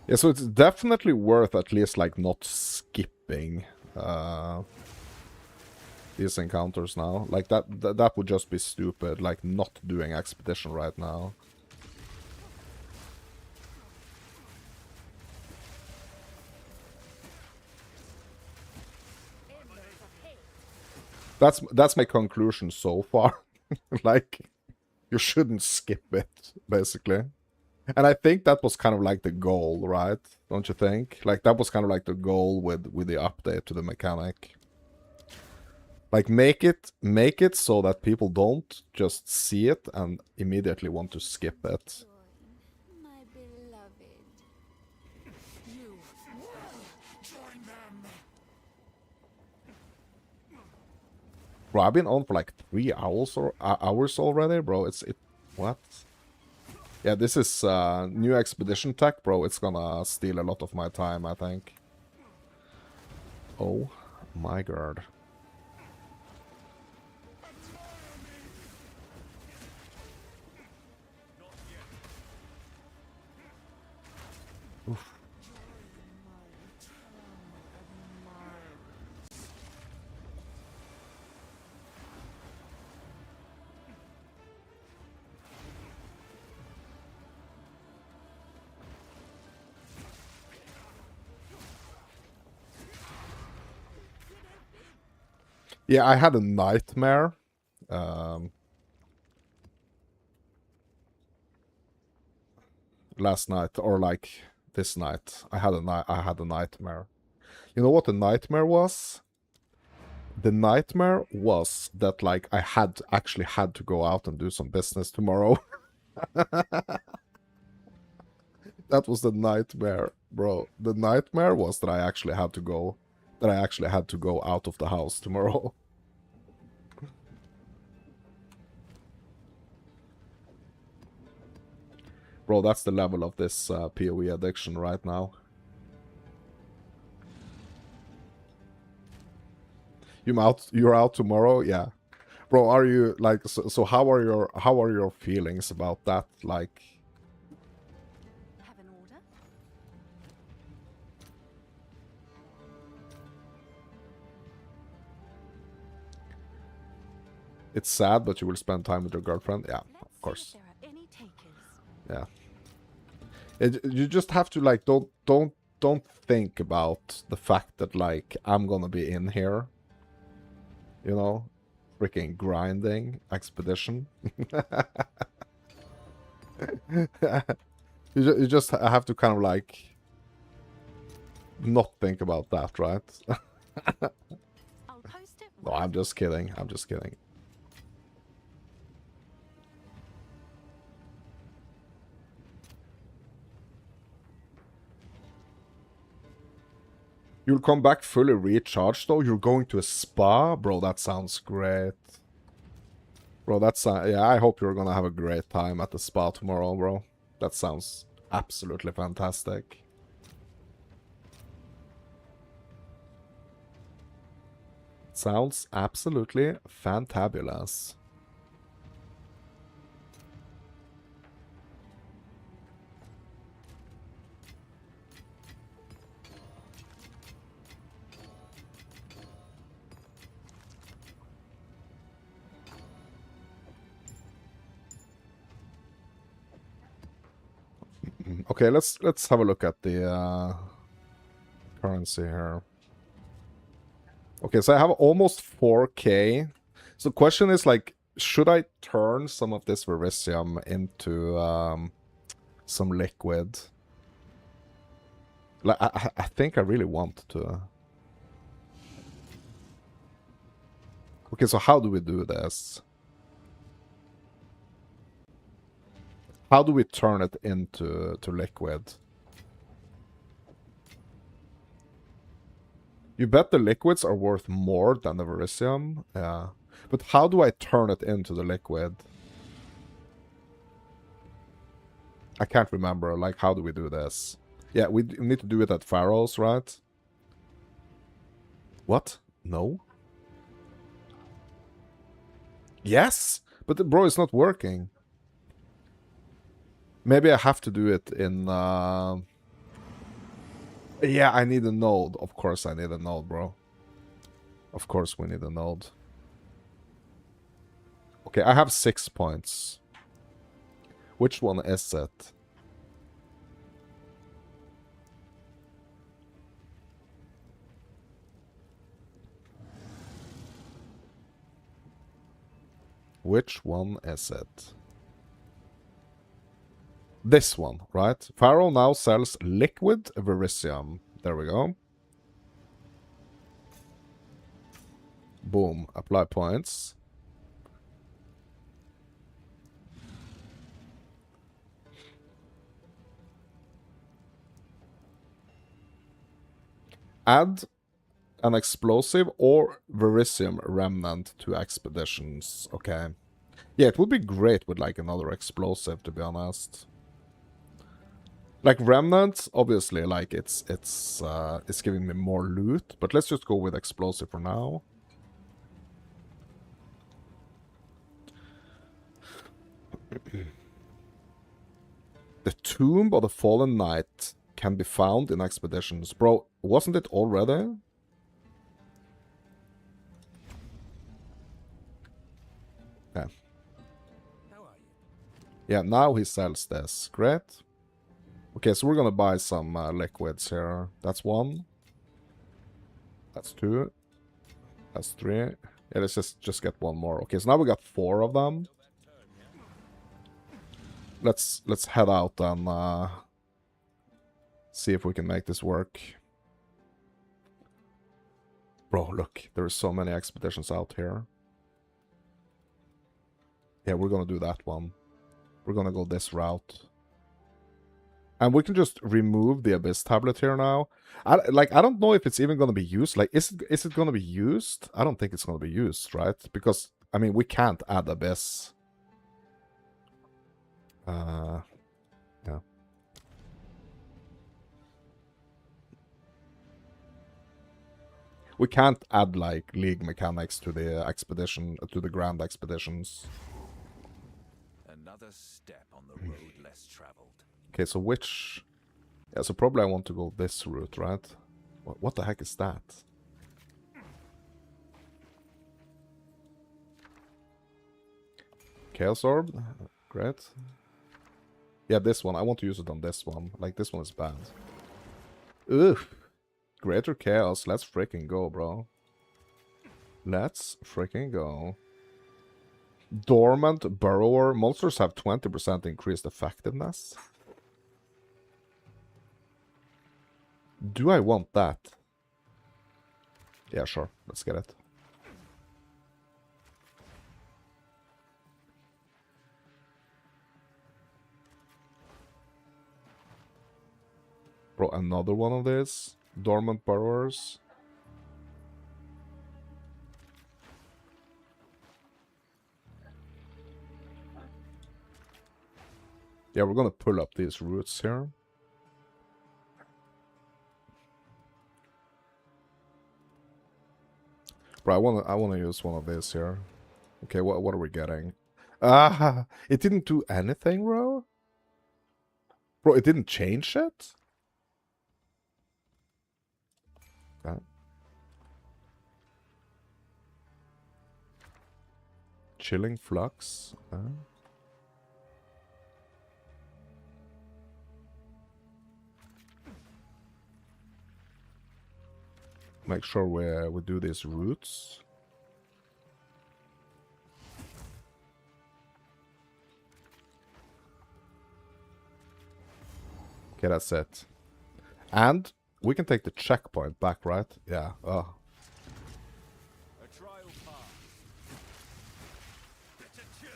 Yeah, so it's definitely worth at least, like, not skipping these encounters now. Like, that would just be stupid, like, not doing expedition right now. That's my conclusion so far. Like, you shouldn't skip it, basically. And I think that was kind of like the goal, right? Don't you think? Like, that was kind of like the goal with the update to the mechanic. Like, make it so that people don't just see it and immediately want to skip it. Bro, I've been on for like 3 hours or hours already, bro. What? Yeah, this is new expedition tech, bro. It's gonna steal a lot of my time, I think. Oh my god. Oof. Yeah, I had a nightmare. Last night, or like this night. I had a nightmare. You know what the nightmare was? The nightmare was that like I actually had to go out and do some business tomorrow. That was the nightmare, bro. The nightmare was that I actually had to go out of the house tomorrow. Bro, that's the level of this PoE addiction right now. You're out tomorrow? Yeah. Bro, are you like so how are your feelings about that? Like, Have an order? it's sad, but you will spend time with your girlfriend? Yeah, of course. There are any takers. Yeah. You just have to like don't think about the fact that like I'm gonna be in here. You know? Freaking grinding expedition. You just have to kind of like not think about that, right? I'll post it. No, I'm just kidding. I'm just kidding. You'll come back fully recharged though? You're going to a spa? Bro, that sounds great. Bro, that's... yeah, I hope you're gonna have a great time at the spa tomorrow, bro. That sounds absolutely fantastic. Sounds absolutely fantabulous. Okay, let's have a look at the currency here. Okay, so I have almost 4k. So the question is like, should I turn some of this Verisium into some liquid? Like, I think I really want to. Okay, so how do we do this? How do we turn it into liquid? You bet the liquids are worth more than the Verisium? Yeah. But how do I turn it into the liquid? I can't remember. Like, how do we do this? Yeah, we need to do it at Pharaoh's, right? What? No? Yes! But, bro, it's not working. Maybe I have to do it in... Yeah, I need a node. Of course I need a node, bro. Of course we need a node. Okay, I have 6 points. Which one is it? Which one is it? This one, right? Pharaoh now sells liquid Verisium. There we go. Boom. Apply points. Add an explosive or Verisium remnant to expeditions. Okay. Yeah, it would be great with like another explosive, to be honest. Like remnants, obviously, like it's giving me more loot, but let's just go with explosive for now. The Tomb of the Fallen Knight can be found in expeditions. Bro, wasn't it already? Yeah. How are you? Yeah, now he sells this. Great. Okay, so we're gonna buy some liquids here. That's 1. That's 2. That's 3. Yeah, let's just get 1 more. Okay, so now we got 4 of them. Let's head out and see if we can make this work. Bro, look, there are so many expeditions out here. Yeah, we're gonna do that one. We're gonna go this route. And we can just remove the Abyss tablet here now. I don't know if it's even gonna be used. Like, is it gonna be used? I don't think it's gonna be used, right? Because, I mean, we can't add Abyss. Yeah. We can't add, like, League mechanics to the expedition, to the Grand Expeditions. Another step on the road less traveled. Okay, so which... Yeah, so probably I want to go this route, right? What the heck is that? Chaos Orb? Great. Yeah, this one. I want to use it on this one. Like, this one is bad. Oof. Greater Chaos. Let's freaking go, bro. Let's freaking go. Dormant Burrower. Monsters have 20% increased effectiveness. Do I want that? Yeah, sure. Let's get it. Bro, another one of these Dormant Burrowers. Yeah, we're gonna pull up these roots here. Bro, I wanna use one of these here. Okay, what are we getting? Ah, it didn't do anything, bro. Bro, it didn't change it. Okay. Chilling Flux. Okay. Make sure we do these roots. Okay, that's it. And we can take the checkpoint back, right? Yeah. Oh. A trial pass. Get a chill.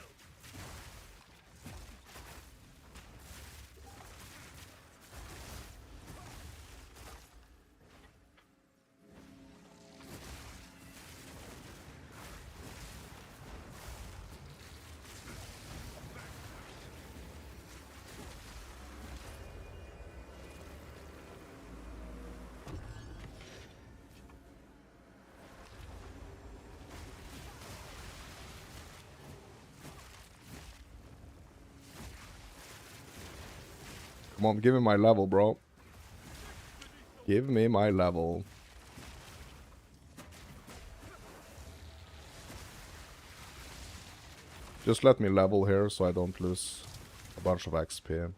Come on, give me my level, bro. Give me my level. Just let me level here so I don't lose a bunch of XP.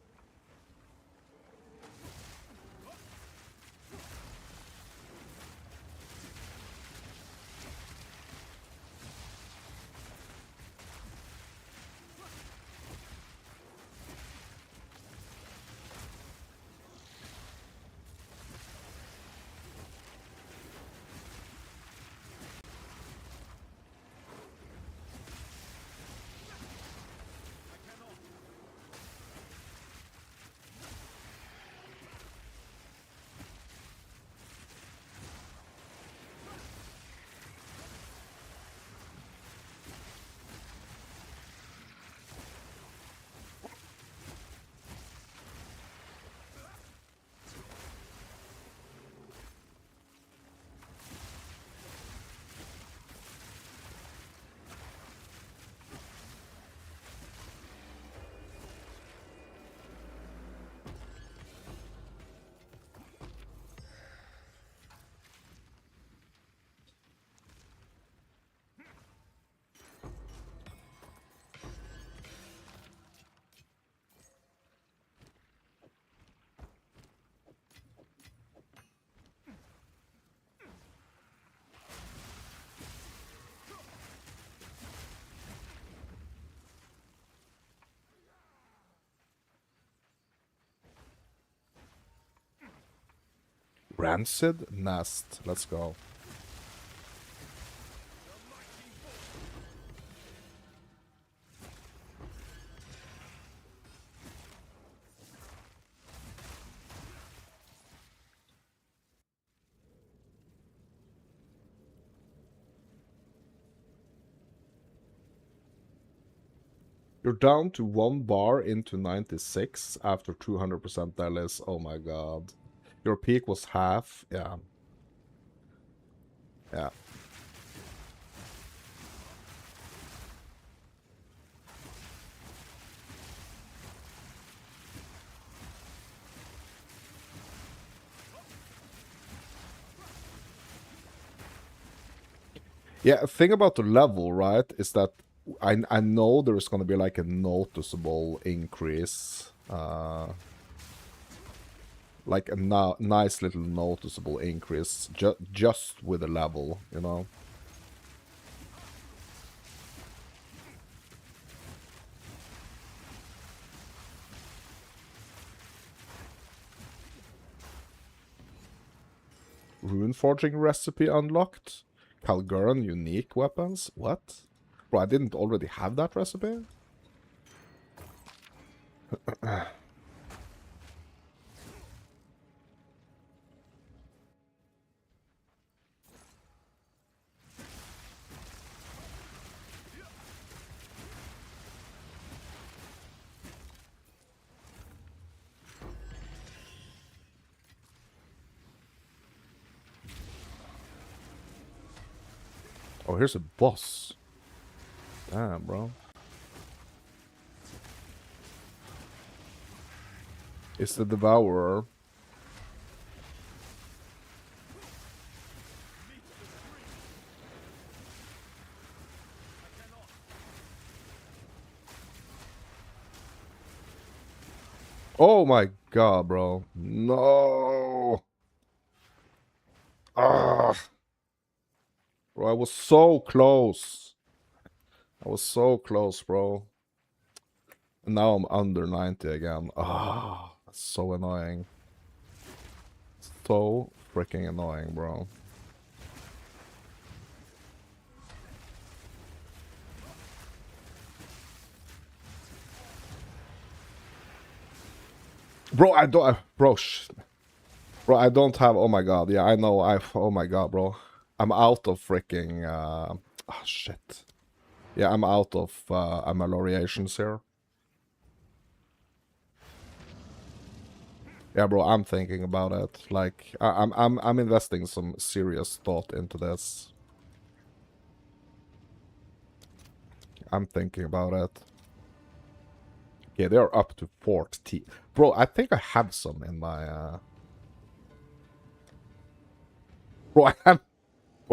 Rancid Nest. Let's go. You're down to 1 bar into 96 after 200% delis. Oh my god. Your peak was half. Yeah. Yeah. Yeah, thing about the level, right, is that I know there is going to be like a noticeable increase. Like a nice little noticeable increase just with the level, you know? Rune forging recipe unlocked. Kalguran unique weapons. What? Bro, I didn't already have that recipe? Oh, here's a boss. Damn, bro. It's the Devourer. Oh my god, bro. No. Ah. Bro, I was so close. I was so close, bro. And now I'm under 90 again. Ah, that's so annoying. So freaking annoying, bro. Bro, I don't... Bro, bro, I don't have... Oh my god. Yeah, I know. Oh my god, bro. I'm out of freaking... Oh, shit. Yeah, I'm out of ameliorations here. Yeah, bro, I'm thinking about it. Like, I'm investing some serious thought into this. I'm thinking about it. Okay, they are up to 40. Bro, I think I have some in my... Bro,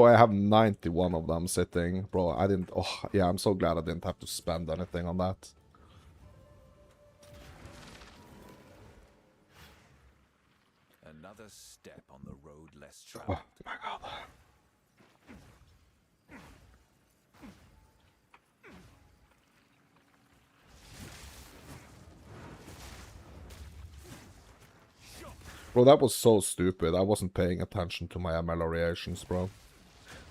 I have 91 of them sitting. Bro, I didn't... Oh, yeah, I'm so glad I didn't have to spend anything on that. Another step on the road less traveled. Oh, my God. Bro, that was so stupid. I wasn't paying attention to my ameliorations, bro.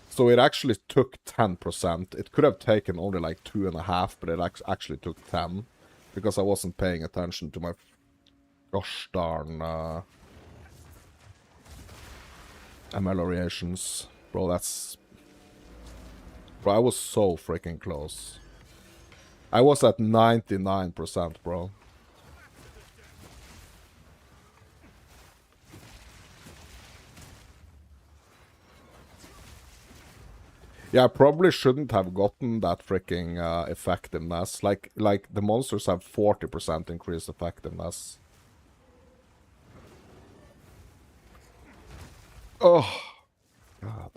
So it actually took 10%. It could have taken only like 2.5, but it actually took 10. Because I wasn't paying attention to my gosh darn ameliorations. Bro, that's... Bro, I was so freaking close. I was at 99%, bro. Yeah, I probably shouldn't have gotten that freaking effectiveness. Like the monsters have 40% increased effectiveness. Oh, God.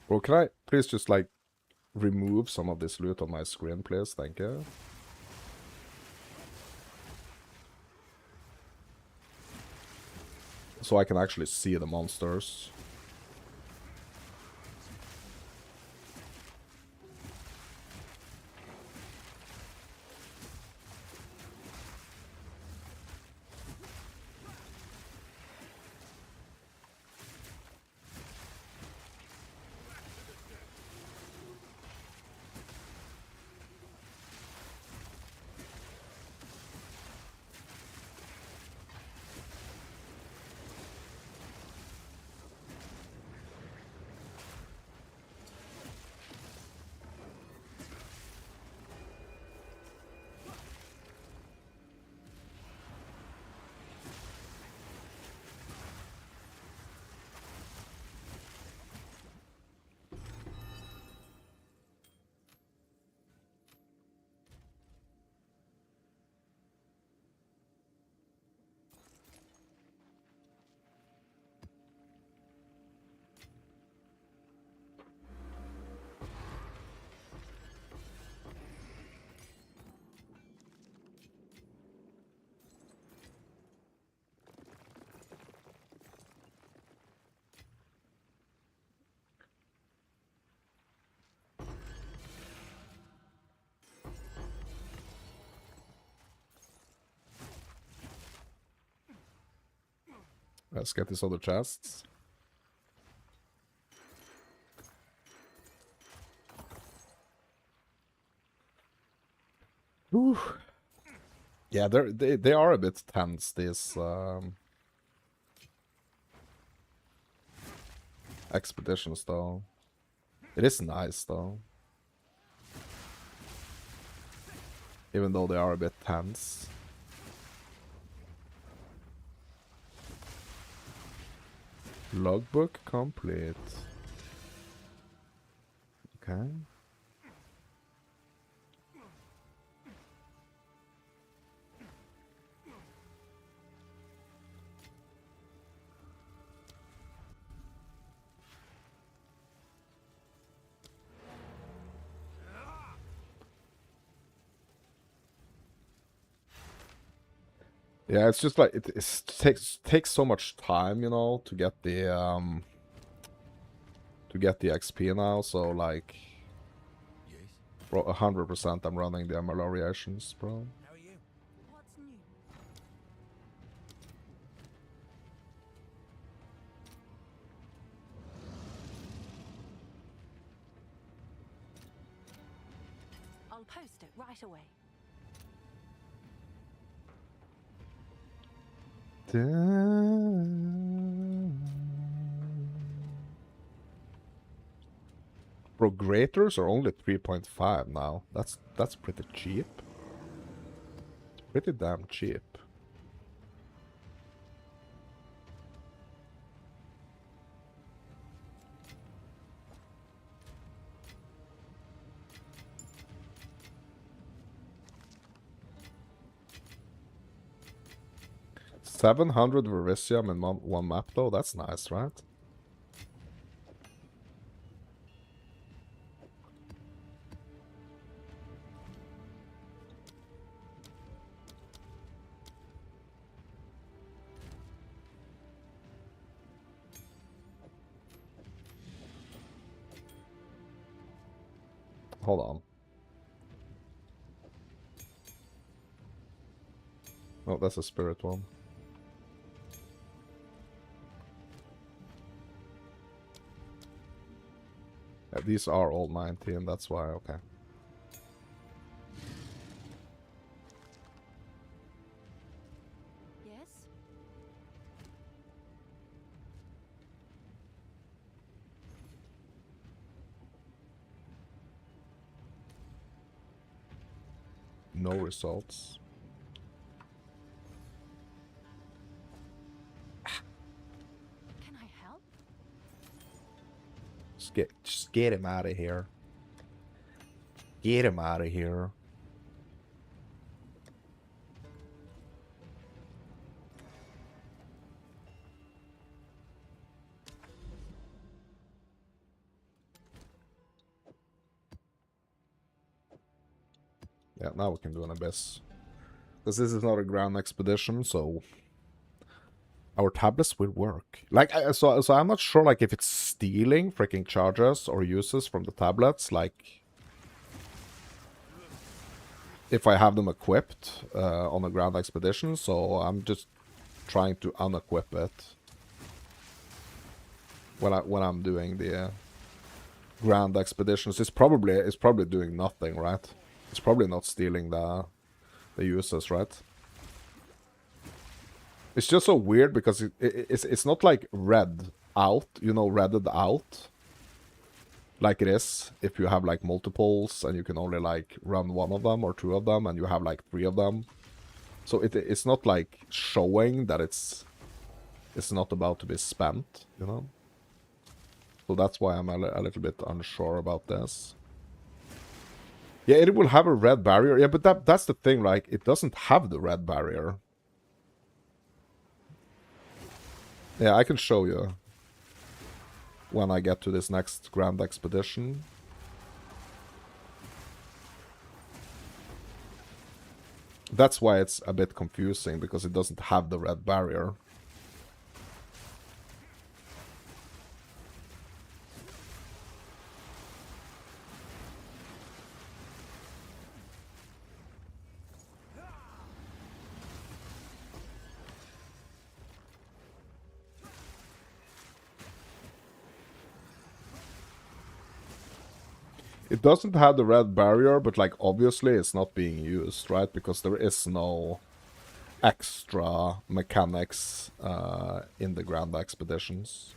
Or can I please just like remove some of this loot on my screen, please? Thank you. So I can actually see the monsters. Let's get these other chests. Whew. Yeah, they are a bit tense, these expeditions, though. It is nice, though. Even though they are a bit tense. Logbook complete. Okay. Yeah, it's just like it takes so much time, you know, to get the XP now. So like, Yes. bro, 100% I'm running the ameliorations, bro. How are you? What's new? I'll post it right away. Bro, graters are only 3.5 now. That's pretty cheap. It's pretty damn cheap. $700 Verisium in one map, though. That's nice, right? Hold on. Oh, that's a spirit one. Yeah, these are all 19, that's why, okay. Yes? No results. Can I help? Just get him out of here. Get him out of here. Yeah, now we can do an Abyss. Because this is not a Grand Expedition, so our tablets will work. Like, so I'm not sure, like, if it's stealing freaking charges or uses from the tablets, like, if I have them equipped on a Grand Expedition, so I'm just trying to unequip it when I'm doing the Grand Expeditions. It's probably doing nothing, right? It's probably not stealing the uses, right? It's just so weird because it's not like red out, you know, redded out, like it is if you have like multiples and you can only like run one of them or two of them and you have like three of them. So it's not like showing that it's not about to be spent, you know? So that's why I'm a little bit unsure about this. Yeah, it will have a red barrier. Yeah, but that's the thing, like, it doesn't have the red barrier. Yeah, I can show you when I get to this next Grand Expedition. That's why it's a bit confusing, because it doesn't have the red barrier. It doesn't have the red barrier, but like obviously it's not being used, right? Because there is no extra mechanics in the Grand Expeditions.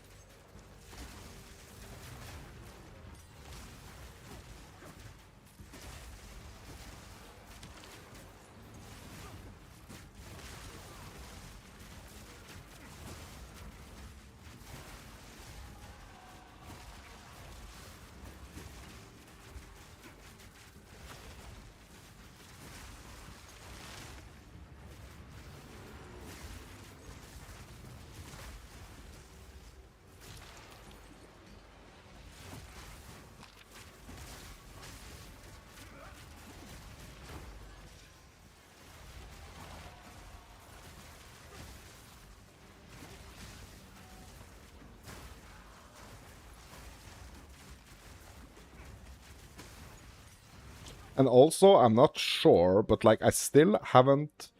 And also, I'm not sure, but like I still haven't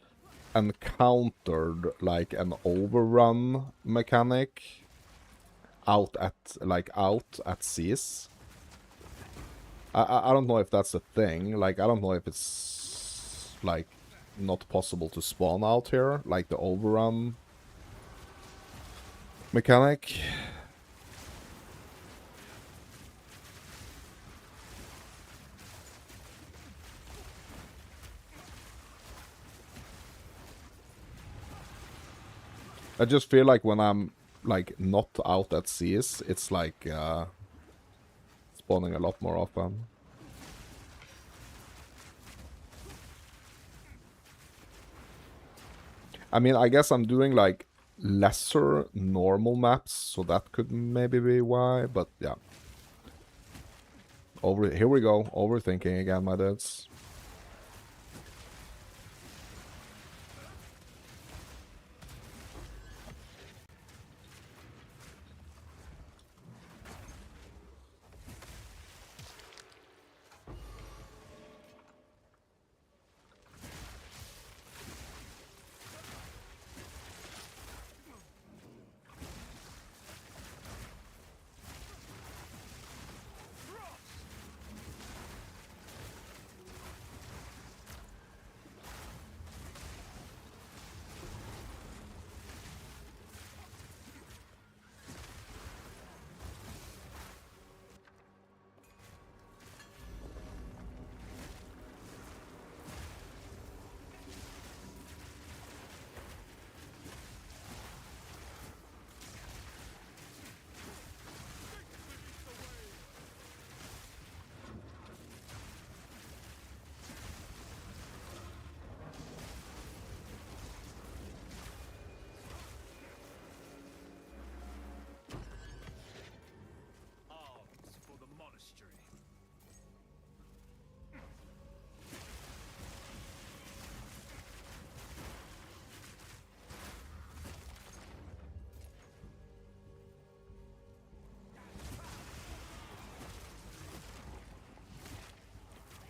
encountered like an overrun mechanic out at seas. I don't know if that's a thing. Like, I don't know if it's like not possible to spawn out here, like the overrun mechanic. I just feel like when I'm like not out at seas, it's like spawning a lot more often. I mean, I guess I'm doing like lesser normal maps, so that could maybe be why, but yeah. Here we go, overthinking again, my dudes.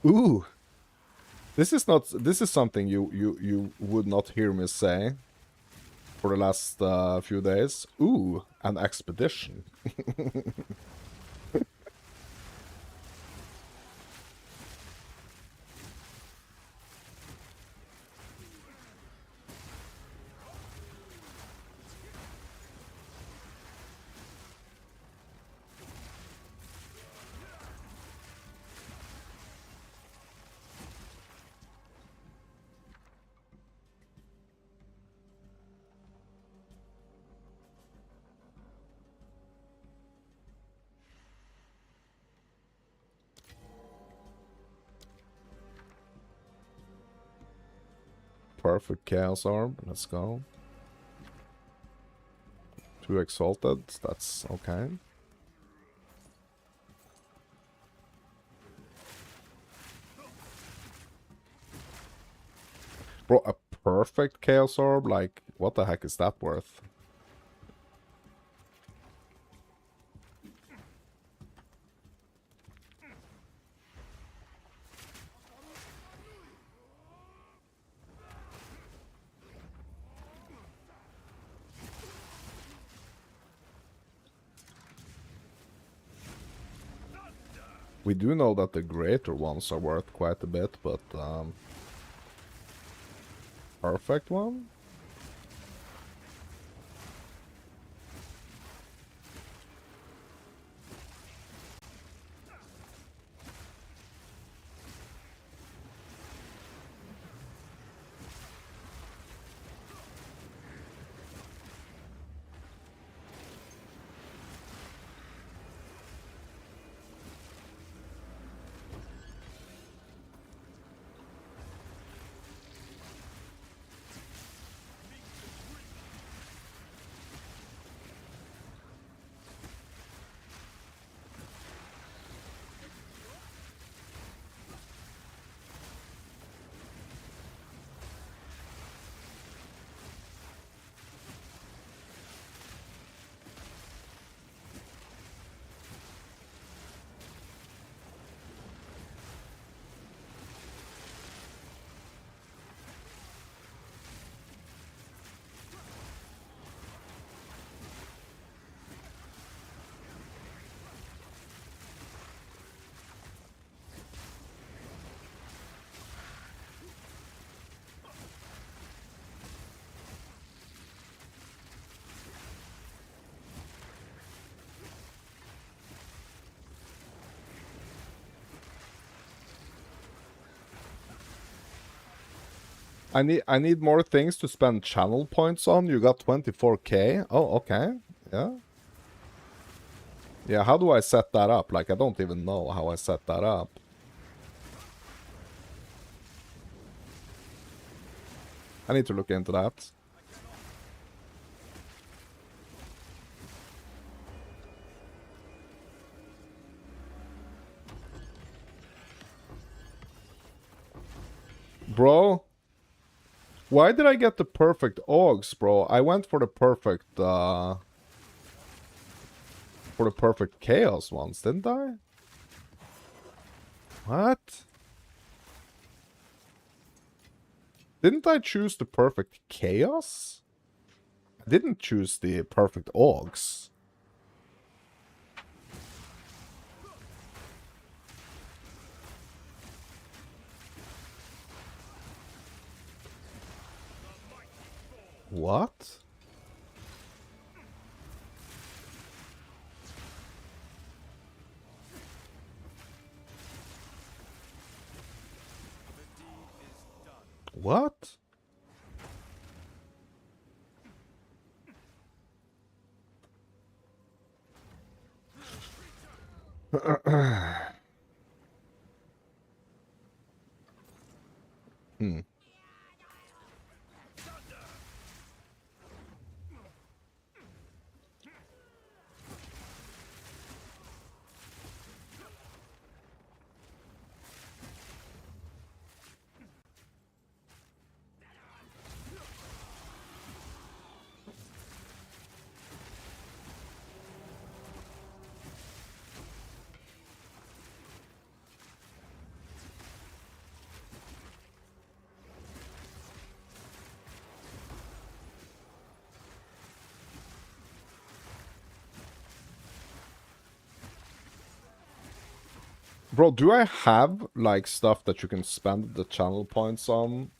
Ooh. This is something you would not hear me say for the last few days. Ooh, an expedition. Perfect Chaos Orb, let's go. 2 Exalted, that's okay. Bro, a perfect Chaos Orb? Like, what the heck is that worth? We do know that the greater ones are worth quite a bit, but perfect one? I need more things to spend channel points on. You got 24k. Oh, okay. Yeah. Yeah, how do I set that up? Like, I don't even know how I set that up. I need to look into that. Bro, why did I get the perfect Augs, bro? I went for the perfect Chaos ones, didn't I? What? Didn't I choose the perfect Chaos? I didn't choose the perfect Augs. What? What? Hmm. Bro, do I have like stuff that you can spend the channel points on?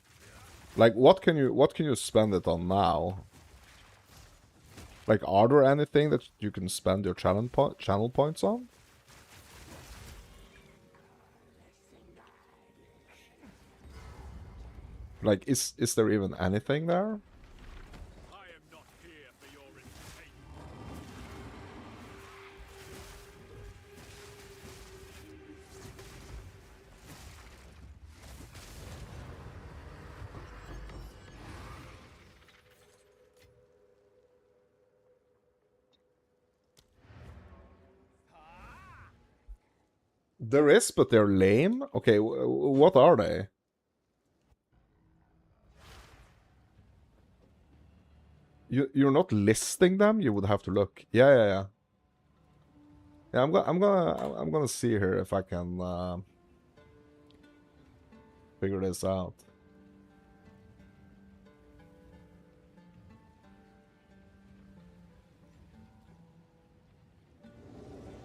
Like what can you spend it on now? Like are there anything that you can spend your channel points on? Like is there even anything there? I am not here for your entertainment. There is, but they're lame. Okay, what are they? You're not listing them. You would have to look. Yeah, yeah, yeah. Yeah, I'm gonna see here if I can figure this out.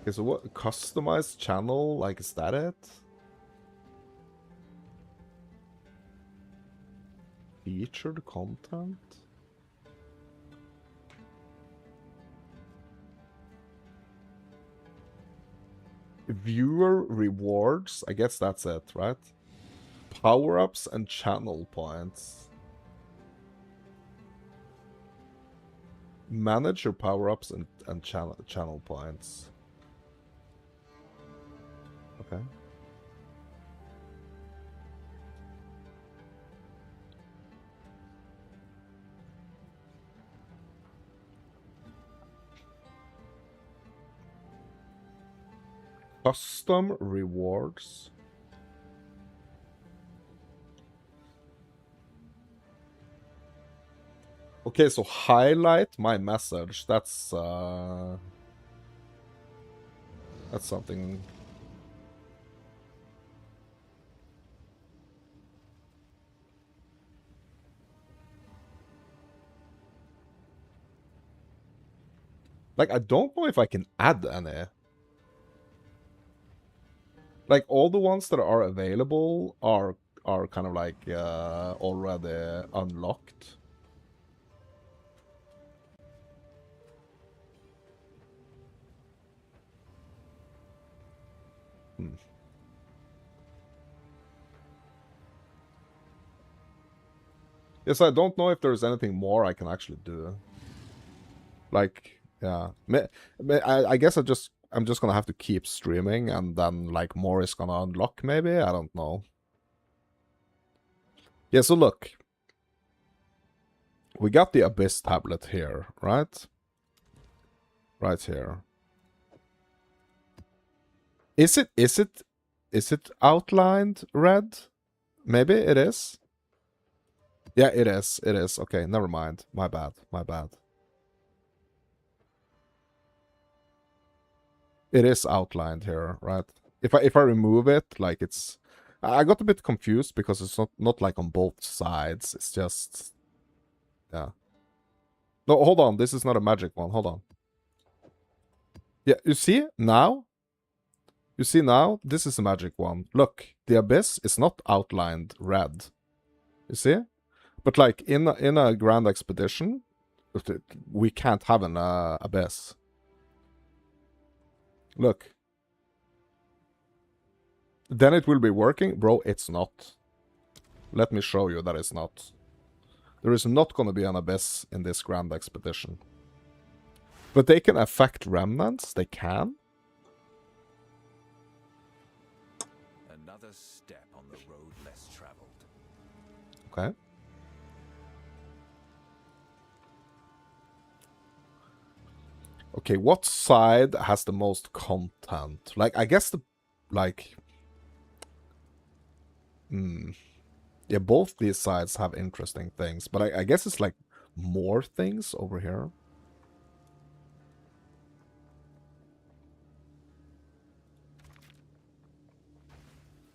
Okay, so what customized channel? Like, is that it? Featured content? Viewer rewards? I guess that's it, right? Power-ups and channel points. Manage your power-ups and channel points. Okay. Custom rewards. Okay, so highlight my message. That's something. Like, I don't know if I can add any. Like, all the ones that are available are kind of like already unlocked. Yes, I don't know if there's anything more I can actually do. Like, yeah. I guess I'm just gonna have to keep streaming and then like more is gonna unlock maybe? I don't know. Yeah, so look. We got the Abyss tablet here, right? Right here. Is it outlined red? Maybe it is. Yeah, it is. It is. Okay, never mind. My bad. My bad. It is outlined here, right? If I remove it, like it's I got a bit confused because it's not like on both sides. It's just yeah. No, hold on. This is not a magic one. Hold on. Yeah, you see now? You see now? This is a magic one. Look, the abyss is not outlined red. You see? But like in a grand expedition, we can't have an abyss. Look. Then it will be working? Bro, it's not. Let me show you that it's not. There is not going to be an abyss in this grand expedition. But they can affect remnants. They can. Another step on the road less traveled. Okay. Okay, what side has the most content? Like, I guess the... Like... Yeah, both these sides have interesting things. But I guess it's like more things over here.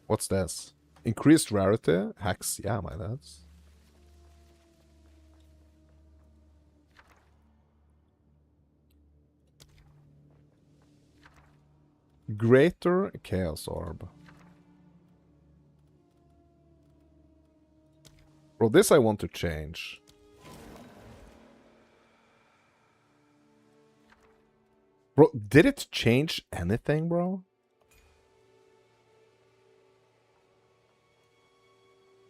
What's this? Increased rarity? Hex, yeah, my lads. Greater Chaos Orb. Bro, this I want to change. Bro, did it change anything, bro?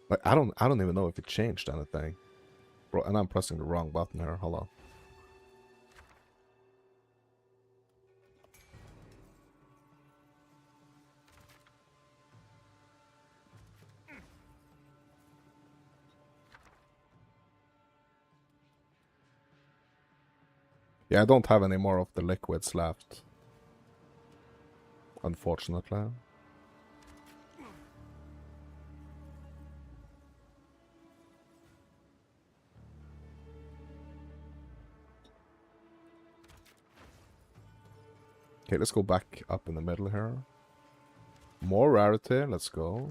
Like, I don't even know if it changed anything. Bro, and I'm pressing the wrong button here. Hold on. Yeah, I don't have any more of the liquids left. Unfortunately. Okay, let's go back up in the middle here. More rarity, let's go.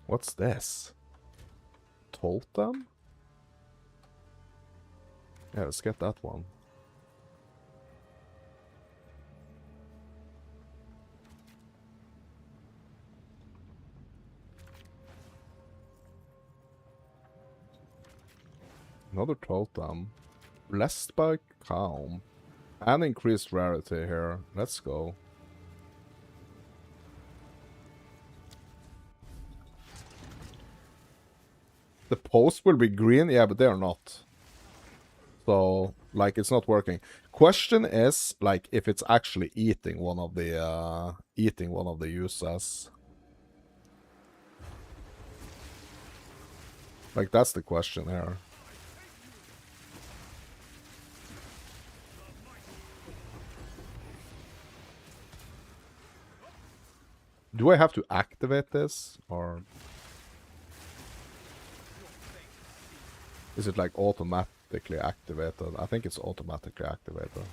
What's this? Totem? Yeah, let's get that one. Another totem. Blessed by Calm. And increased rarity here. Let's go. The posts will be green, yeah, but they're not. So, like, it's not working. Question is, like, if it's actually eating one of the uses. Like, that's the question here. Do I have to activate this, or is it like automatically activated? I think it's automatically activated.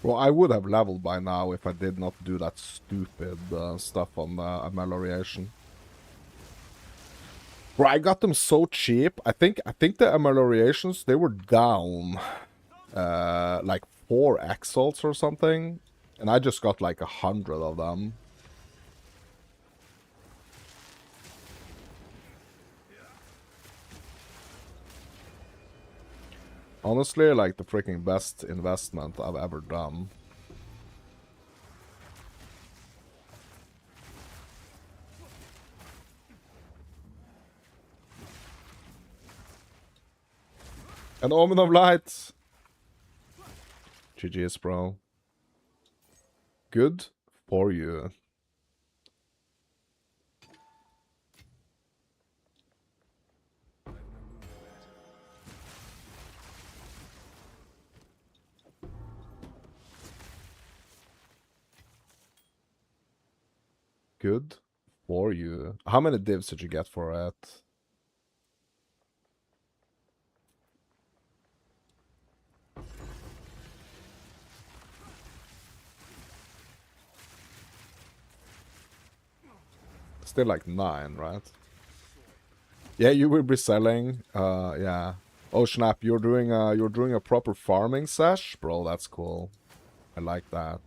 Well, I would have leveled by now if I did not do that stupid stuff on the amelioration. Bro, I got them so cheap. I think the ameliorations, they were down like 4 exalts or something, and I just got like 100 of them. Honestly, like the freaking best investment I've ever done. An Omen of Light! GG's, bro. Good for you. Good for you. How many divs did you get for it? Still like 9, right? Yeah, you will be selling. Yeah. Oh snap! You're doing a proper farming sesh, bro. That's cool. I like that.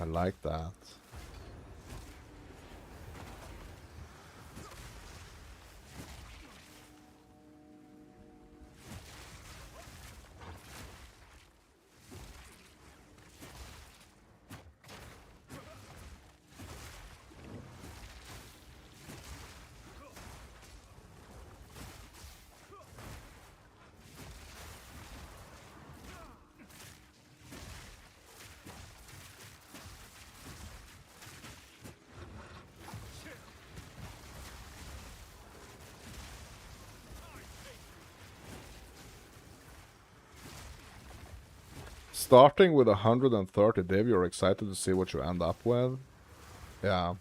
I like that. Starting with 130 div, you're excited to see what you end up with. Yeah.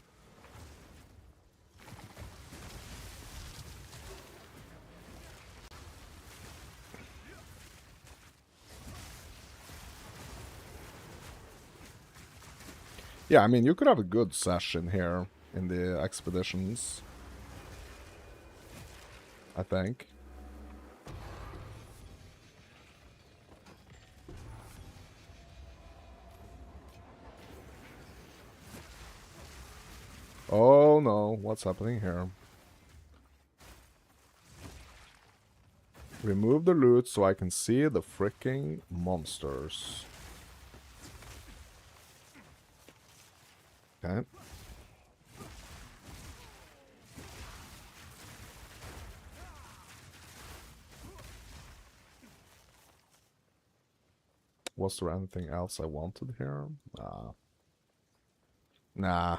Yeah, I mean, you could have a good session here in the expeditions. I think. Oh no, what's happening here? Remove the loot so I can see the freaking monsters. Okay. Was there anything else I wanted here? Nah.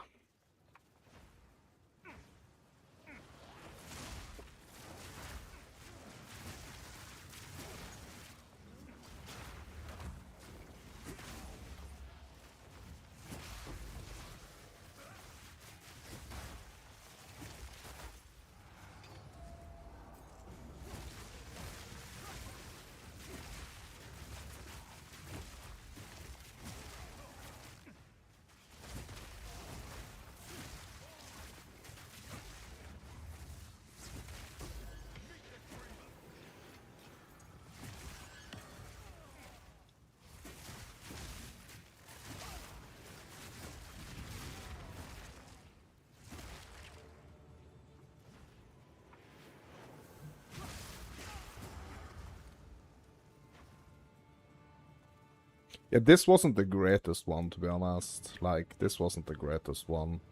Yeah, this wasn't the greatest one, to be honest. Like, this wasn't the greatest one.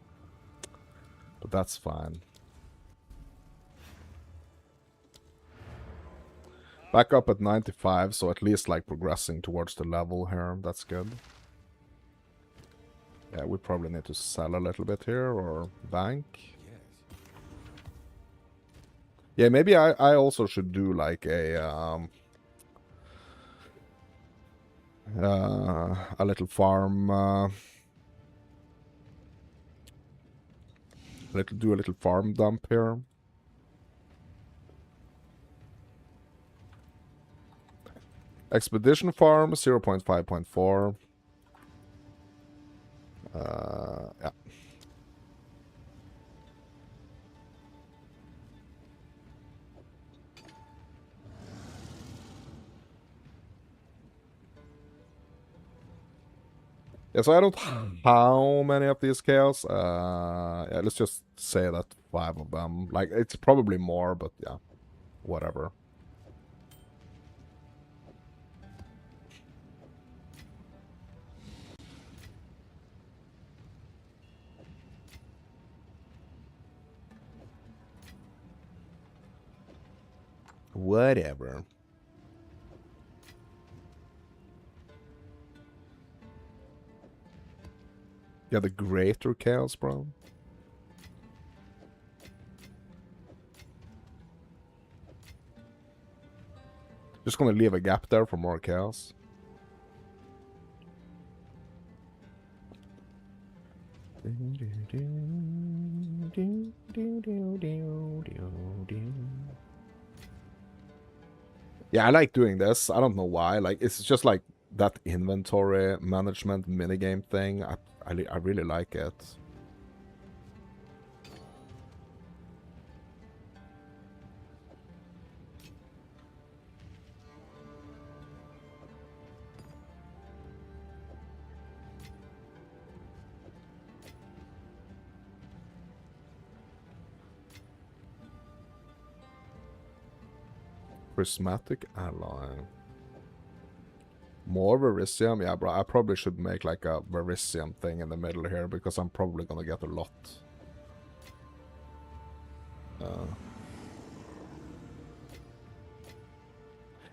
But that's fine. Back up at 95, so at least, like, progressing towards the level here. That's good. Yeah, we probably need to sell a little bit here, or bank. Yeah, maybe I also should do, like, a little farm, do a little farm dump here. Expedition farm 0.5.4. Yeah. Yeah, so I don't how many of these chaos. Yeah, let's just say that 5 of them. Like, it's probably more, but yeah, whatever. whatever. Yeah, the greater chaos, bro. Just gonna leave a gap there for more chaos. Yeah, I like doing this. I don't know why. Like, it's just like that inventory management minigame thing. I really like it. Prismatic ally. More Verisium? Yeah, bro, I probably should make like a Verisium thing in the middle here, because I'm probably gonna get a lot.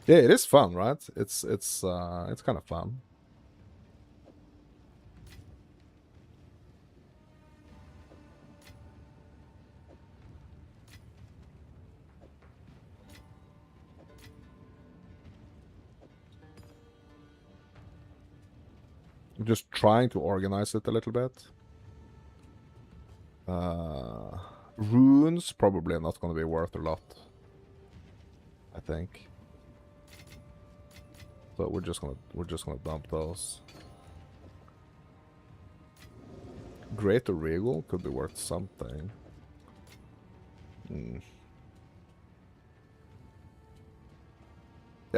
Yeah, it is fun, right? It's kind of fun. I'm just trying to organize it a little bit. Runes probably not going to be worth a lot, I think. So we're just gonna dump those. Greater Regal could be worth something. Yeah,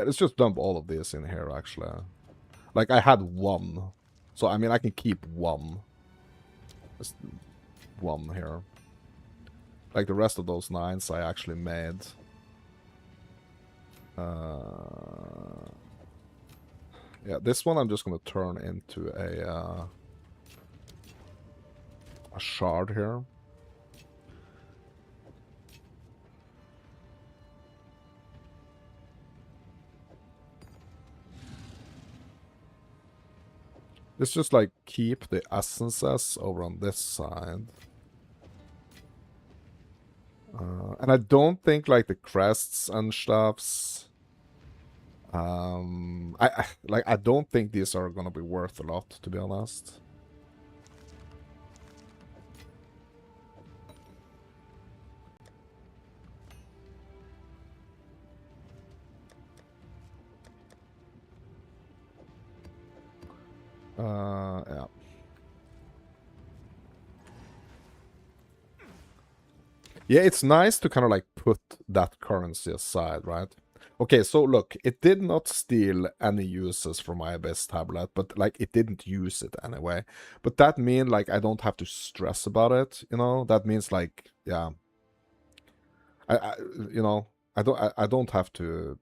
let's just dump all of this in here, actually. Like, I had one. So, I mean, I can keep one. Just one here. Like, the rest of those 9s I actually made. Yeah, this one I'm just gonna turn into a shard here. Let's just like keep the essences over on this side. And I don't think like the crests and stuffs. I don't think these are gonna be worth a lot, to be honest. Yeah. Yeah, it's nice to kind of like put that currency aside, right? Okay, so look, it did not steal any uses from my Abyss tablet, but like it didn't use it anyway. But that means like I don't have to stress about it, you know? That means like, yeah. You know, I don't have to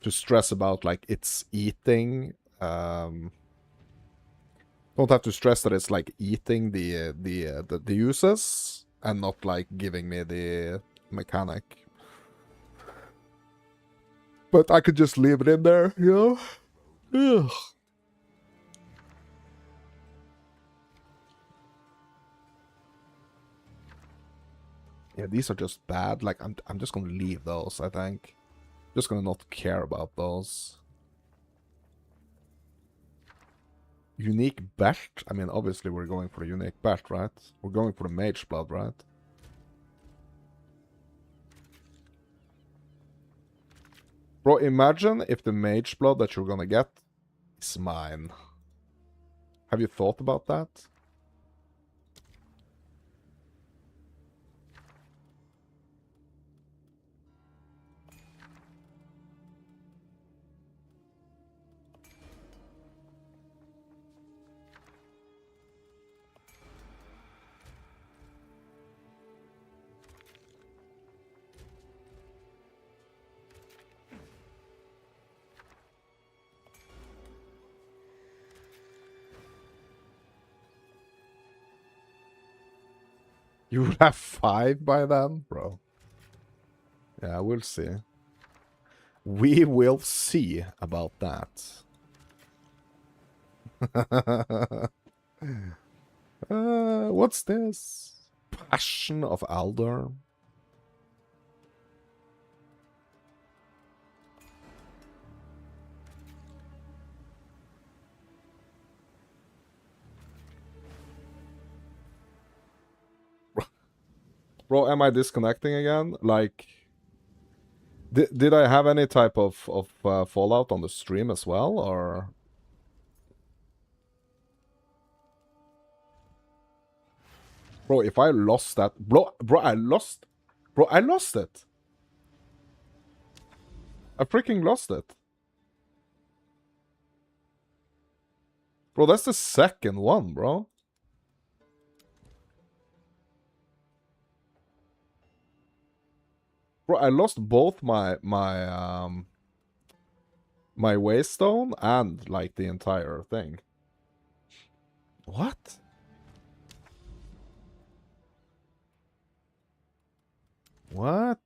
stress about like it's eating. Don't have to stress that it's like eating the uses and not like giving me the mechanic. But I could just leave it in there, you know? Ugh. Yeah, these are just bad. Like I'm just gonna leave those, I think. Just gonna not care about those. Unique belt? I mean, obviously we're going for the unique belt, right? We're going for the mage blood, right? Bro, imagine if the mage blood that you're gonna get is mine. Have you thought about that? You would have 5 by then, bro. Yeah, we'll see. We will see about that. What's this? Passion of Alder. Bro, am I disconnecting again? Like, did I have any type of fallout on the stream as well, or? Bro, if I lost that, bro, I lost it. I freaking lost it. Bro, that's the second one, bro. Bro, I lost both my waystone and like the entire thing. What? What?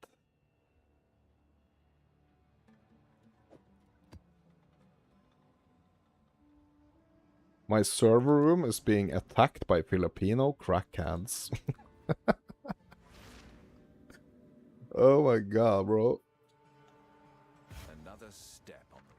My server room is being attacked by Filipino crackheads. Oh my god, bro. Another step on the...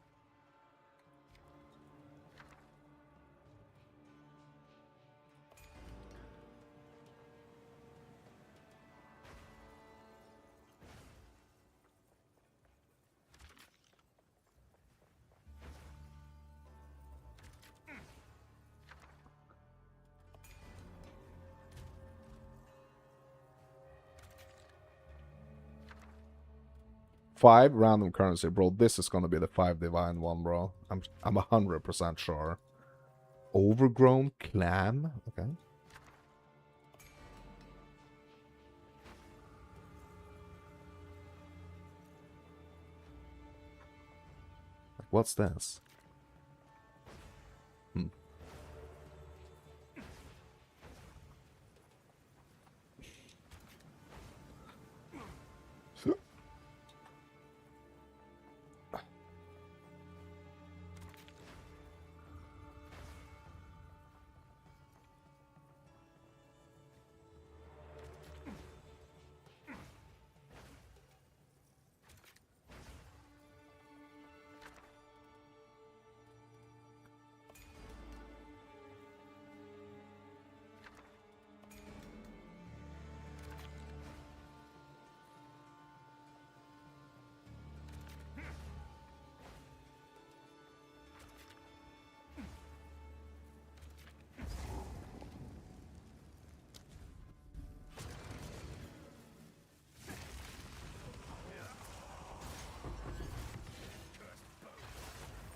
Five random currency, bro. This is gonna be the 5 divine one, bro. I'm 100% sure. Overgrown clam? Okay. What's this?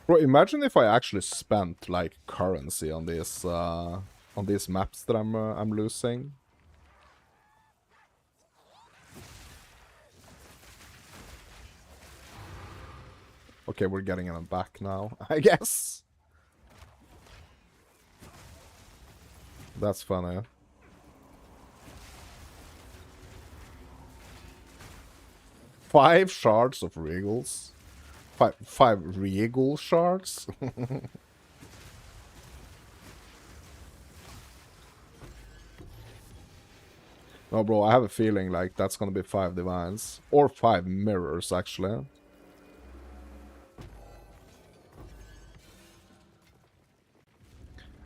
Bro, imagine if I actually spent like currency on these maps that I'm losing. Okay, we're getting them back now, I guess. That's funny. Five shards of regals. Five regal shards. No, bro, I have a feeling like that's gonna be 5 divines. Or 5 mirrors, actually.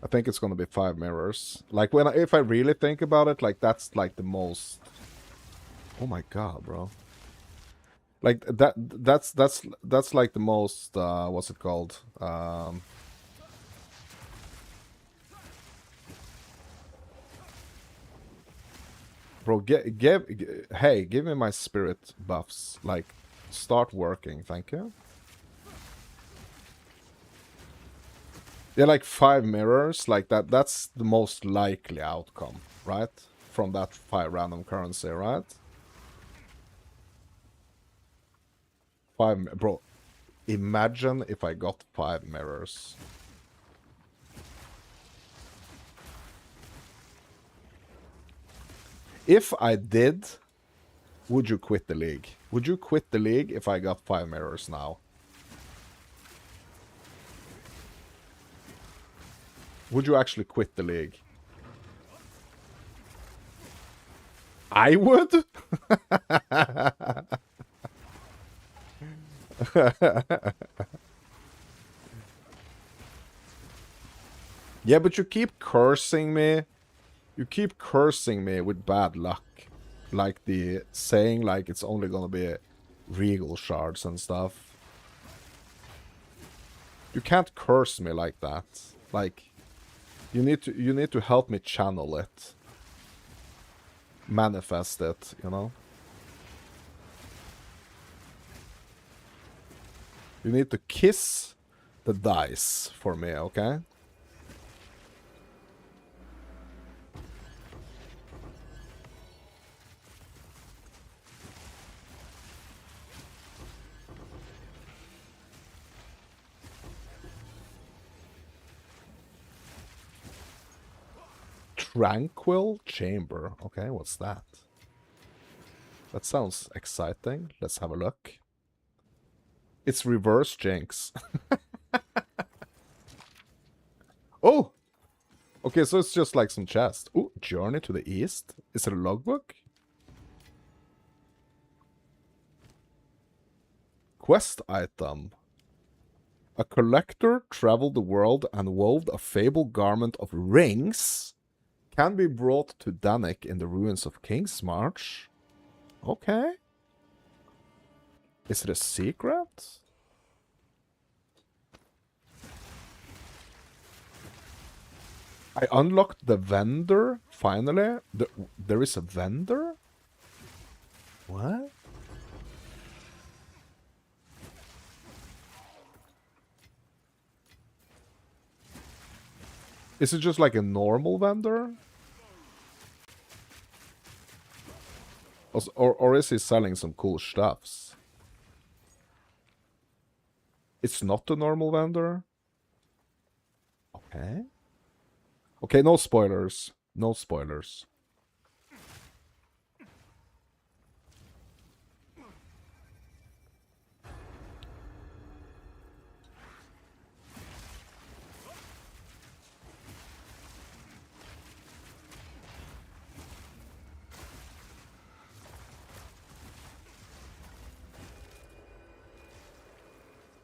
I think it's gonna be 5 mirrors. Like, if I really think about it, like, that's like the most... Oh my god, bro. Like, that's like the most, what's it called? Bro, hey, give me my spirit buffs. Like, start working, thank you. Yeah, like 5 mirrors, like that's the most likely outcome, right? From that 5 random currency, right? 5, bro, imagine if I got 5 mirrors. If I did, Would you quit the league? Would you quit the league if I got 5 mirrors now? Would you actually quit the league? I would? Yeah, but you keep cursing me. You keep cursing me with bad luck. Like the saying like it's only gonna be regal shards and stuff. You can't curse me like that. Like you need to help me channel it. Manifest it, you know? You need to kiss the dice for me, okay? Tranquil Chamber. Okay, what's that? That sounds exciting. Let's have a look. It's reverse Jinx. Oh! Okay, so it's just like some chest. Oh, Journey to the East? Is it a logbook? Quest item. A collector traveled the world and wove a fabled garment of rings. Can be brought to Danik in the ruins of King's March. Okay. Is it a secret? I unlocked the vendor, finally. There is a vendor? What? Is it just like a normal vendor? Or is he selling some cool stuffs? It's not a normal vendor? Okay. Okay, no spoilers. No spoilers.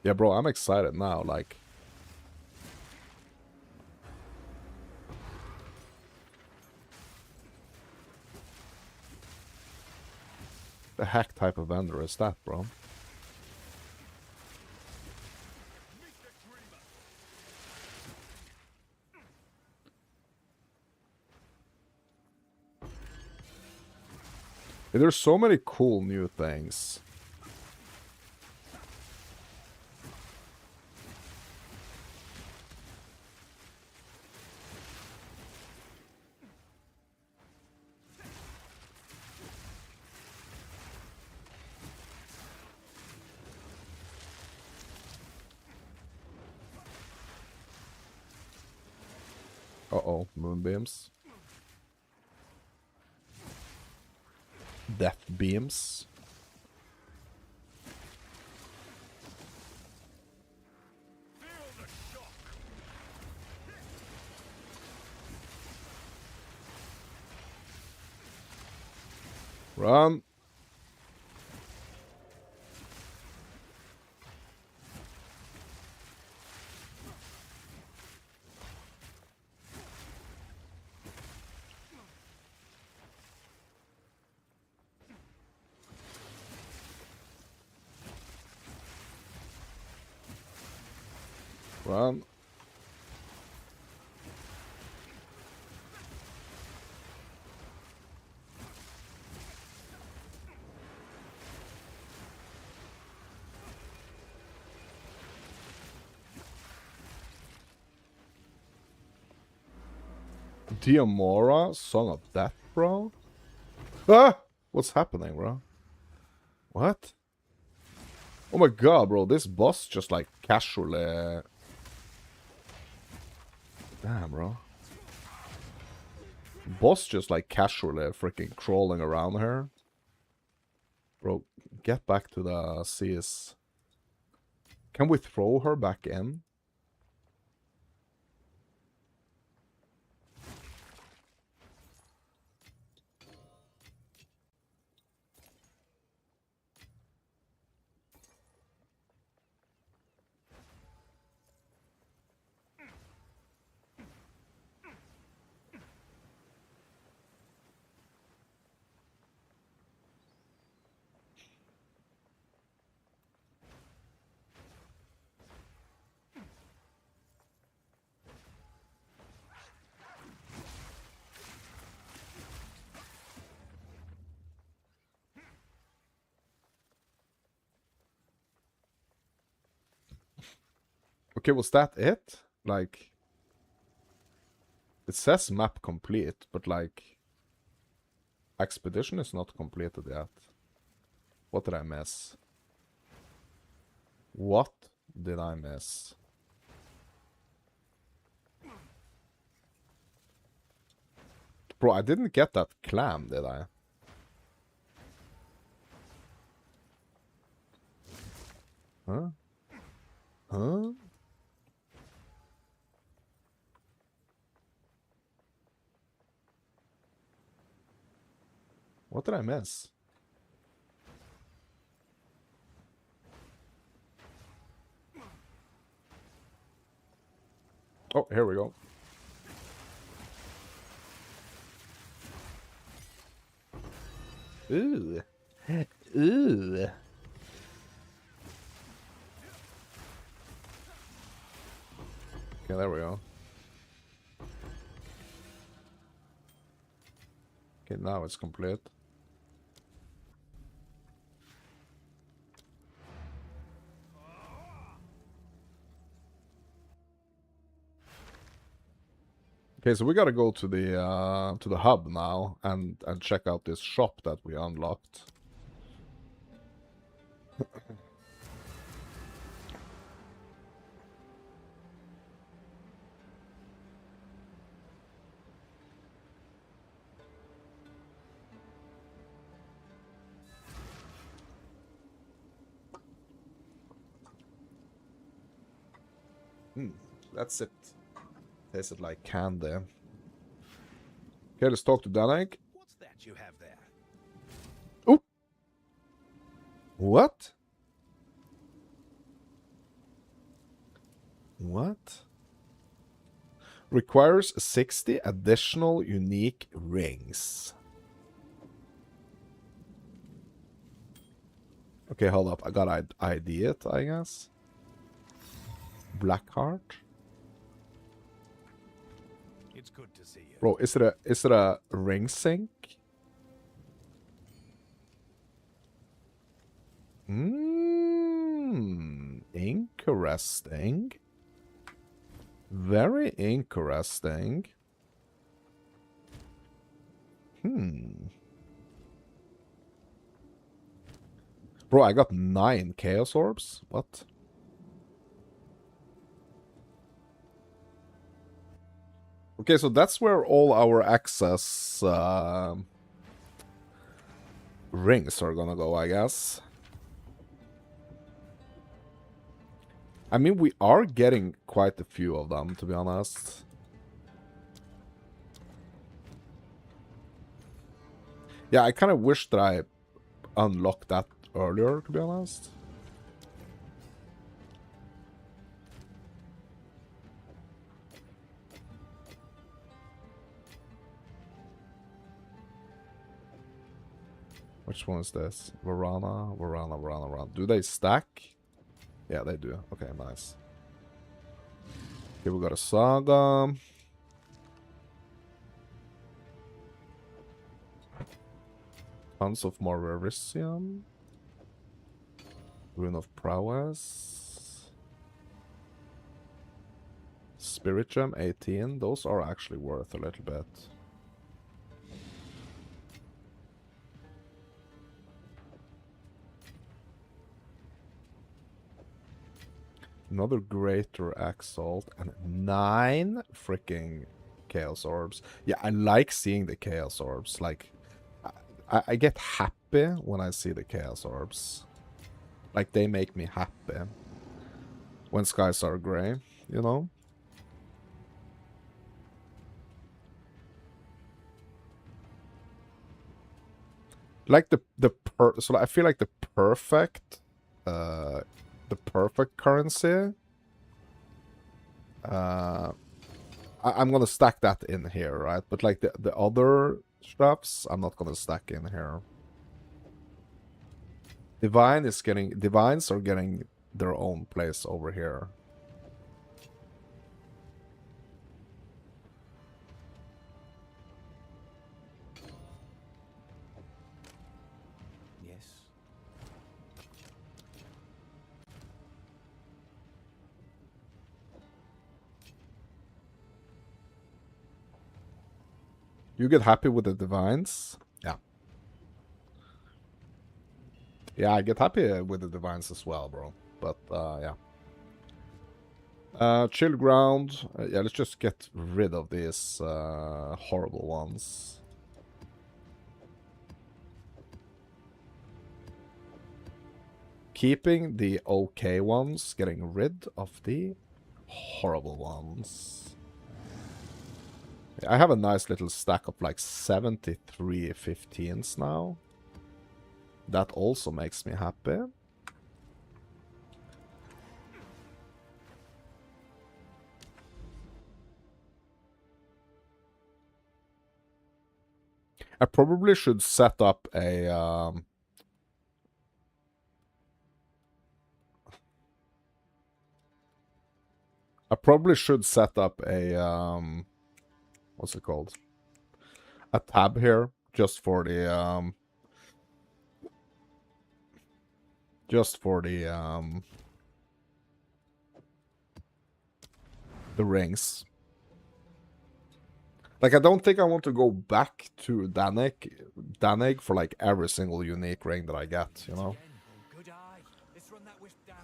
Yeah, bro, I'm excited now, like... The heck type of vendor is that, bro? Yeah, there's so many cool new things. Uh-oh, moonbeams. Death beams. Run. Run. Diamora, Song of Death, bro? Ah! What's happening, bro? What? Oh my god, bro, this boss just like casually... Damn, bro. Boss just like casually freaking crawling around here. Bro, get back to the seas. Can we throw her back in? Okay, was that it? Like, it says map complete, but like, expedition is not completed yet. What did I miss? What did I miss? Bro, I didn't get that clam, did I? Huh? Huh? What did I miss? Oh, here we go. Ooh. Ooh. Okay, there we go. Okay, now it's complete. Okay, so we gotta go to the hub now and check out this shop that we unlocked. That's it. Tasted like candy. Okay, let's talk to Danek. What's that you have there? Oh! What? What? Requires 60 additional unique rings. Okay, hold up. I gotta ID it, I guess. Blackheart. It's good to see you. Bro, is it a ring sync? Interesting. Very interesting. Bro, I got 9 Chaos Orbs? What? Okay, so that's where all our access rings are gonna go, I guess. I mean, we are getting quite a few of them, to be honest. Yeah, I kind of wish that I unlocked that earlier, to be honest. Which one is this? Varana, Varana, Varana, Varana. Do they stack? Yeah, they do. Okay, nice. Okay, we got a Saga. Tons of more Verisium. Rune of Prowess. Spirit Gem 18. Those are actually worth a little bit. Another Greater Exalt and 9 freaking Chaos Orbs. Yeah, I like seeing the Chaos Orbs. Like, I get happy happy when I see the Chaos Orbs. Like, they make me happy when skies are gray, you know? Like so I feel like the perfect currency. I'm gonna stack that in here, right? But like the other stuffs, I'm not gonna stack in here. Divines are getting their own place over here. Yes. You get happy with the divines? Yeah. Yeah, I get happy with the divines as well, bro. But, yeah. Chill ground. Yeah, let's just get rid of these horrible ones. Keeping the okay ones, getting rid of the horrible ones. I have a nice little stack of like 73 15s now. That also makes me happy. I probably should set up a... I probably should set up a... what's it called? A tab here, just for the... the rings. Like, I don't think I want to go back to Danig for like every single unique ring that I get, you know? Good eye. Let's run that wisp down.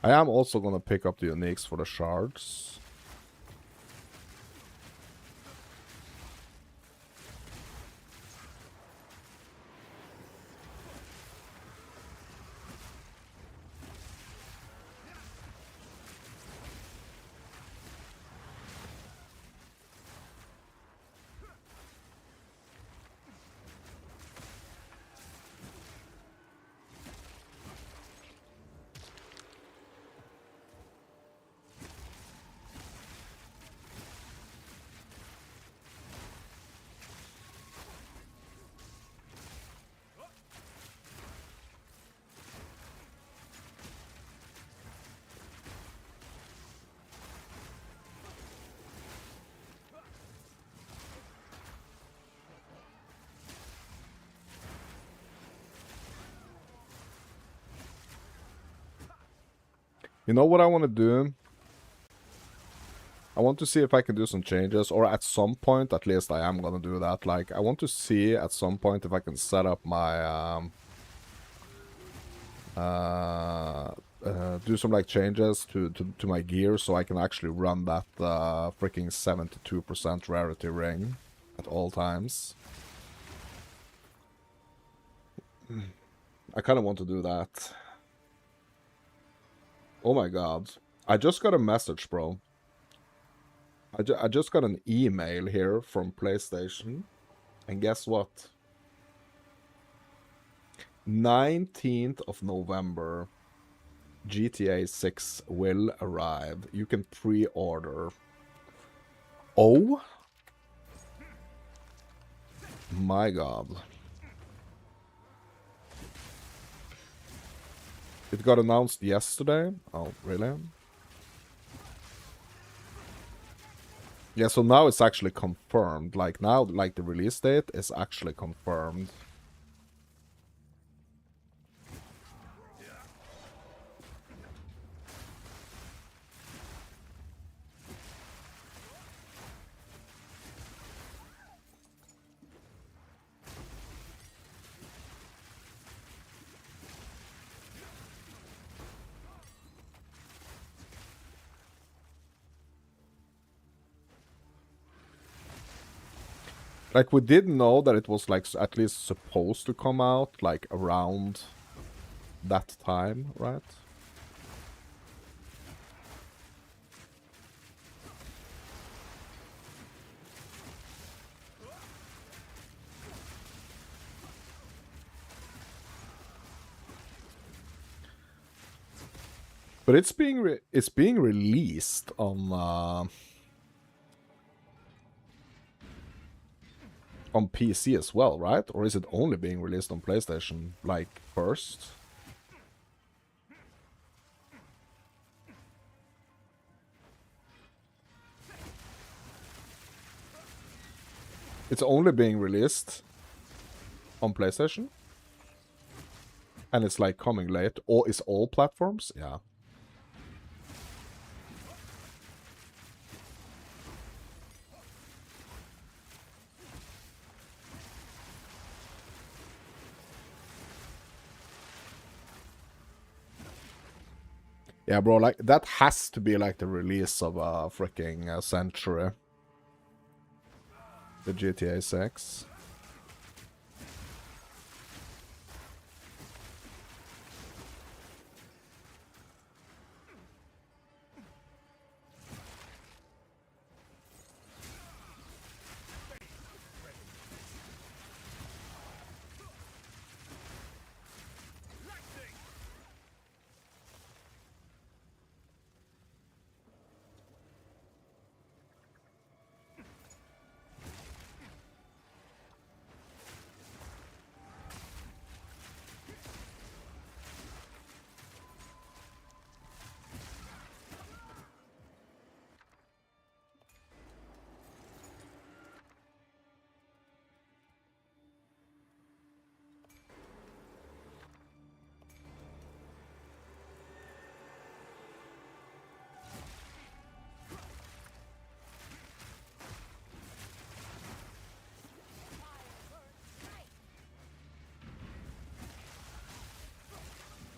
I am also gonna pick up the uniques for the shards. You know what I want to do? I want to see if I can do some changes, or at some point, at least I am gonna do that. Like, I want to see at some point if I can set up my, do some like changes to my gear so I can actually run that freaking 72% rarity ring at all times. I kind of want to do that. Oh my god. I just got a message, bro. I just got an email here from PlayStation. And guess what? 19th of November, GTA 6 will arrive. You can pre-order. Oh my god. It got announced yesterday. Oh, really? Yeah, so now it's actually confirmed. Like now, like the release date is actually confirmed. Like, we did know that it was, like, at least supposed to come out, like, around that time, right? But it's being released on PC as well, right? Or is it only being released on PlayStation, like, first? It's only being released on PlayStation? And it's, like, coming late? Or is all platforms? Yeah. Yeah, bro, like, that has to be, like, the release of a freaking century. The GTA 6.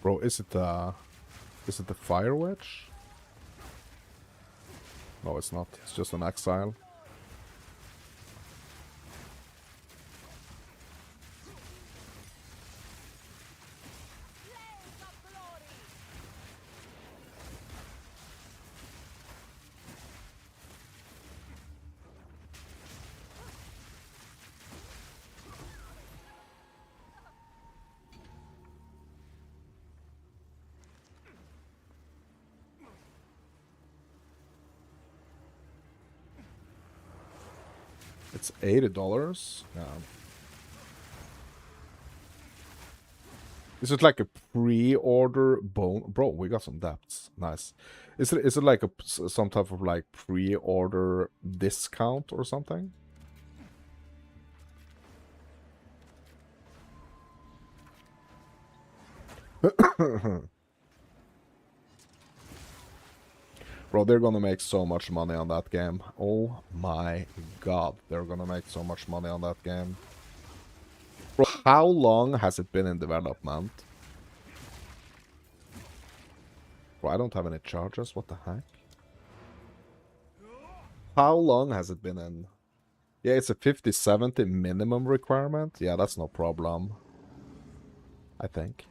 Bro, is it the fire wedge? No, it's not. It's just an exile. It's $80. Yeah. Is it like a pre-order bone? Bro, we got some depths. Nice. Is it like some type of like pre-order discount or something? Bro, they're gonna make so much money on that game. Oh my god, they're gonna make so much money on that game. Bro, how long has it been in development? Bro, I don't have any charges. What the heck? How long has it been in? Yeah, it's a 50-70 minimum requirement. Yeah, that's no problem. I think.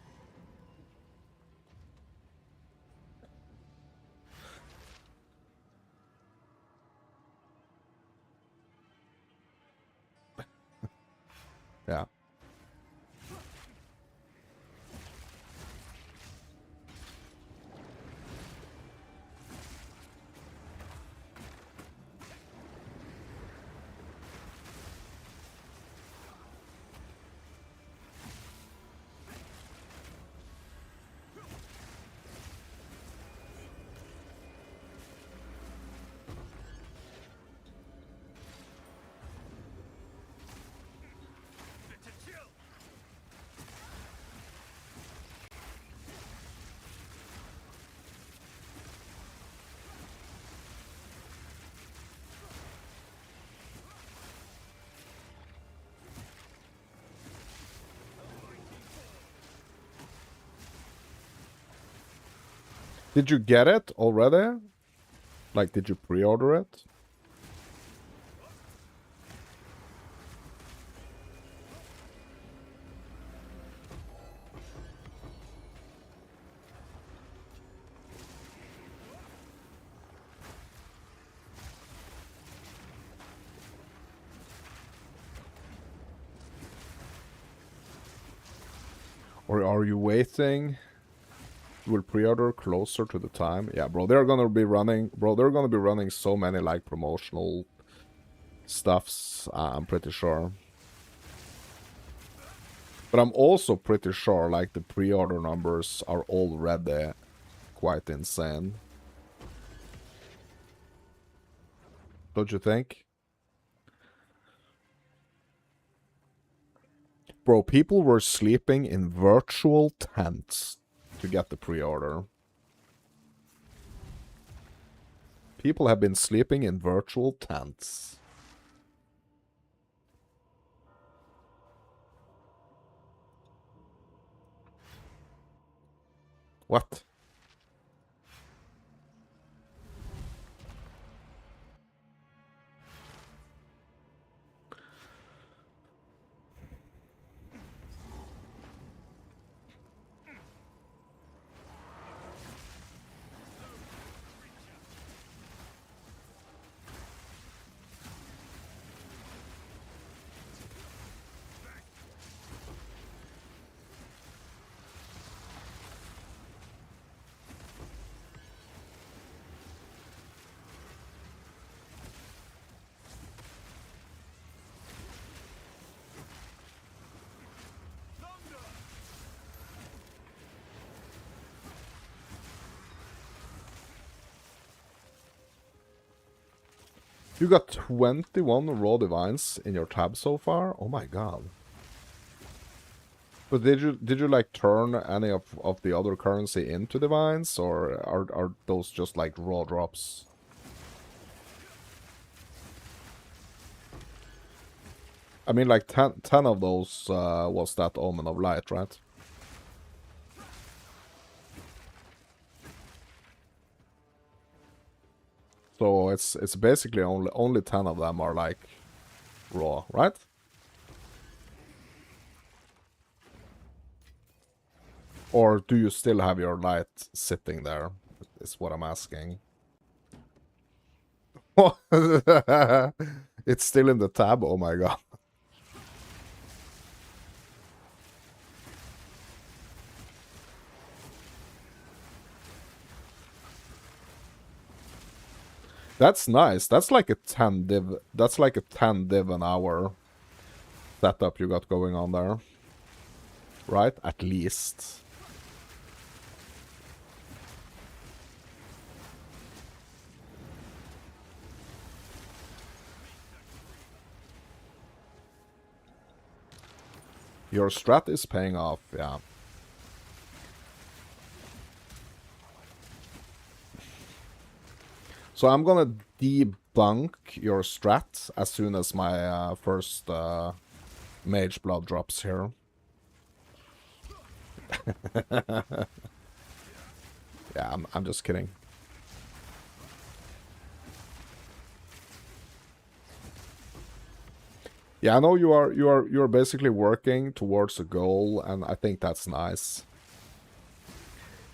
Yeah. Did you get it already? Like, did you pre-order it? Or are you waiting? You will pre-order closer to the time. Yeah, bro, they're gonna be running. Bro, they're gonna be running so many like promotional stuffs. I'm pretty sure. But I'm also pretty sure like the pre-order numbers are already quite insane. Don't you think? Bro, people were sleeping in virtual tents to get the pre-order. People have been sleeping in virtual tents. What? You got 21 raw divines in your tab so far? Oh my god. But did you like turn any of the other currency into divines, or are those just like raw drops? I mean, like 10 of those was that Omen of Light, right? So it's basically only 10 of them are like raw, right? Or do you still have your light sitting there? Is what I'm asking. It's still in the tab, oh my god. That's nice. That's like a 10 div. That's like a 10 div an hour setup you got going on there. Right? At least. Your strat is paying off, yeah. So I'm gonna debunk your strat as soon as my first Mage Blood drops here. Yeah, I'm just kidding. Yeah, I know you're basically working towards a goal, and I think that's nice.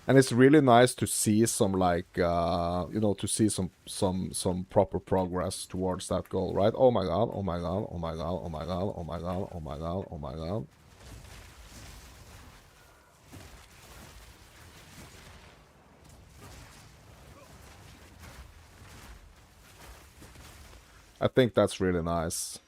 And it's really nice to see some like you know, to see some proper progress towards that goal, right? Oh my god, oh my god, oh my god, oh my god, oh my god, oh my god, oh my god. I think that's really nice.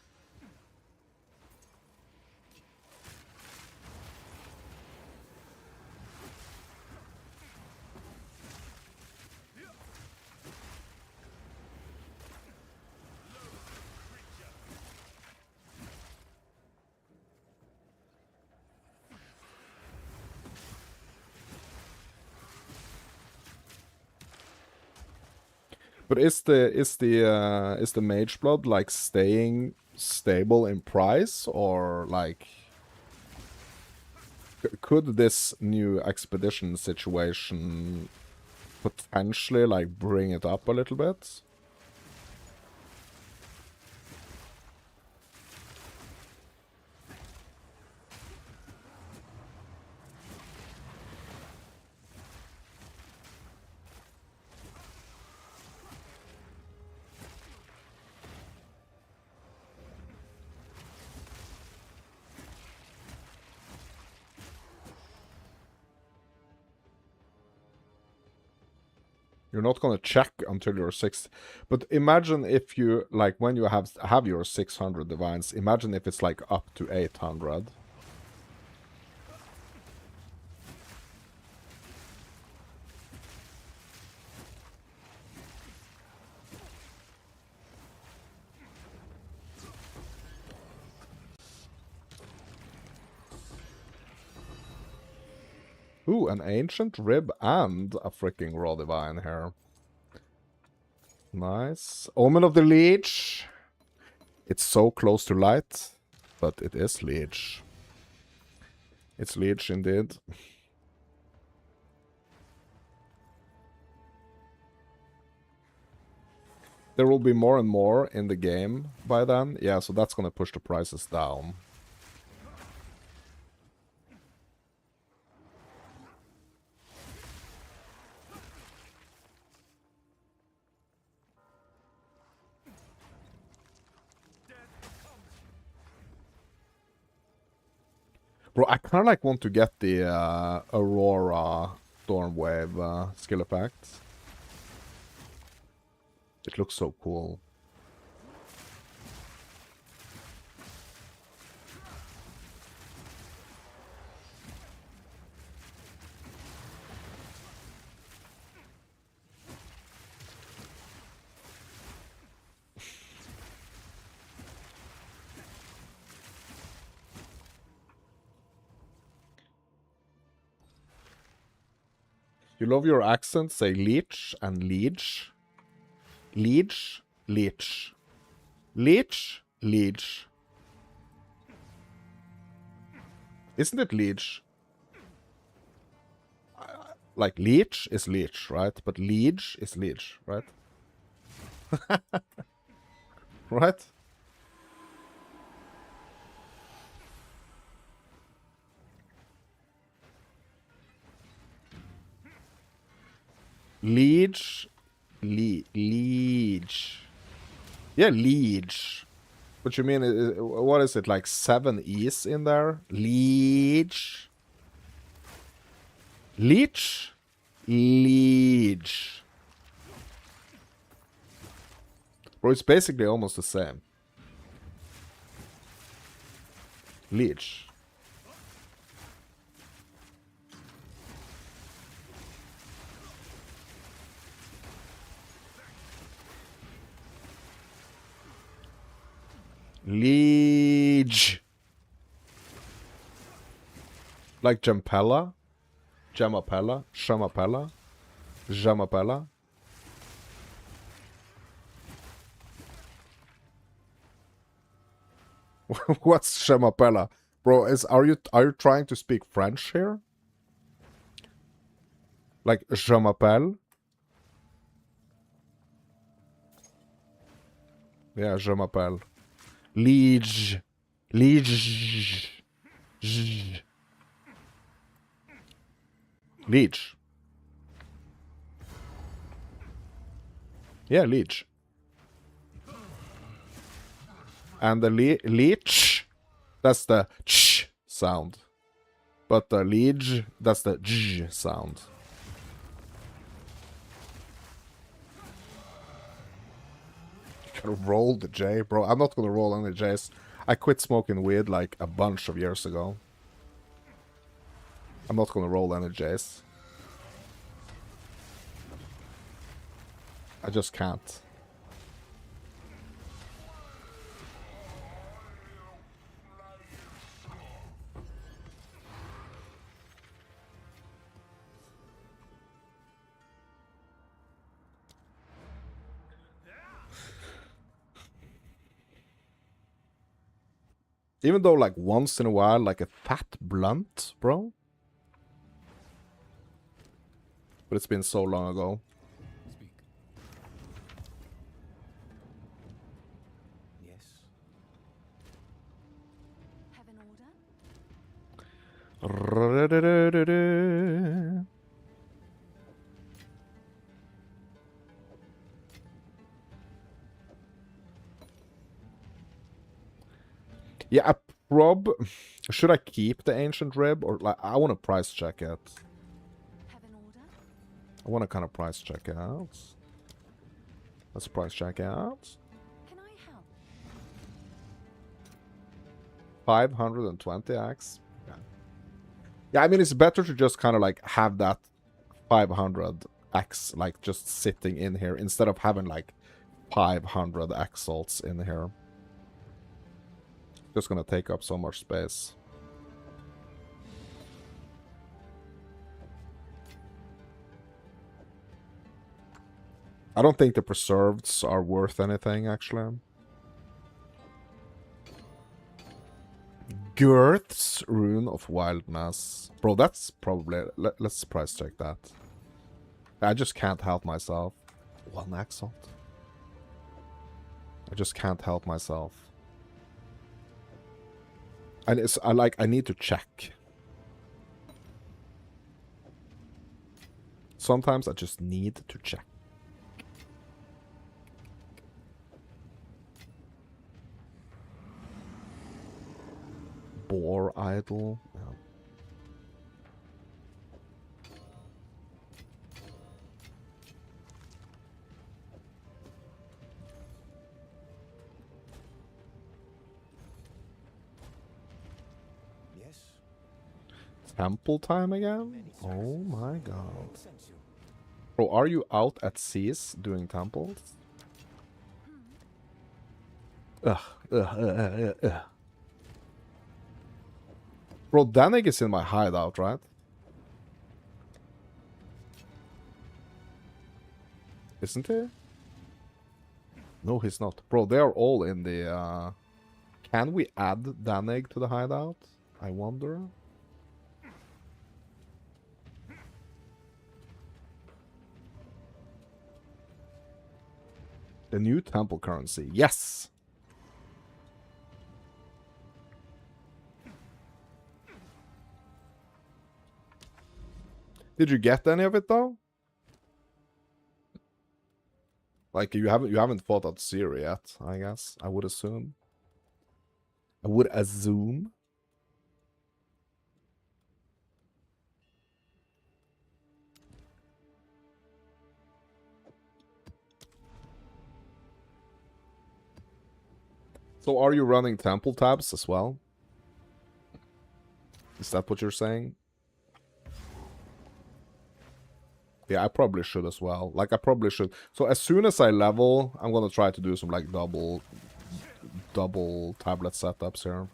But is the Mage Blood like staying stable in price, or like could this new expedition situation potentially like bring it up a little bit. You're not gonna check until you're 6. But imagine if you, like, when you have your 600 divines, imagine if it's like up to 800. Ooh, an ancient rib and a freaking raw divine here. Nice. Omen of the Leech. It's so close to light, but it is Leech. It's Leech indeed. There will be more and more in the game by then. Yeah, so that's gonna push the prices down. Bro, I kind of like want to get the Aurora Stormwave skill effect. It looks so cool. You love your accent, say leech and leech. Leech, leech. Leech, leech. Isn't it leech? Like leech is leech, right? But leech is leech, right? Right? Leech. Leech. Yeah, leech. What you mean? What is it, like 7 E's in there? Leech. Leech? Leech. Bro, it's basically almost the same. Leech. Liege. Like Jampella? Jamapella? Shamapella? Jamapella? What's Jamapella? Bro, are you trying to speak French here? Like je m'appelle? Yeah, je m'appelle. Liege. Liege. Leech. Yeah, leech. And the leech, that's the ch sound. But the liege, that's the j sound. You gotta roll the J, bro. I'm not gonna roll any J's. I quit smoking weed like a bunch of years ago. I'm not gonna roll any J's. I just can't. Even though, like, once in a while, like a fat blunt, bro. But it's been so long ago. Speak. Yes. Have an order? Yeah, should I keep the ancient rib or like I want to price check it. Have an order? I want to kind of price check it out. Let's price check out. Can I help? 520x. Yeah, I mean it's better to just kind of like have that 500x like just sitting in here instead of having like 500 exalts in here. Just gonna take up so much space. I don't think the preserveds are worth anything, actually. Girth's Rune of Wildness. Bro, that's probably... Let's price check that. I just can't help myself. 1 exalt. I just can't help myself. And it's... I need to check. Sometimes I just need to check. Boar idol. Yeah. Yes. Temple time again? Oh my god. Bro, are you out at seas doing temples? Ugh. Bro, Danig is in my hideout, right? Isn't he? No, he's not. Bro, they are all in the... Can we add Danig to the hideout? I wonder. The new temple currency. Yes! Did you get any of it though? Like you haven't fought at Zero yet, I guess. I would assume. I would assume. So are you running temple tabs as well? Is that what you're saying? Yeah, I probably should as well. Like, I probably should. So as soon as I level, I'm gonna try to do some, like, double tablet setups here.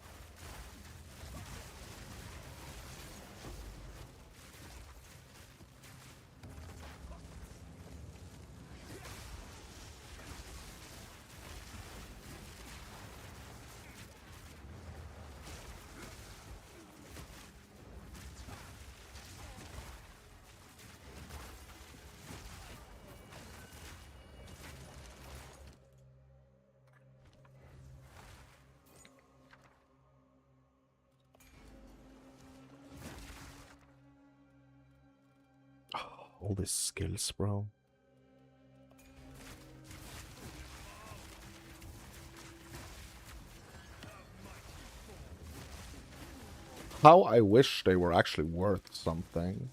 All these skills, bro. How I wish they were actually worth something.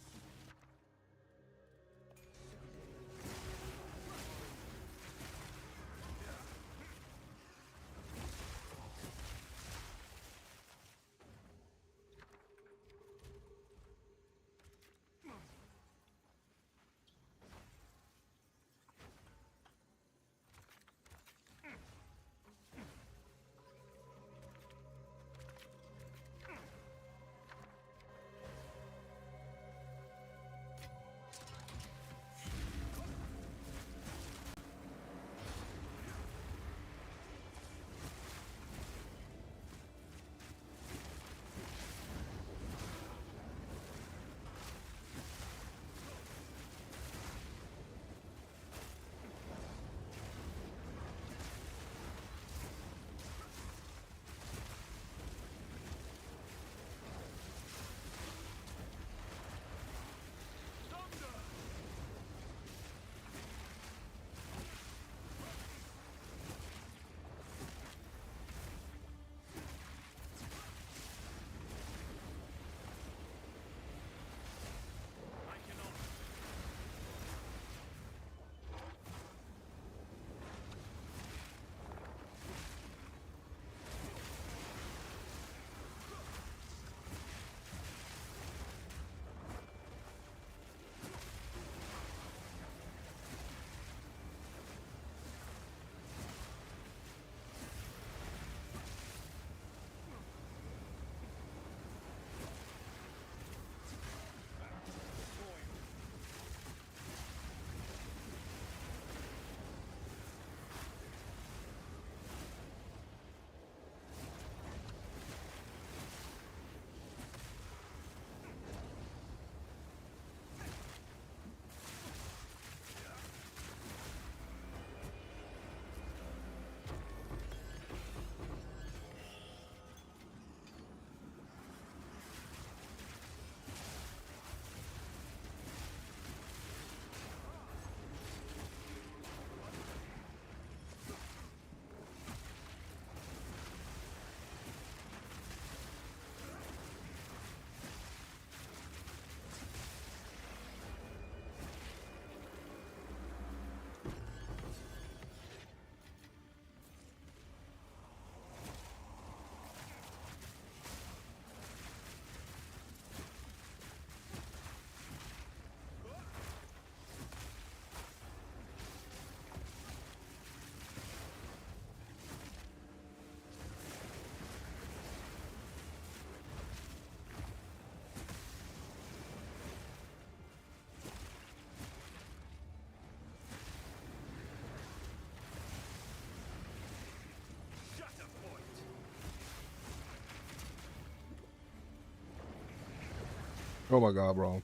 Oh my god, bro.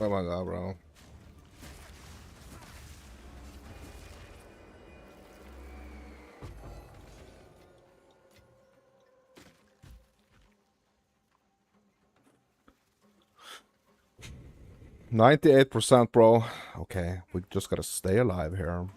Oh my god, bro. %98%, bro. Okay, we just gotta stay alive here.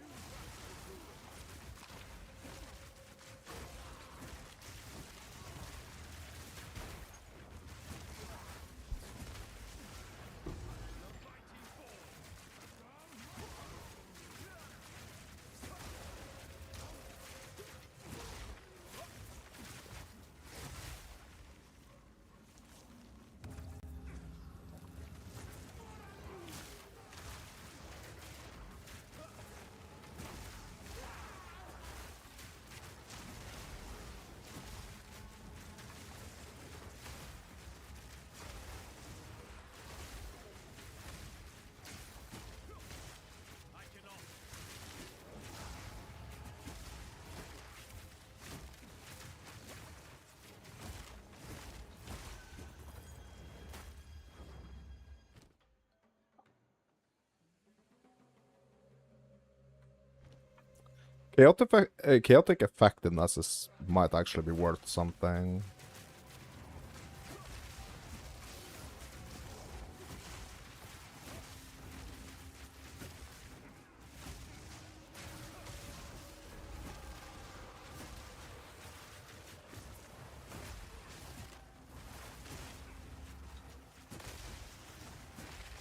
Chaotic effectiveness might actually be worth something.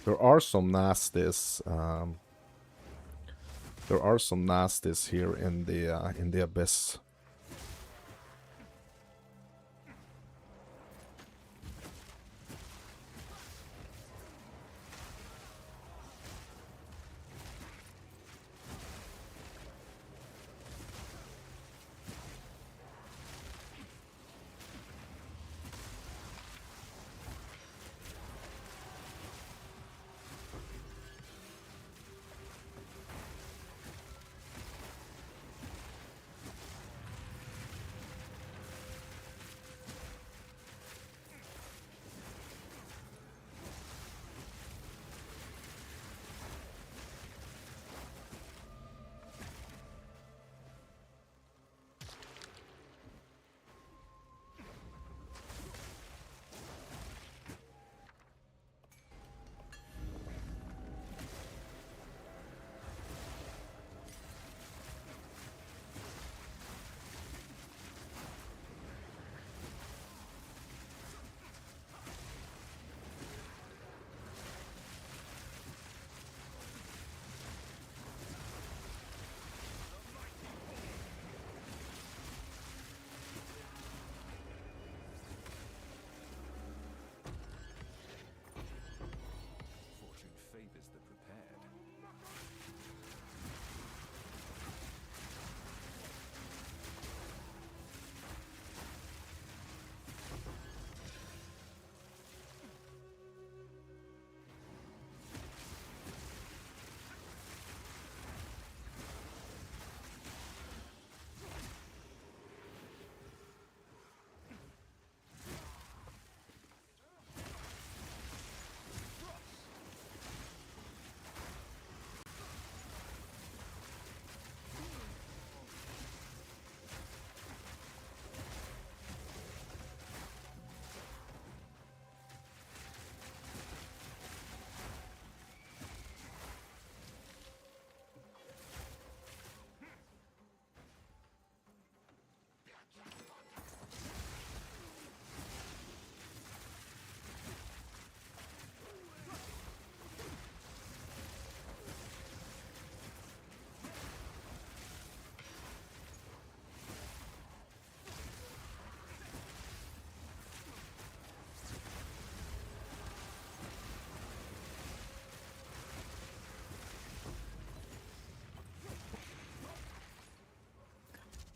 There are some nasties. There are some nasties here in the abyss. Fortune favors the prepared.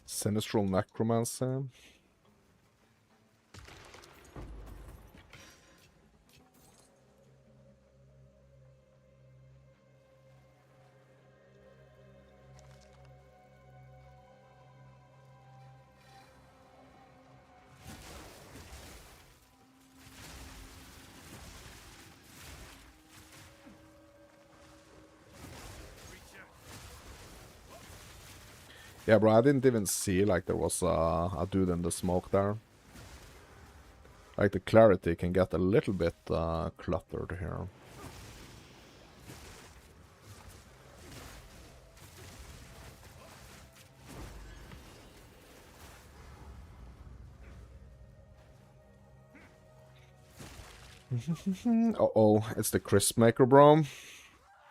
Sinistral Necromancer. Yeah, bro, I didn't even see, like, there was a dude in the smoke there. Like, the clarity can get a little bit cluttered here. Uh-oh, it's the crisp maker, bro.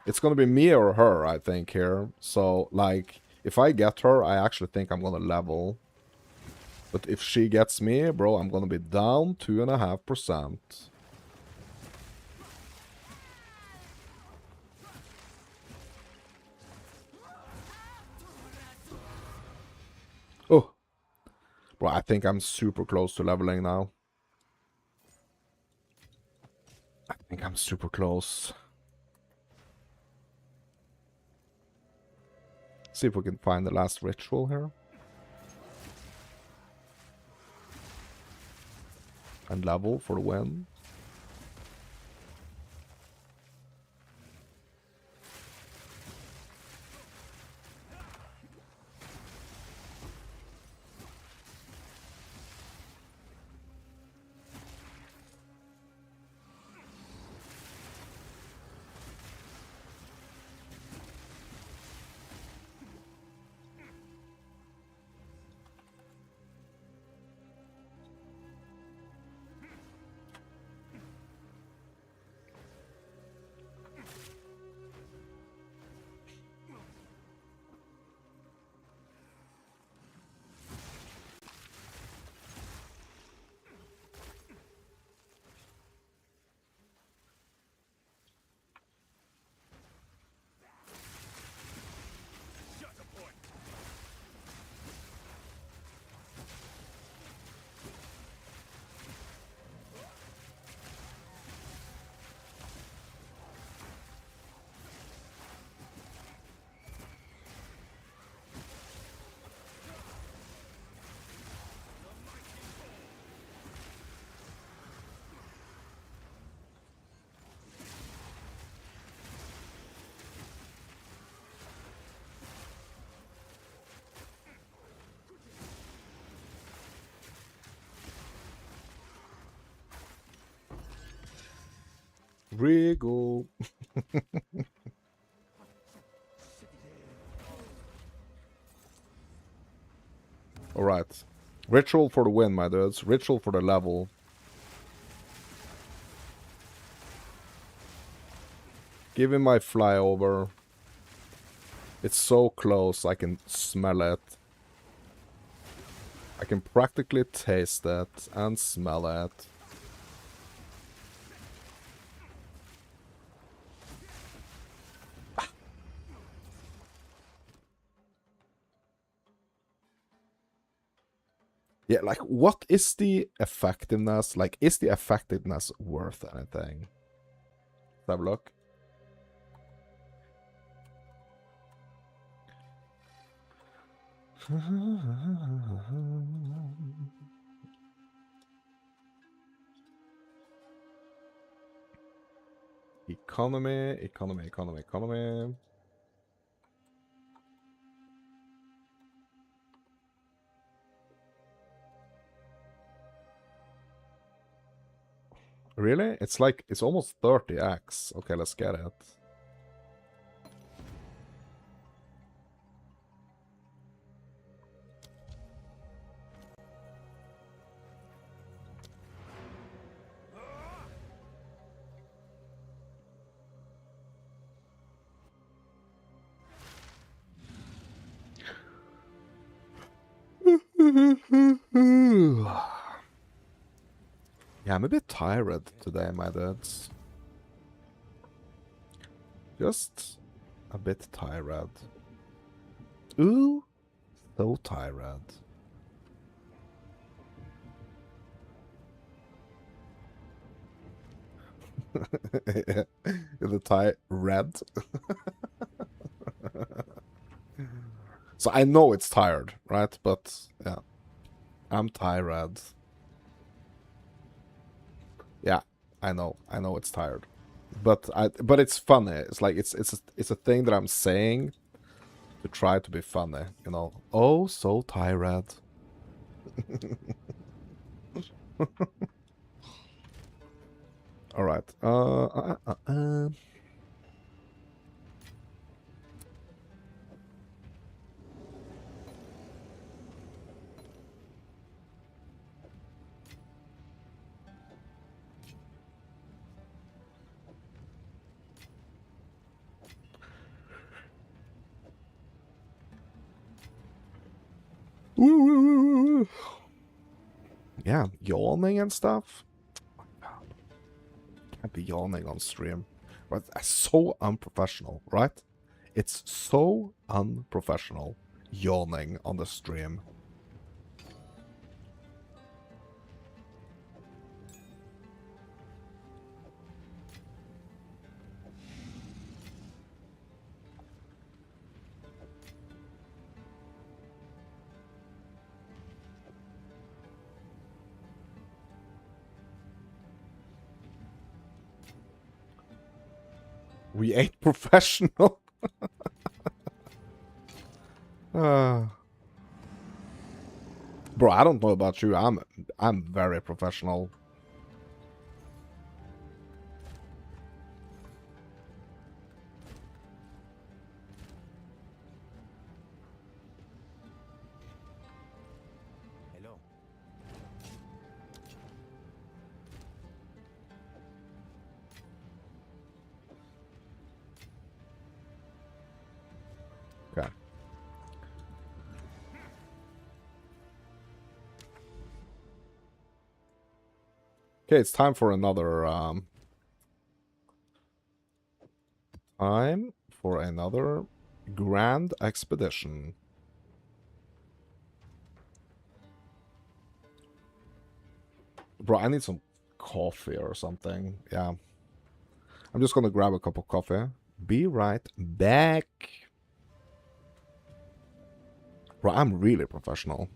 It's gonna be me or her, I think, here. So, like, if I get her, I actually think I'm gonna level. But if she gets me, bro, I'm gonna be down 2.5%. Oh. Bro, I think I'm super close to leveling now. I think I'm super close. See if we can find the last ritual here. And level for the win. Wriggle. Alright. Ritual for the win, my dudes. Ritual for the level. Give him my flyover. It's so close, I can smell it. I can practically taste it and smell it. Yeah, like, what is the effectiveness? Like, is the effectiveness worth anything? Let's have a look. Economy. Really? It's like, it's almost 30x. Okay, let's get it. Yeah, I'm a bit tired today, my dudes. Just a bit tired. Ooh, so tired. The tie red. So I know it's tired, right? But yeah, I'm tired. Yeah, I know it's tired, but it's funny. It's like it's a thing that I'm saying to try to be funny, you know. Oh, so tired. All right. Yeah, yawning and stuff. Can't be yawning on stream. But that's so unprofessional, right? It's so unprofessional yawning on the stream. We ain't professional. Bro, I don't know about you. I'm very professional. Hello. Okay. Okay, it's time for another grand expedition. Bro, I need some coffee or something. Yeah. I'm just gonna grab a cup of coffee. Be right back. Bro, I'm really professional.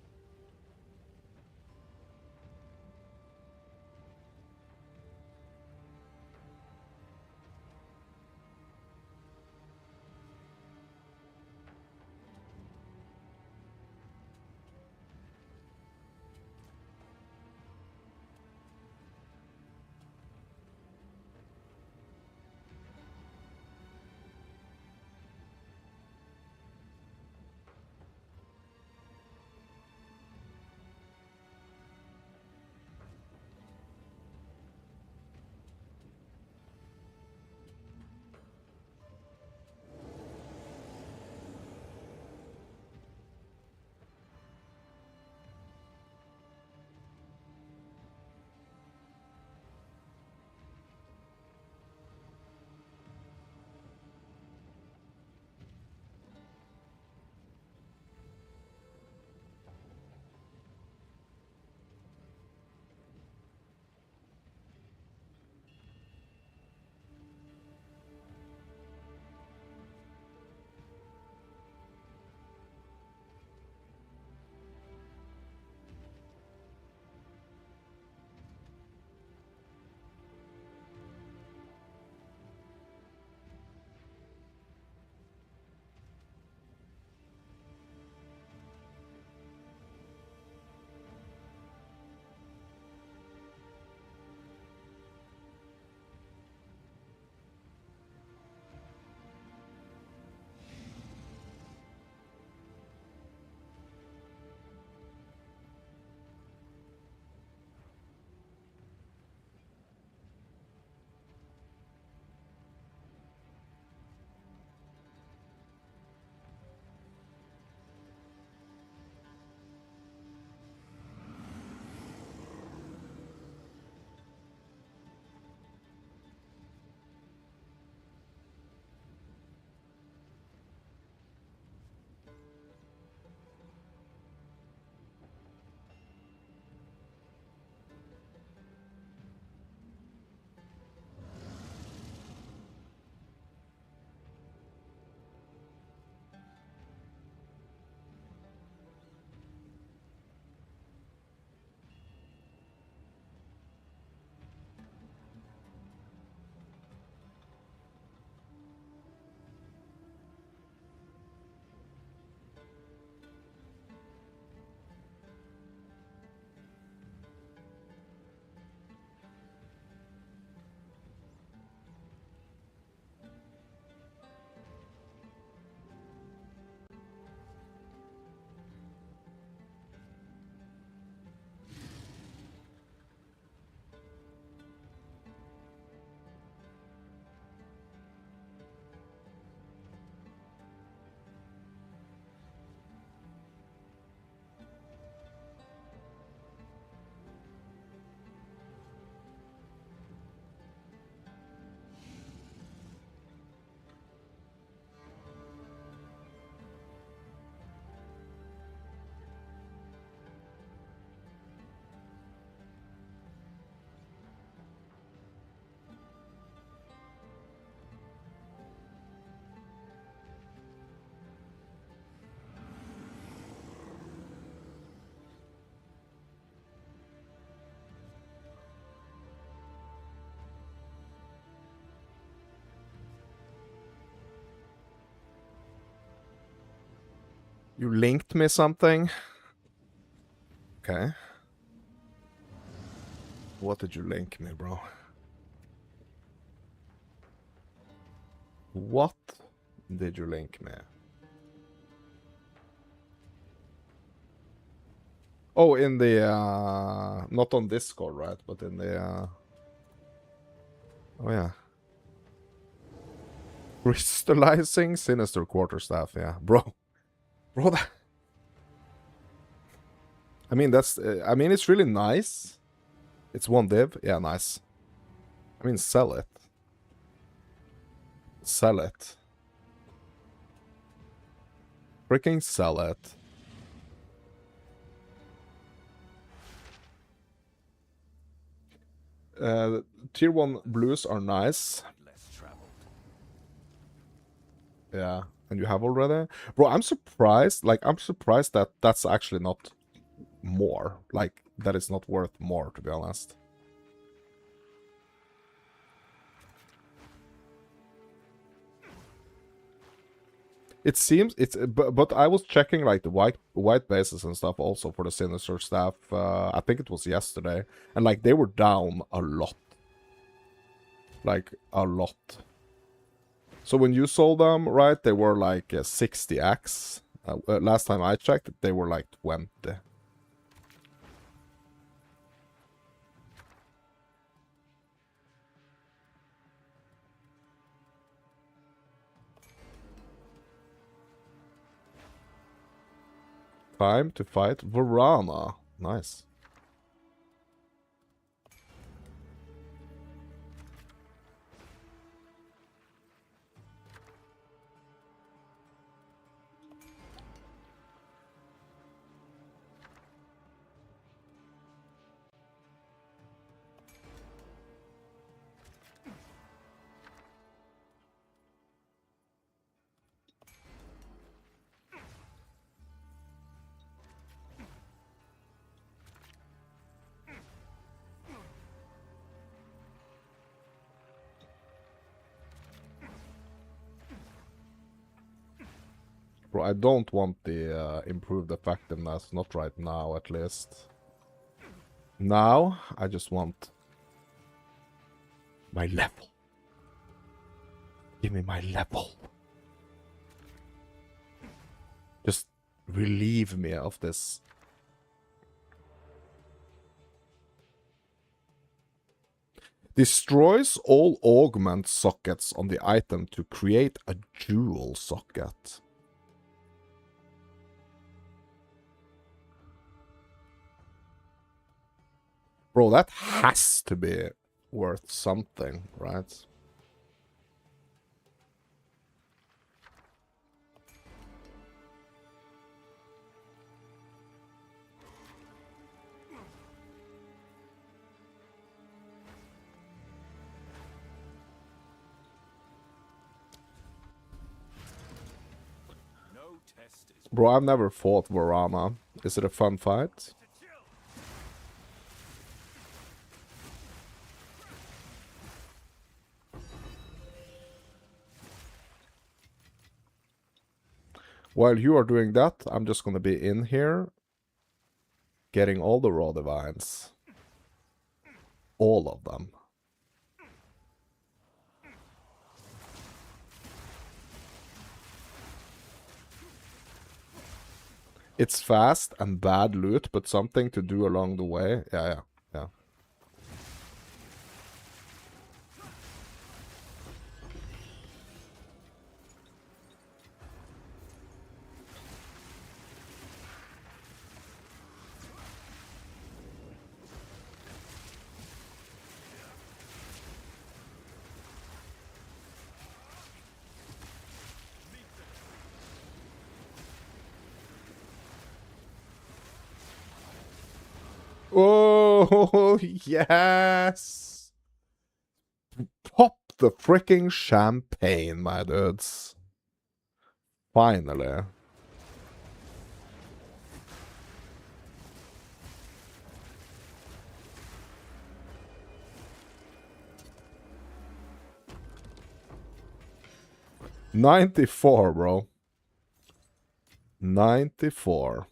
You linked me something? Okay. What did you link me, bro? What did you link me? Oh, in the, not on Discord, right? But in the, oh yeah. Crystallizing Sinister Quarterstaff, yeah. Bro. Bro, that... I mean, that's, I mean, it's really nice. It's one div, yeah, nice. I mean, sell it. Sell it. Freaking sell it. Tier 1 blues are nice. Less traveled. Yeah, and you have already? Bro, I'm surprised. Like, I'm surprised that that's actually not more. Like, that it's not worth more, to be honest. It seems it's, but I was checking like the white bases and stuff also for the Sinister Staff. I think it was yesterday, and like they were down a lot, like a lot. So when you sold them, right, they were like 60x. Last time I checked, they were like 20. Time to fight Varana. Nice. Bro, I don't want the improved effectiveness, not right now at least. Now, I just want my level. Give me my level. Just relieve me of this. Destroys all augment sockets on the item to create a dual socket. Bro, that has to be worth something, right? No test is Bro, I've never fought Varana. Is it a fun fight? While you are doing that, I'm just gonna be in here getting all the raw divines. All of them. It's fast and bad loot, but something to do along the way. Yeah. Oh, yes! Pop the freaking champagne, my dudes. Finally. $94, bro. 94.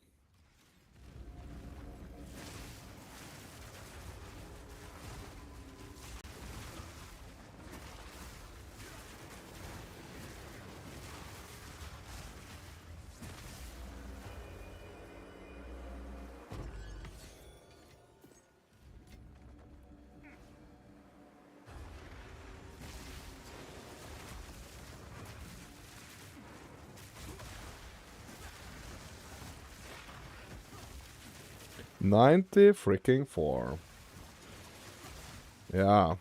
$90 freaking 4. Yeah.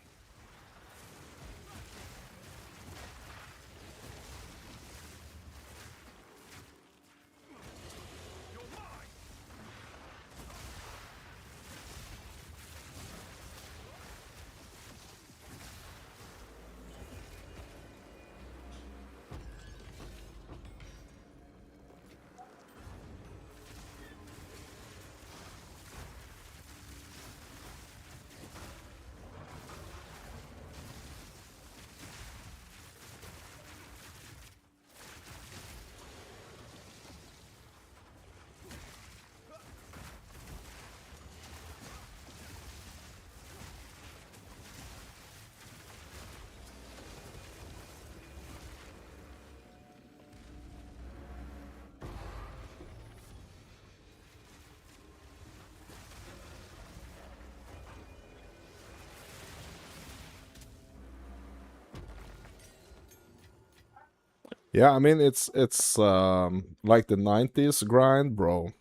Yeah, I mean it's like the 90s grind, bro.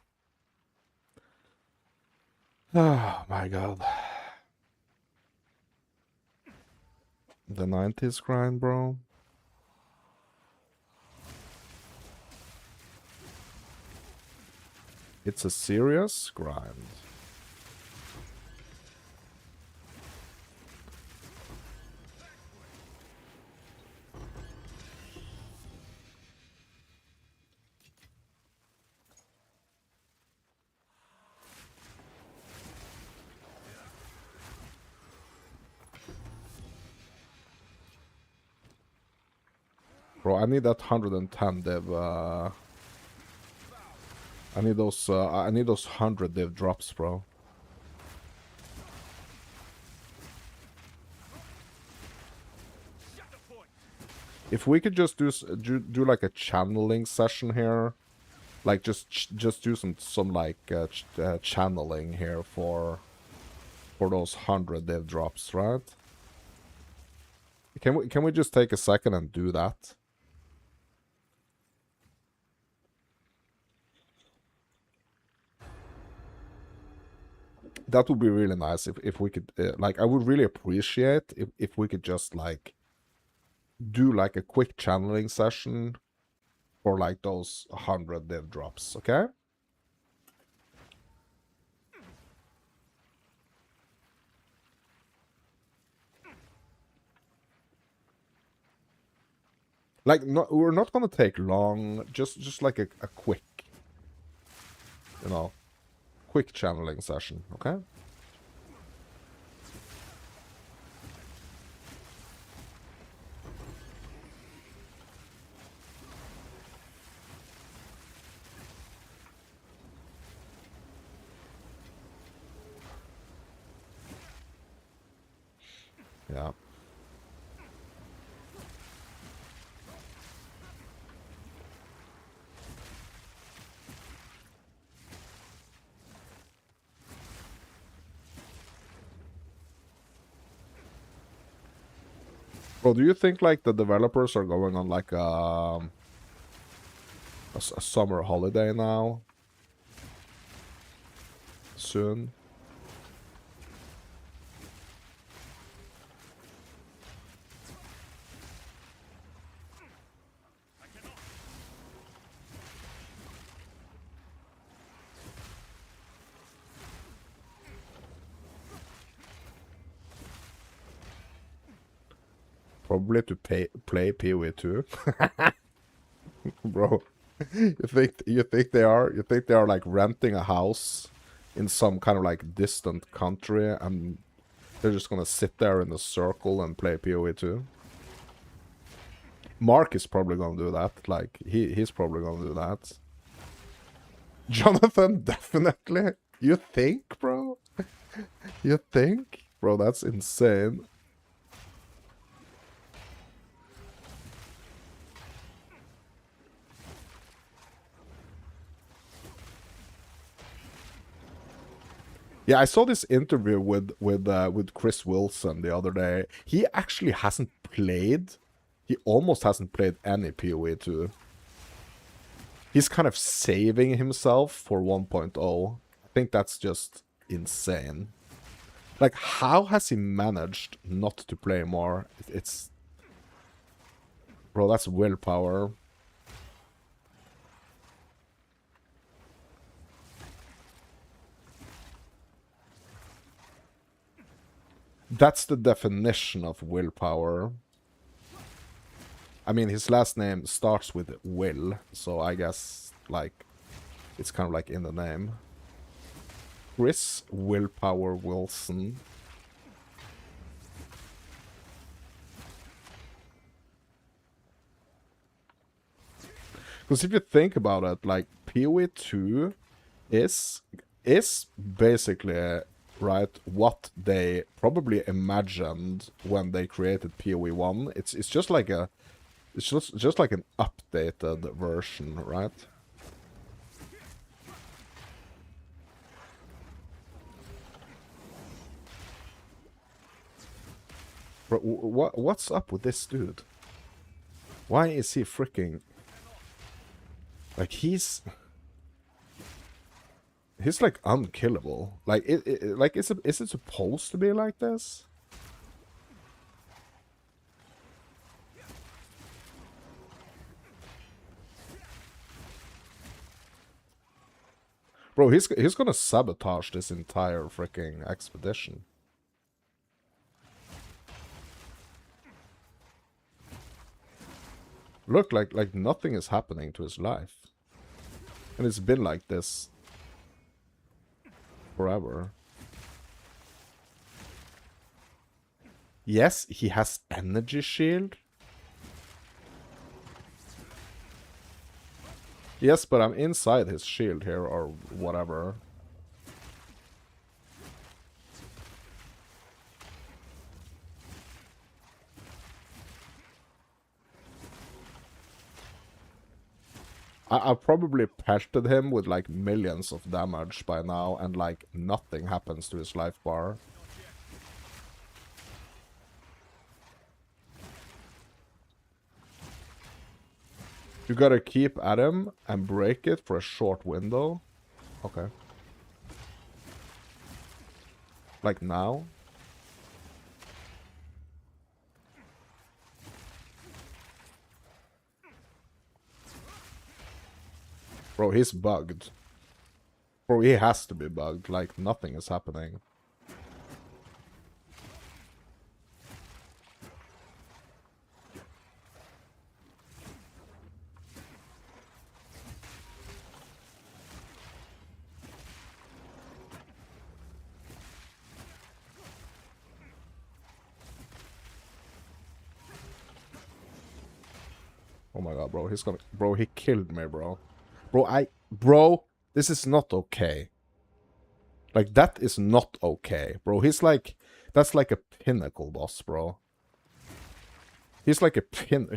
Oh my god. The 90s grind, bro. It's a serious grind. Bro, I need that 110 div, I need those 100 div drops, bro. If we could just do like a channeling session here, like just do some like channeling here for those 100 div drops, right? Can we just take a second and do that? That would be really nice if we could, like, I would really appreciate if we could just, like, do, like, a quick channeling session for, like, those 100 div drops, okay? Like, no, we're not gonna take long, just like a quick, you know, quick channeling session, okay? Yeah. Well, do you think, like, the developers are going on, like, a summer holiday now? Soon? Probably to play PoE2. Bro, you think they are? You think they are like renting a house in some kind of like distant country and they're just gonna sit there in a circle and play PoE2? Mark is probably gonna do that. Like he's probably gonna do that. Jonathan, definitely. You think, bro? You think? Bro, that's insane. Yeah, I saw this interview with Chris Wilson the other day. He actually hasn't played. He almost hasn't played any PoE 2. He's kind of saving himself for 1.0. I think that's just insane. Like, how has he managed not to play more? It's... Bro, that's willpower. That's the definition of willpower. I mean, his last name starts with Will, so I guess, like, it's kind of like in the name. Chris Willpower Wilson. Because if you think about it, like, PoE 2 is basically, right, what they probably imagined when they created PoE 1. It's just like a... It's just like an updated version, right? Bro, what's up with this dude? Why is he freaking... Like, he's like unkillable. Like, is it supposed to be like this? Bro, he's gonna sabotage this entire freaking expedition. Look, like nothing is happening to his life. And it's been like this forever. Yes, he has energy shield. Yes, but I'm inside his shield here, or whatever. I've probably pelted him with like millions of damage by now, and like nothing happens to his life bar. You gotta keep at him and break it for a short window. Okay. Like now? Bro, he's bugged. Bro, he has to be bugged. Like, nothing is happening. Oh my god, bro, he's gonna... Bro, he killed me, bro. Bro, this is not okay. Like, that is not okay, bro. He's like... That's like a pinnacle boss, bro. He's like a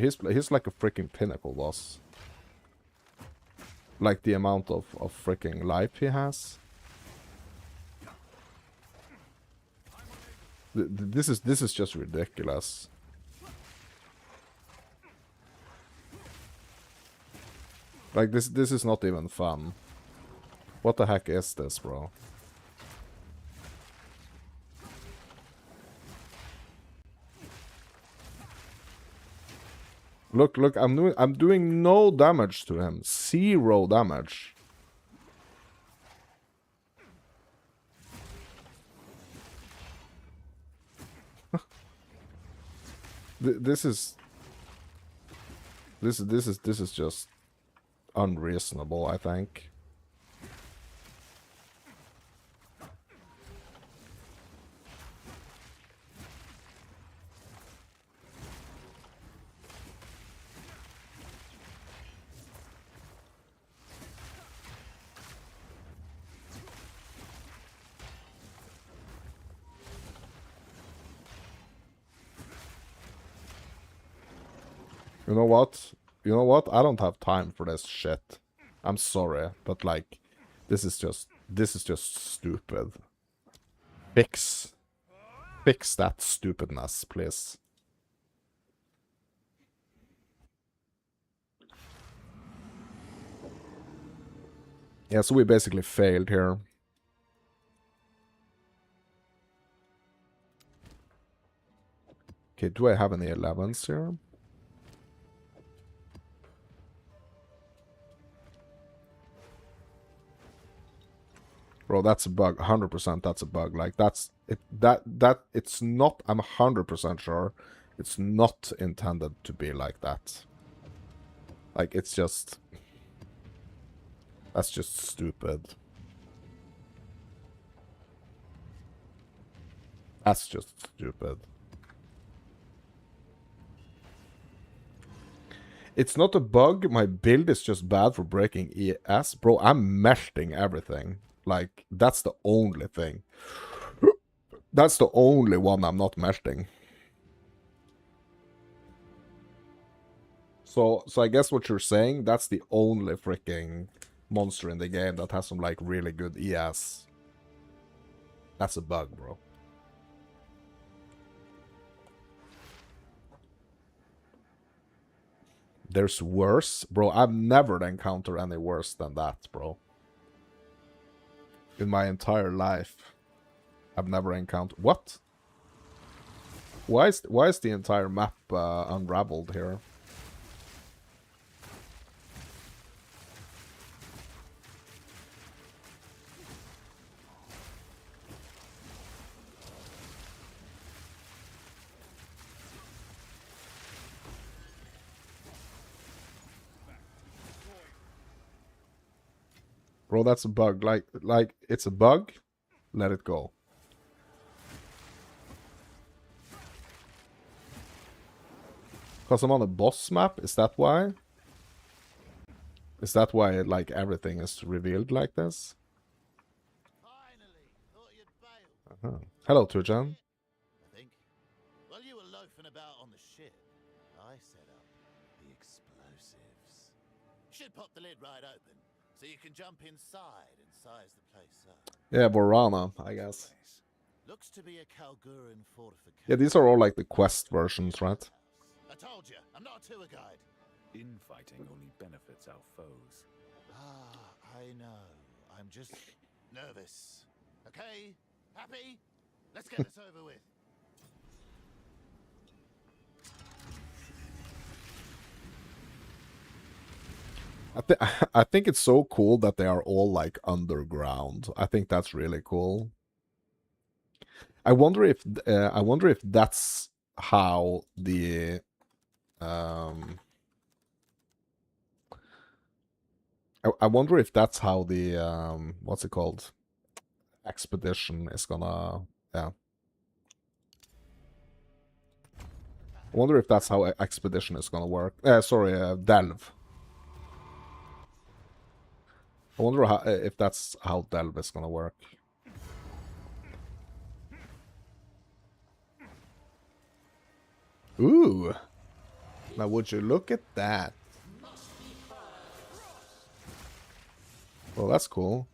he's like a freaking pinnacle boss. Like, the amount of freaking life he has. This is just ridiculous. Like, this is not even fun. What the heck is this, bro? Look, I'm doing no damage to him. 0 damage. This is just unreasonable, I think. You know what? You know what? I don't have time for this shit. I'm sorry, but like, this is just stupid. Fix that stupidness, please. Yeah, so we basically failed here. Okay, do I have any 11s here? Bro, that's a bug. 100% that's a bug. Like, that's it. It's not. I'm 100% sure it's not intended to be like that. Like, it's just. That's just stupid. That's just stupid. It's not a bug. My build is just bad for breaking ES. Bro, I'm melting everything. Like, that's the only thing. That's the only one I'm not melting. So I guess what you're saying, that's the only freaking monster in the game that has some, like, really good ES. That's a bug, bro. There's worse? Bro, I've never encountered any worse than that, bro. In my entire life. I've never encountered... What? Why is the entire map unraveled here? Bro, that's a bug. Like it's a bug. Let it go. Because I'm on a boss map? Is that why? Is that why, like, everything is revealed like this? Finally, thought you'd bail. Hello, Turjan. I think. While you were loafing about on the ship, I set up the explosives. Should pop the lid right open, so you can jump inside and size the place up. Yeah, Borana, I guess. Looks to be a Kalguran fortification. Yeah, these are all like the quest versions, right? I told you, I'm not a tour guide. Infighting only benefits our foes. Ah, I know. I'm just nervous. Okay? Happy? Let's get this over with. I think it's so cool that they are all like underground. I think that's really cool. I wonder if that's how the I wonder if that's how the what's it called? Expedition is gonna, yeah. I wonder if that's how Expedition is gonna work. Sorry, Delve. I wonder how, if that's how Delve is gonna work. Ooh. Now would you look at that? Well, that's cool.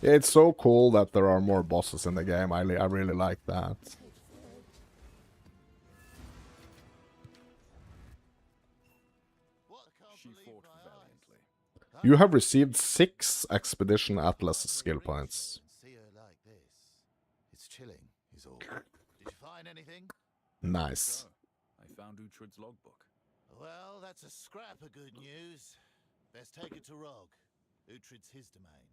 Yeah, it's so cool that there are more bosses in the game. I really like that. She fought valiantly. You have received 6 Expedition Atlas skill points. See her like this. It's chilling, is all. Did you find anything? Nice. I found Uhtred's logbook. Well, that's a scrap of good news. Best take it to Rog. Uhtred's his domain.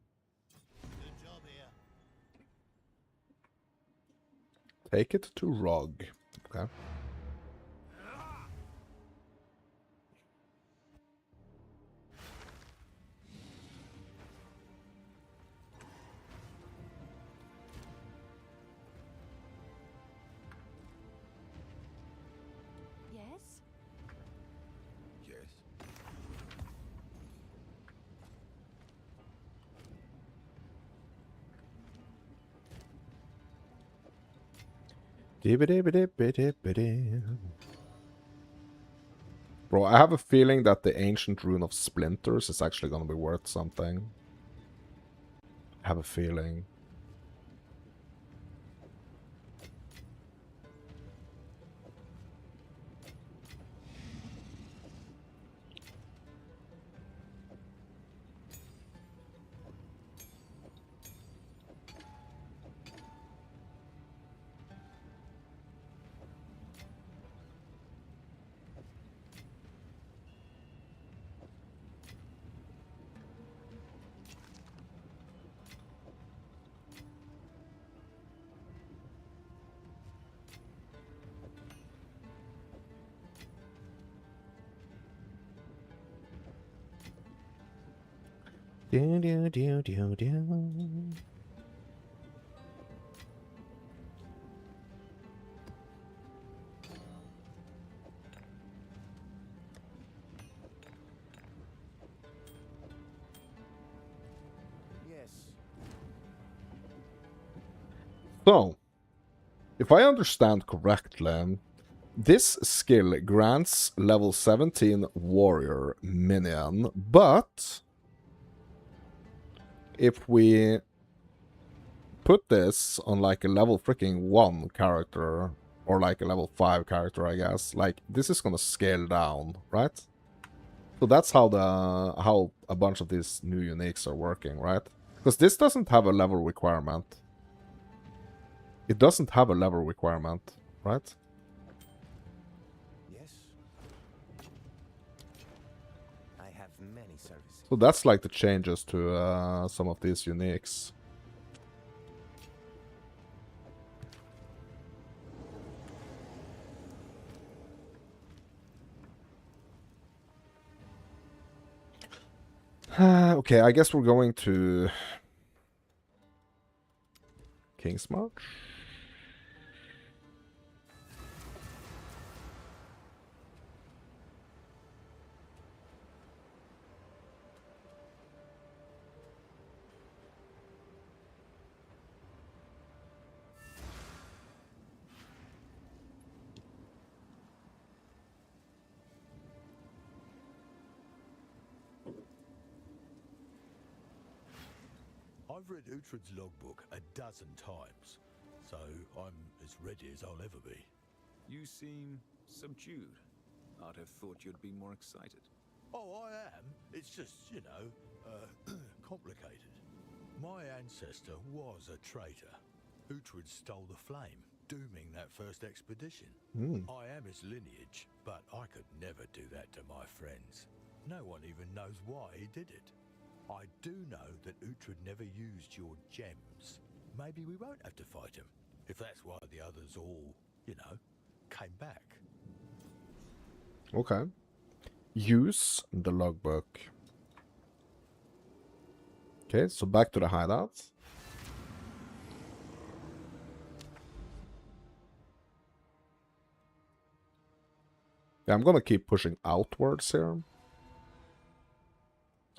Good job here. Take it to Rog. Okay. Bro, I have a feeling that the Ancient Rune of Splinters is actually gonna be worth something. I have a feeling. Do, do, do, do, do. Yes. So, if I understand correctly, this skill grants level 17 warrior minion, but if we put this on like a level freaking 1 character, or like a level 5 character, I guess, like this is gonna scale down, right? So that's how a bunch of these new uniques are working, right? Because this doesn't have a level requirement. It doesn't have a level requirement, right? Yes. I have many services. So that's like the changes to some of these uniques. Okay, I guess we're going to King's March. I've read Uhtred's logbook a dozen times, so I'm as ready as I'll ever be. You seem subdued. I'd have thought you'd be more excited. Oh, I am. It's just, you know, complicated. My ancestor was a traitor. Uhtred stole the flame, dooming that first expedition. I am his lineage, but I could never do that to my friends. No one even knows why he did it. I do know that Uhtred never used your gems. Maybe we won't have to fight him, if that's why the others all, you know, came back. Okay. Use the logbook. Okay, so back to the hideouts. Yeah, I'm gonna keep pushing outwards here.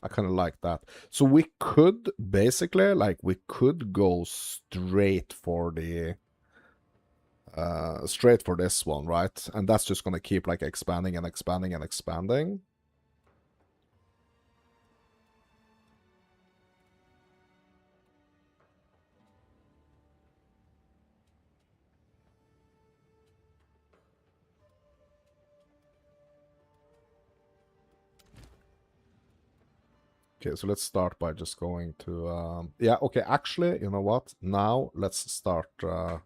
I kind of like that. So we could basically, like, we could go straight for the straight for this one, right? And that's just gonna keep like expanding and expanding and expanding. Okay, so let's start by just going to yeah, okay, actually, you know what? Now let's start to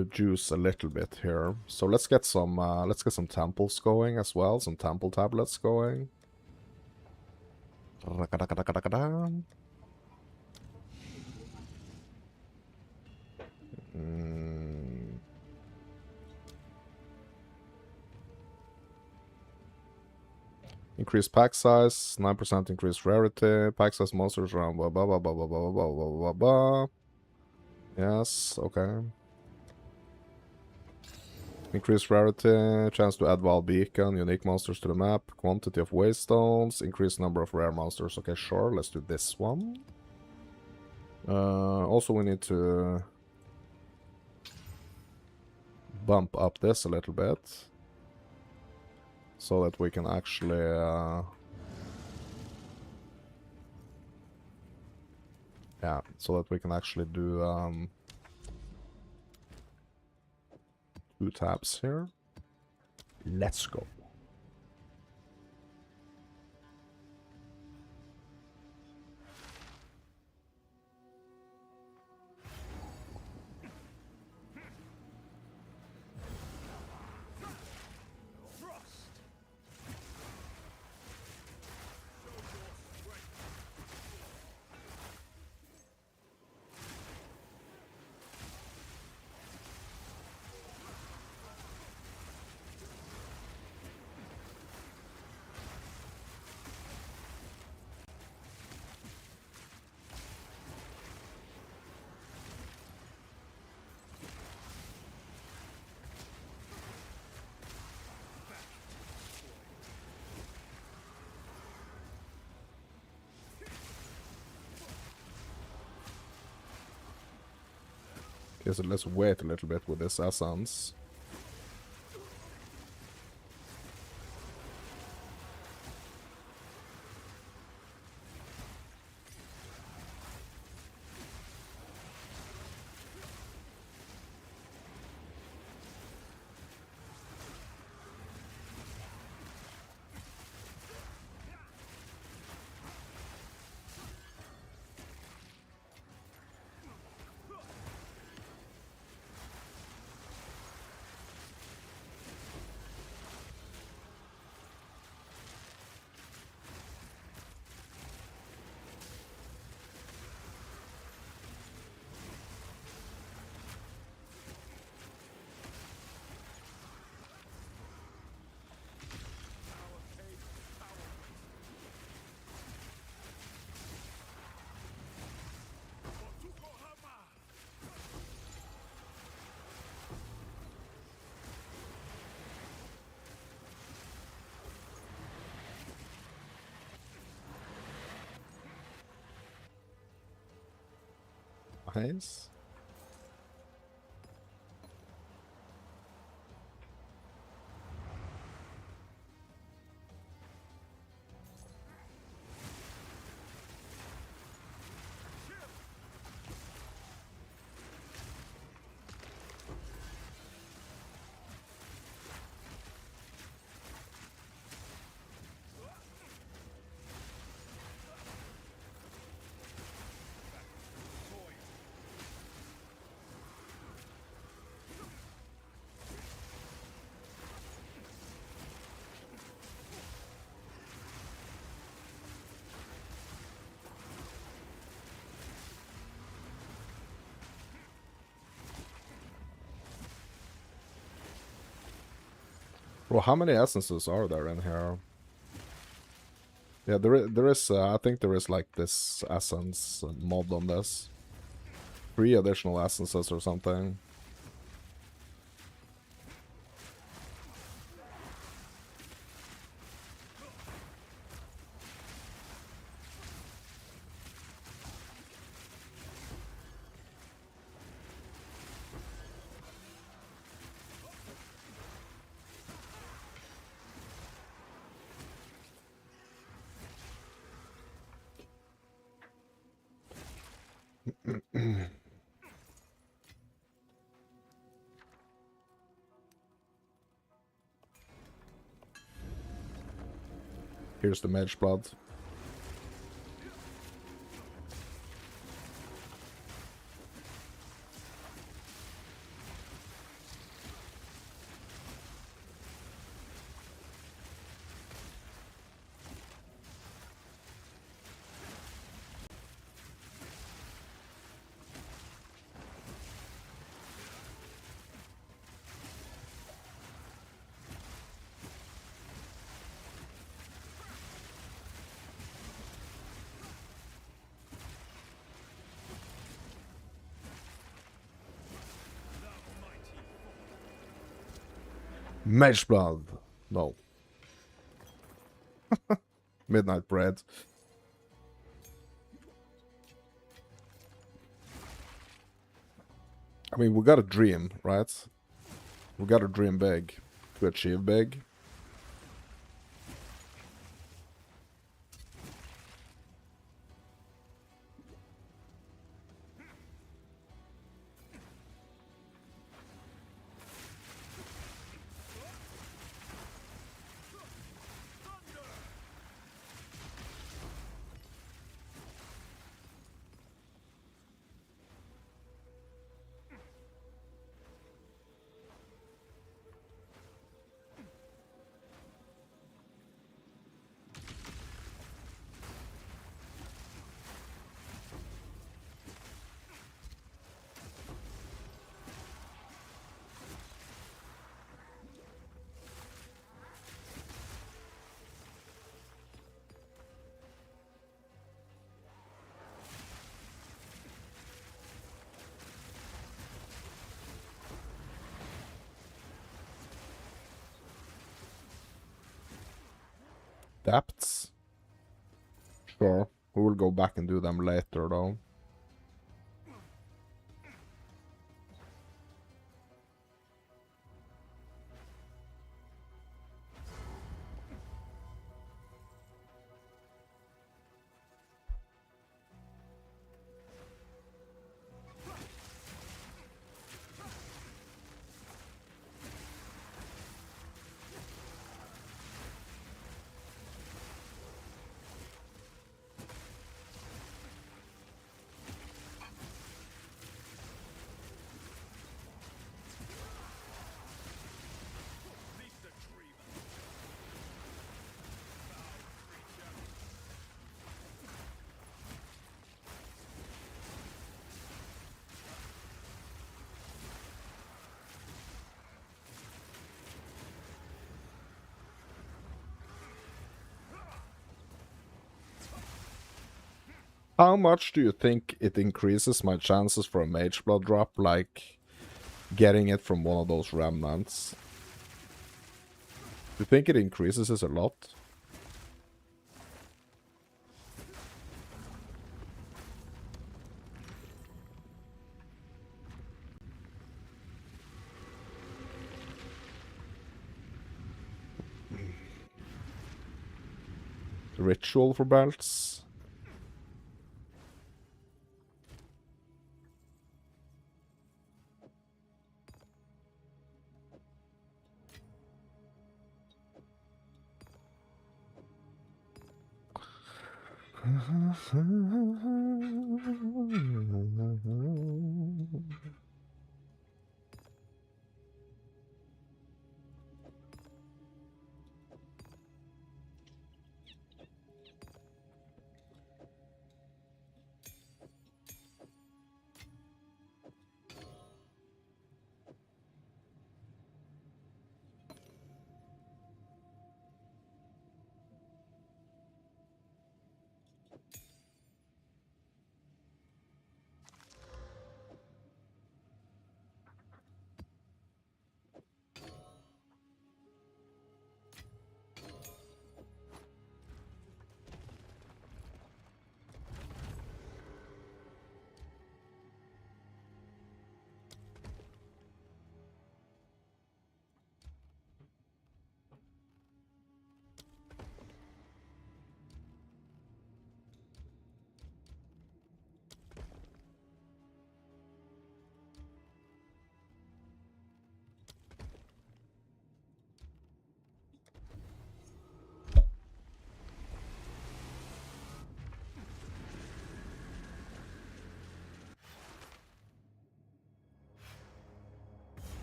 juice a little bit here. So let's get some temples going as well, some temple tablets going. Increased pack size, 9% increased rarity, pack size monsters around blah blah blah blah blah blah blah blah blah blah. Yes, okay. Increased rarity, chance to add wild beacon, unique monsters to the map, quantity of waystones, increased number of rare monsters. Okay, sure, let's do this one. Also we need to bump up this a little bit. So that we can actually... yeah, so that we can actually do 2 taps here. Let's go. Okay, so let's wait a little bit with this essence. Nice. Bro, how many essences are there in here? Yeah, there is I think there is like this essence mod on this. 3 additional essences or something. Here's the mage blood. Mage blood. No. Midnight bread. I mean, we got a dream, right? We gotta dream big to achieve big. Depths? Sure. We will go back and do them later though. How much do you think it increases my chances for a mage blood drop, like getting it from one of those remnants? Do you think it increases this a lot? Ritual for belts?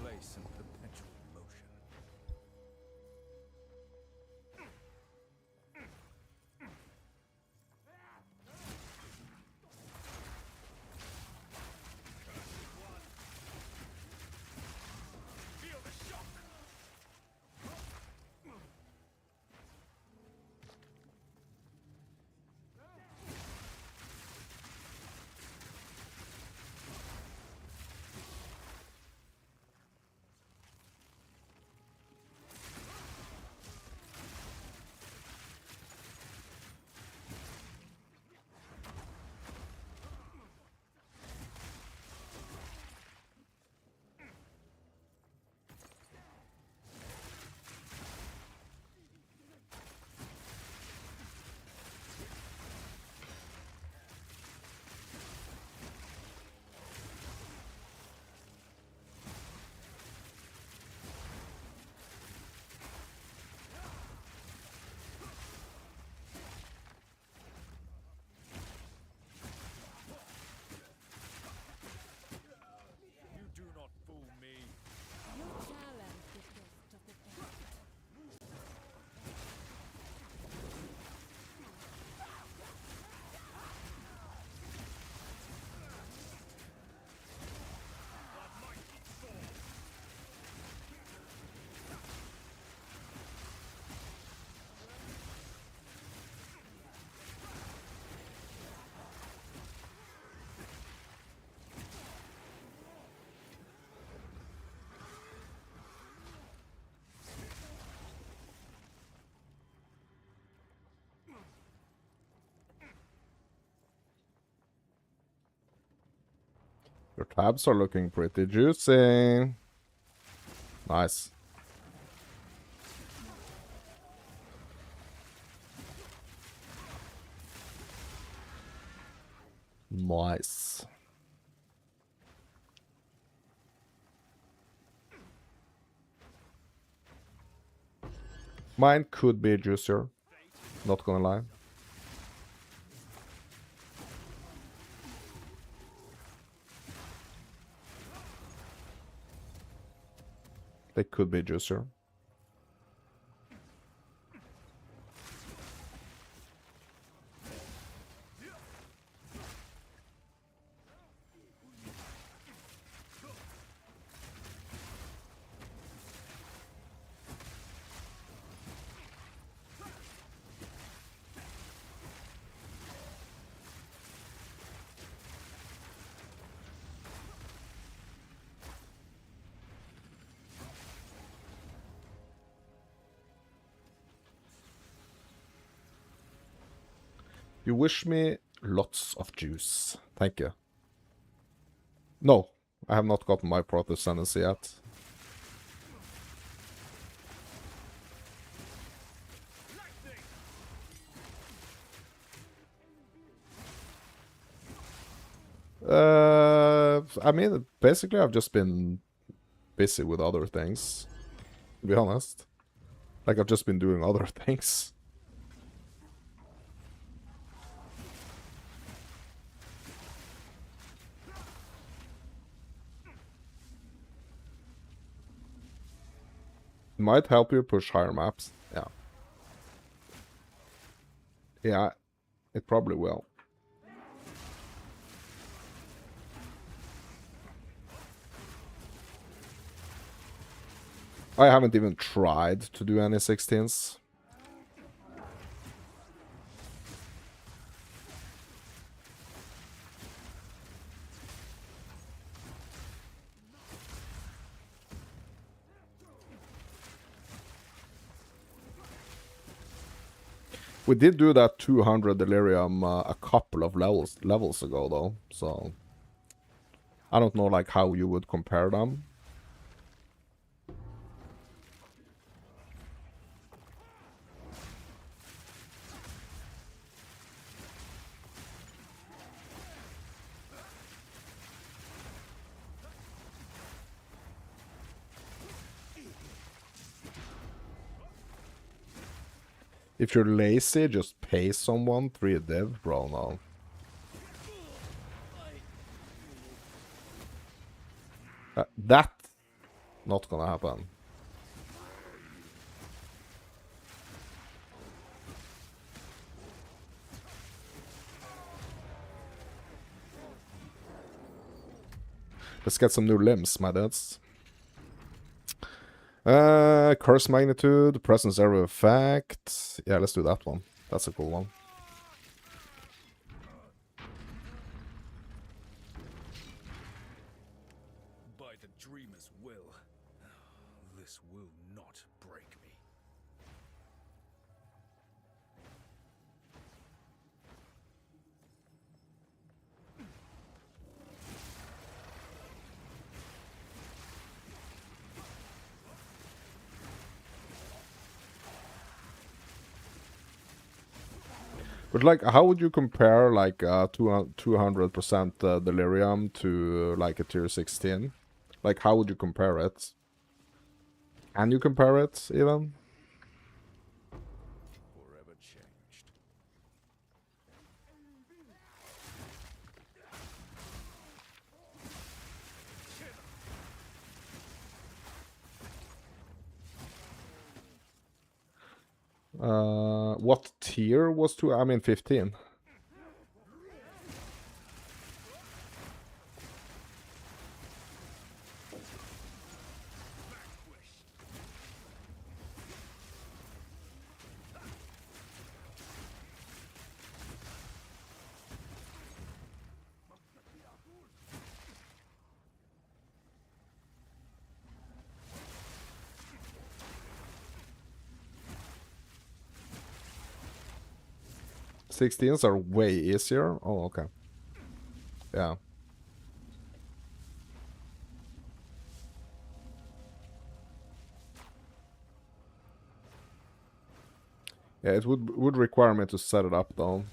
Place in perpetual motion. Your tabs are looking pretty juicy. Nice. Nice. Mine could be juicier. Not gonna lie. They could be juicier. You wish me lots of juice. Thank you. No, I have not gotten my Protoss Ascendancy yet. I mean, basically I've just been busy with other things, to be honest. Like, I've just been doing other things. Might help you push higher maps. Yeah. Yeah, it probably will. I haven't even tried to do any 16s. We did do that 200 Delirium a couple of levels ago, though, so I don't know like how you would compare them. If you're lazy, just pay someone 3 div, bro, no. That not gonna happen. Let's get some new limbs, my dudes. Curse Magnitude, Presence Area Effect. Yeah, let's do that one. That's a cool one. By the dreamer's will, this will not break me. But like, how would you compare like 200% Delirium to like a tier 16? Like, how would you compare it? Can you compare it even? Forever changed. What tier was to? I mean, 15. Sixteens are way easier. Oh, okay. Yeah. Yeah, it would require me to set it up though.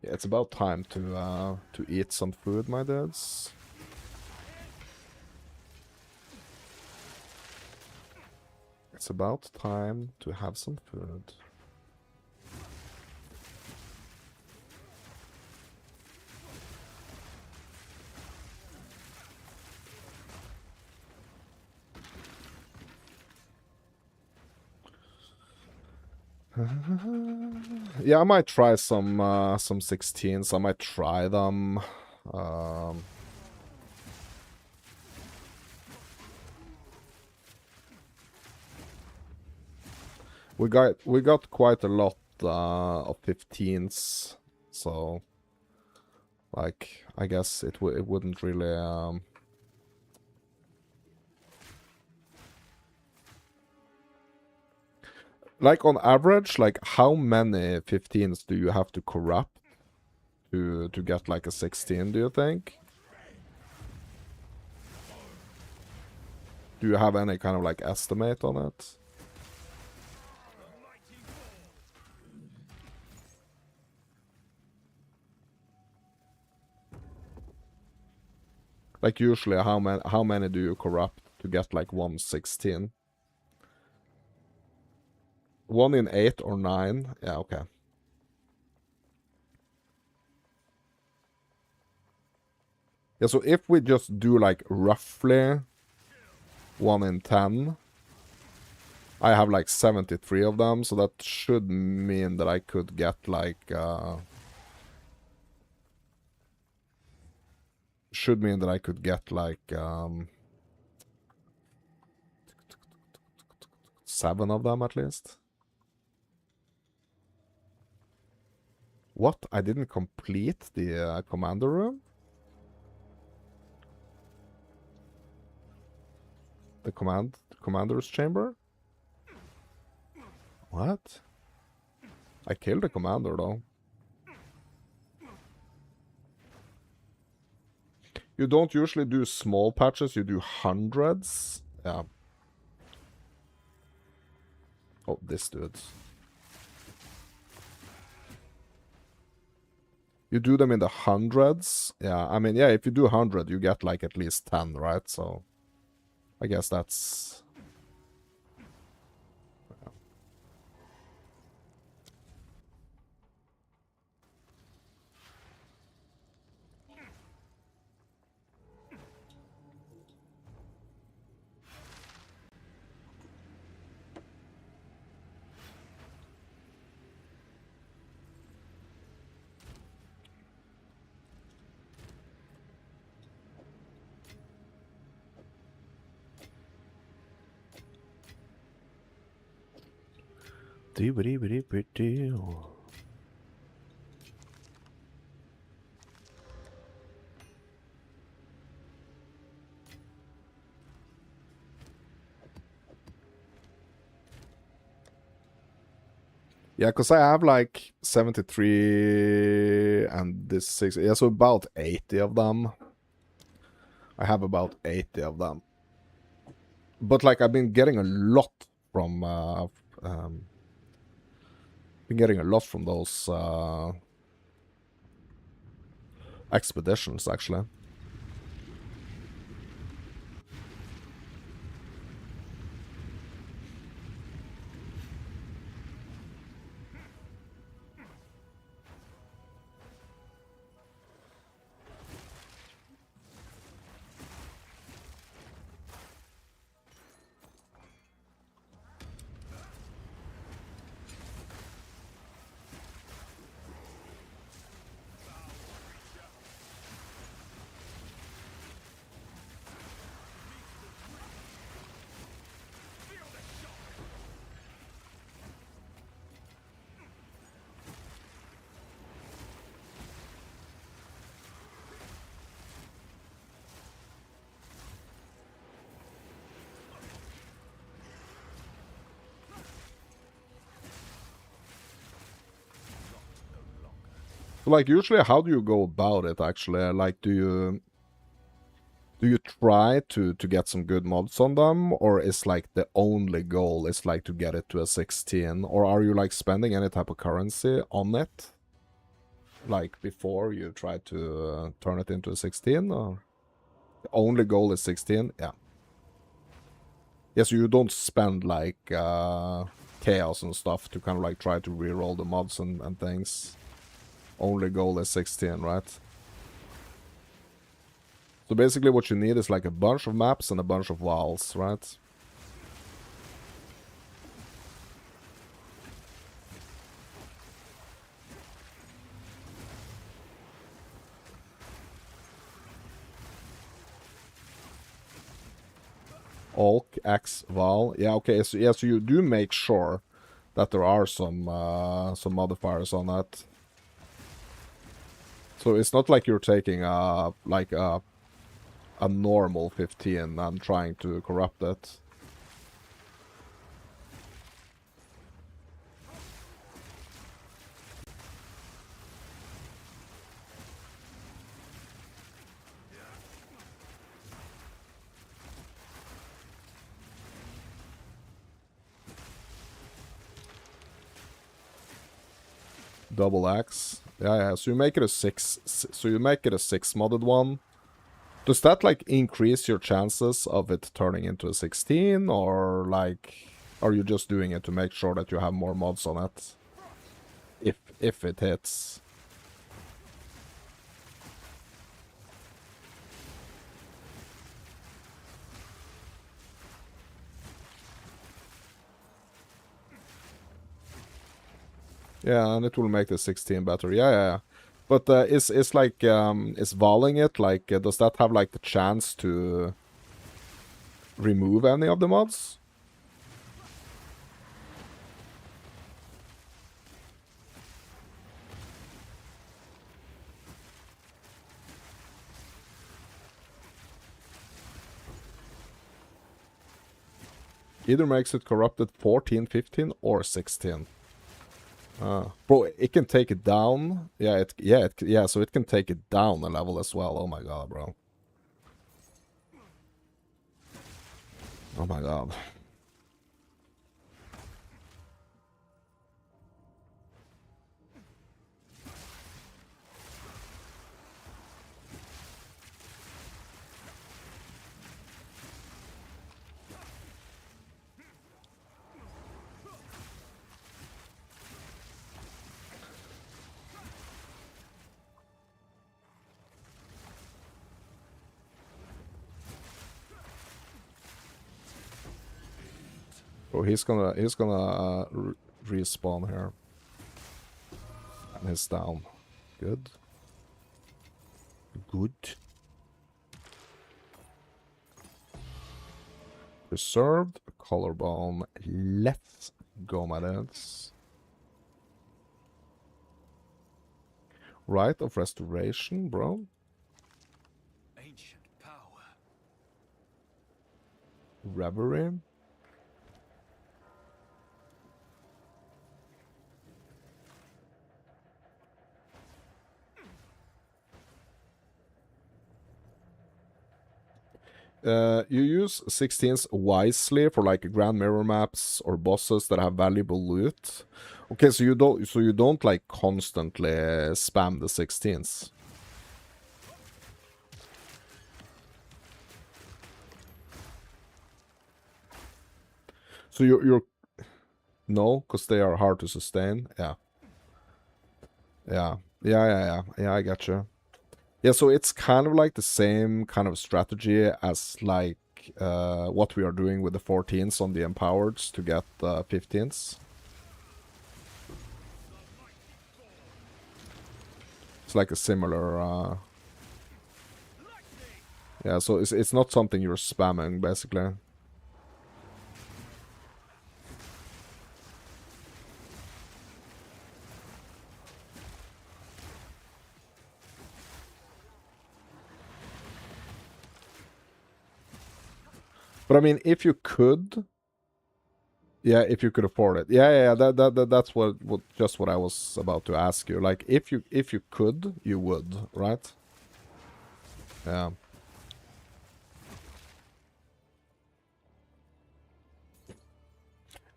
Yeah, it's about time to eat some food, my dudes. It's about time to have some food. Yeah, I might try some 16s. I might try them. We got quite a lot of 15s, so like I guess it wouldn't really like on average, like how many 15s do you have to corrupt to get like a 16, do you think? Do you have any kind of like estimate on it? Like usually how many do you corrupt to get like 116? 1 in 8 or 9? Yeah, okay. Yeah, so if we just do like roughly 1 in 10, I have like 73 of them, so that should mean that I could get like should mean that I could get like 7 of them at least. What? I didn't complete the commander room? The commander's chamber? What? I killed the commander though. You don't usually do small patches, you do hundreds. Yeah. Oh, this dude. You do them in the hundreds. Yeah, I mean, yeah, if you do 100, you get like at least 10, right? So I guess that's... Yeah, because I have like 73 and this 6. Yeah, so about 80 of them. I have about 80 of them. But like I've been getting a lot from those expeditions actually. So like usually how do you go about it actually? Like do you try to get some good mods on them, or is like the only goal is like to get it to a 16, or are you like spending any type of currency on it? Like before you try to turn it into a 16, or the only goal is 16? Yeah. Yes, you don't spend like chaos and stuff to kind of like try to reroll the mods and things. Only goal is 16, right? So basically what you need is like a bunch of maps and a bunch of walls, right? Alk, X, Val. Yeah, okay, so yeah, so you do make sure that there are some modifiers on that. So it's not like you're taking like a normal 15 and trying to corrupt it. Double X. Yeah, yeah. So you make it a 6. So you make it a 6 modded one. Does that like increase your chances of it turning into a 16, or like are you just doing it to make sure that you have more mods on it? If it hits. Yeah, and it will make the 16 better. Yeah, yeah, yeah. But is like is Valing it like does that have like the chance to remove any of the mods? Either makes it corrupted 14, 15, or 16. Bro, it can take it down. Yeah, so it can take it down a level as well. Oh my god, bro. Oh my god. Bro, he's gonna respawn here. And he's down. Good. Good. Preserved. Collarbone. Let's go, my dudes. Rite of Restoration, bro. Ancient power. Reverie. You use 16s wisely for like grand mirror maps or bosses that have valuable loot. Okay, so you don't like constantly spam the 16s. So you're no, because they are hard to sustain. Yeah. Yeah, I gotcha. Yeah, so it's kind of like the same kind of strategy as like what we are doing with the 14s on the empowereds to get 15s. It's like a similar yeah, so it's not something you're spamming basically. But I mean, if you could Yeah, if you could afford it. Yeah, that's what I was about to ask you. Like, if you could, you would, right? Yeah.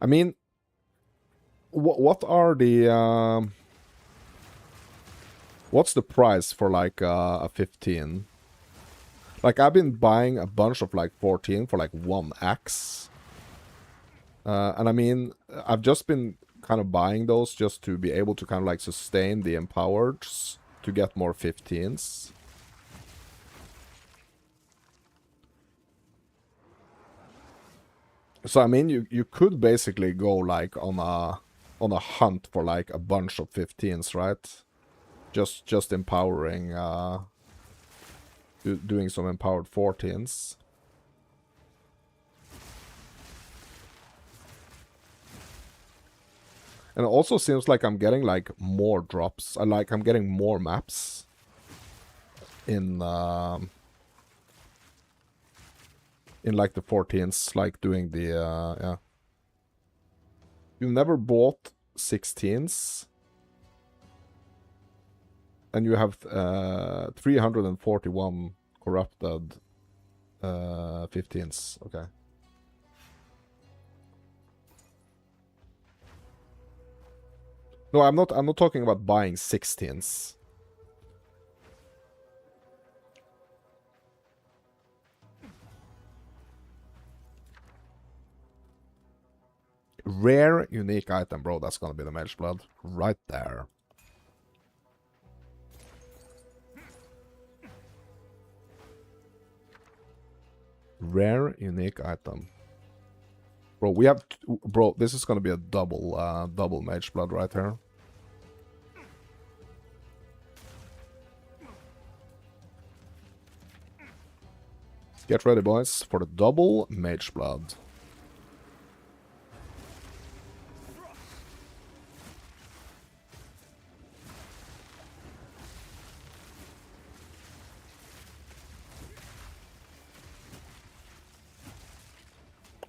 I mean, what are the what's the price for like a 15? Like, I've been buying a bunch of like 14 for like 1x. And I mean, I've just been kind of buying those just to be able to kind of like sustain the empowereds to get more 15s. So I mean, you could basically go like on a hunt for like a bunch of 15s, right? Just empowering, doing some empowered 14s. And it also seems like I'm getting like more drops. I'm getting more maps in like the 14s, like doing the yeah. You've never bought 16s, and you have 341 corrupted 15s. Okay. No, I'm not talking about buying 16s. Rare unique item, bro. That's gonna be the Mage Blood right there. Rare unique item. Bro, we have bro, this is gonna be a double Mage Blood right here. Get ready, boys, for the double Mage Blood.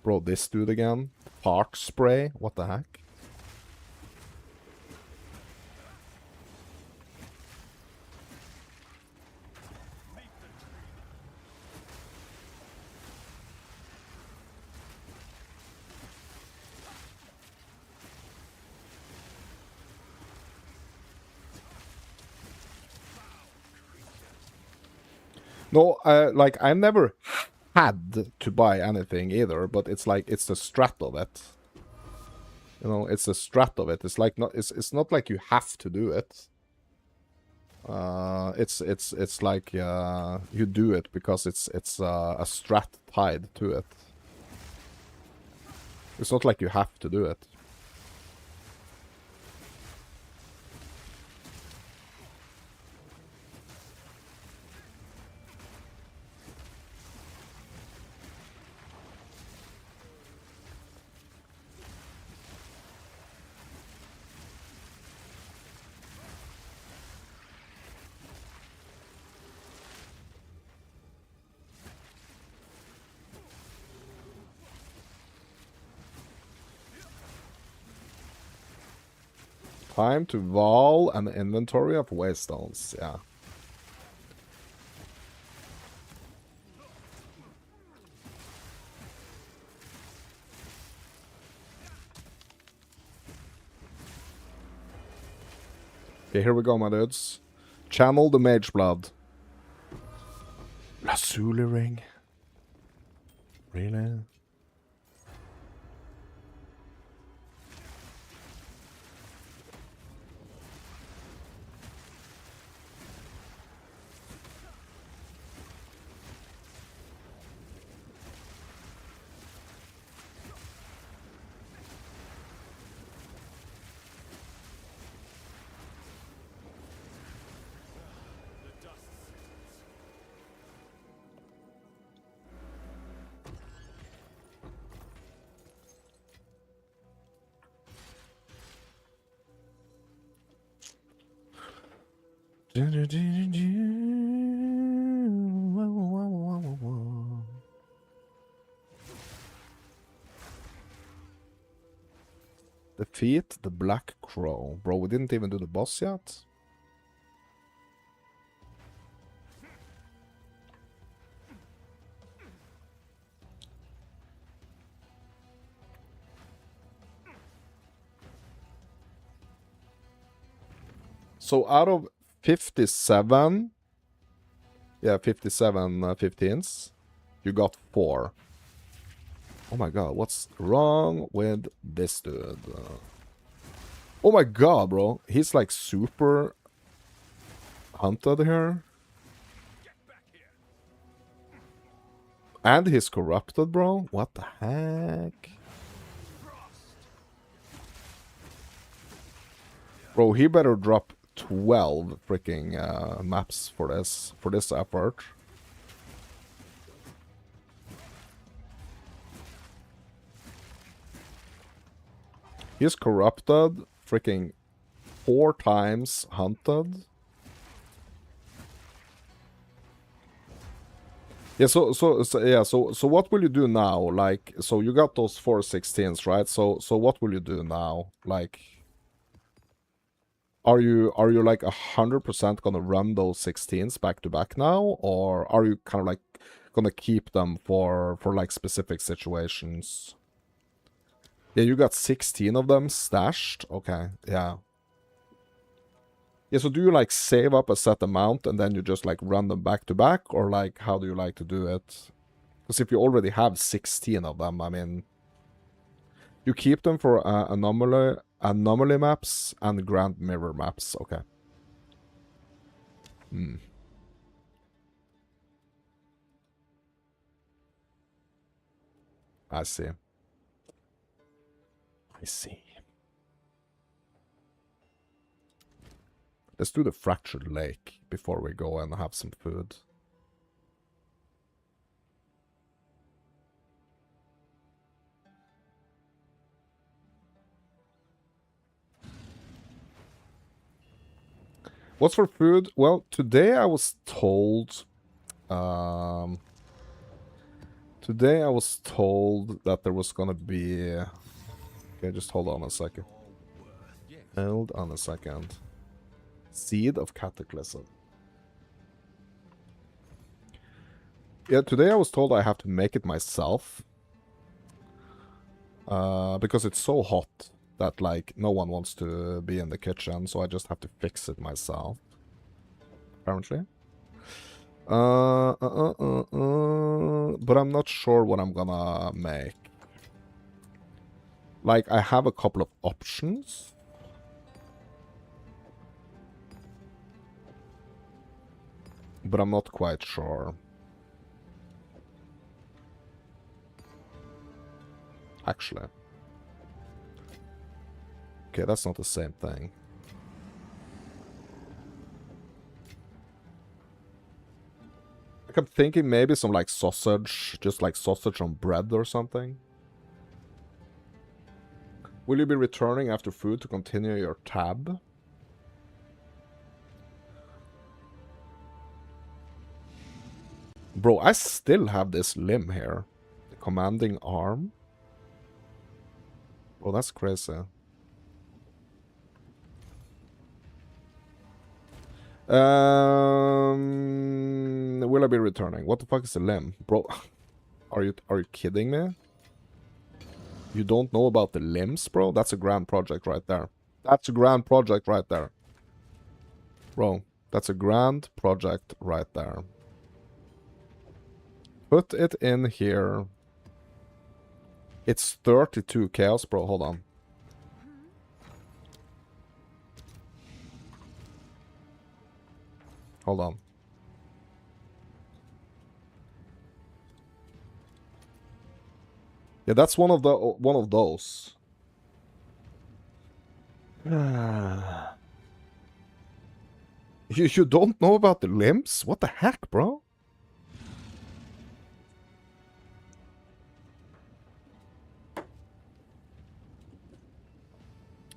Bro, this dude again. Fart spray. What the heck? No, like, I never had to buy anything either, but it's like, it's the strat of it. You know, it's the strat of it. It's like, it's not like you have to do it. It's like you do it because it's a strat tied to it. It's not like you have to do it. Time to wall an inventory of waystones, yeah. Okay, here we go, my dudes. Channel the Mage Blood. Lazuli ring. Really? defeat the Black Crow. Bro, we didn't even do the boss yet. So out of 57, yeah, 57 15s, you got 4. Oh my god, what's wrong with this dude? Oh my god, bro. He's like super hunted here. And he's corrupted, bro. What the heck? Bro, he better drop 12 freaking maps for this effort. He's corrupted, freaking 4 times hunted. Yeah, so what will you do now? Like, so you got those 4 16s, right? So what will you do now? Like, are you like 100% gonna run those 16s back to back now, or are you kind of like gonna keep them for like specific situations? Yeah, you got 16 of them stashed. Okay, yeah. Yeah, so do you like save up a set amount and then you just like run them back to back, or like how do you like to do it? Because if you already have 16 of them, I mean, you keep them for anomaly maps and grand mirror maps. Okay. Hmm. I see. I see. Let's do the fractured lake before we go and have some food. What's for food? Well, today I was told... today I was told that there was gonna be... Okay, just hold on a second. Hold on a second. Seed of Cataclysm. Yeah, today I was told I have to make it myself. Because it's so hot that, like, no one wants to be in the kitchen, so I just have to fix it myself. Apparently. But I'm not sure what I'm gonna make. Like, I have a couple of options. But I'm not quite sure. Actually. Okay, that's not the same thing. Like, I'm thinking maybe some, like, sausage. Just, like, sausage on bread or something. Will you be returning after food to continue your tab? Bro, I still have this limb here. The commanding arm. Oh, that's crazy. Will I be returning? What the fuck is a limb? Bro, are you kidding me? You don't know about the limbs, bro? That's a grand project right there. That's a grand project right there. Bro, that's a grand project right there. Put it in here. It's 32 chaos, bro. Hold on. Hold on. Yeah, that's one of those. You don't know about the limbs? What the heck, bro?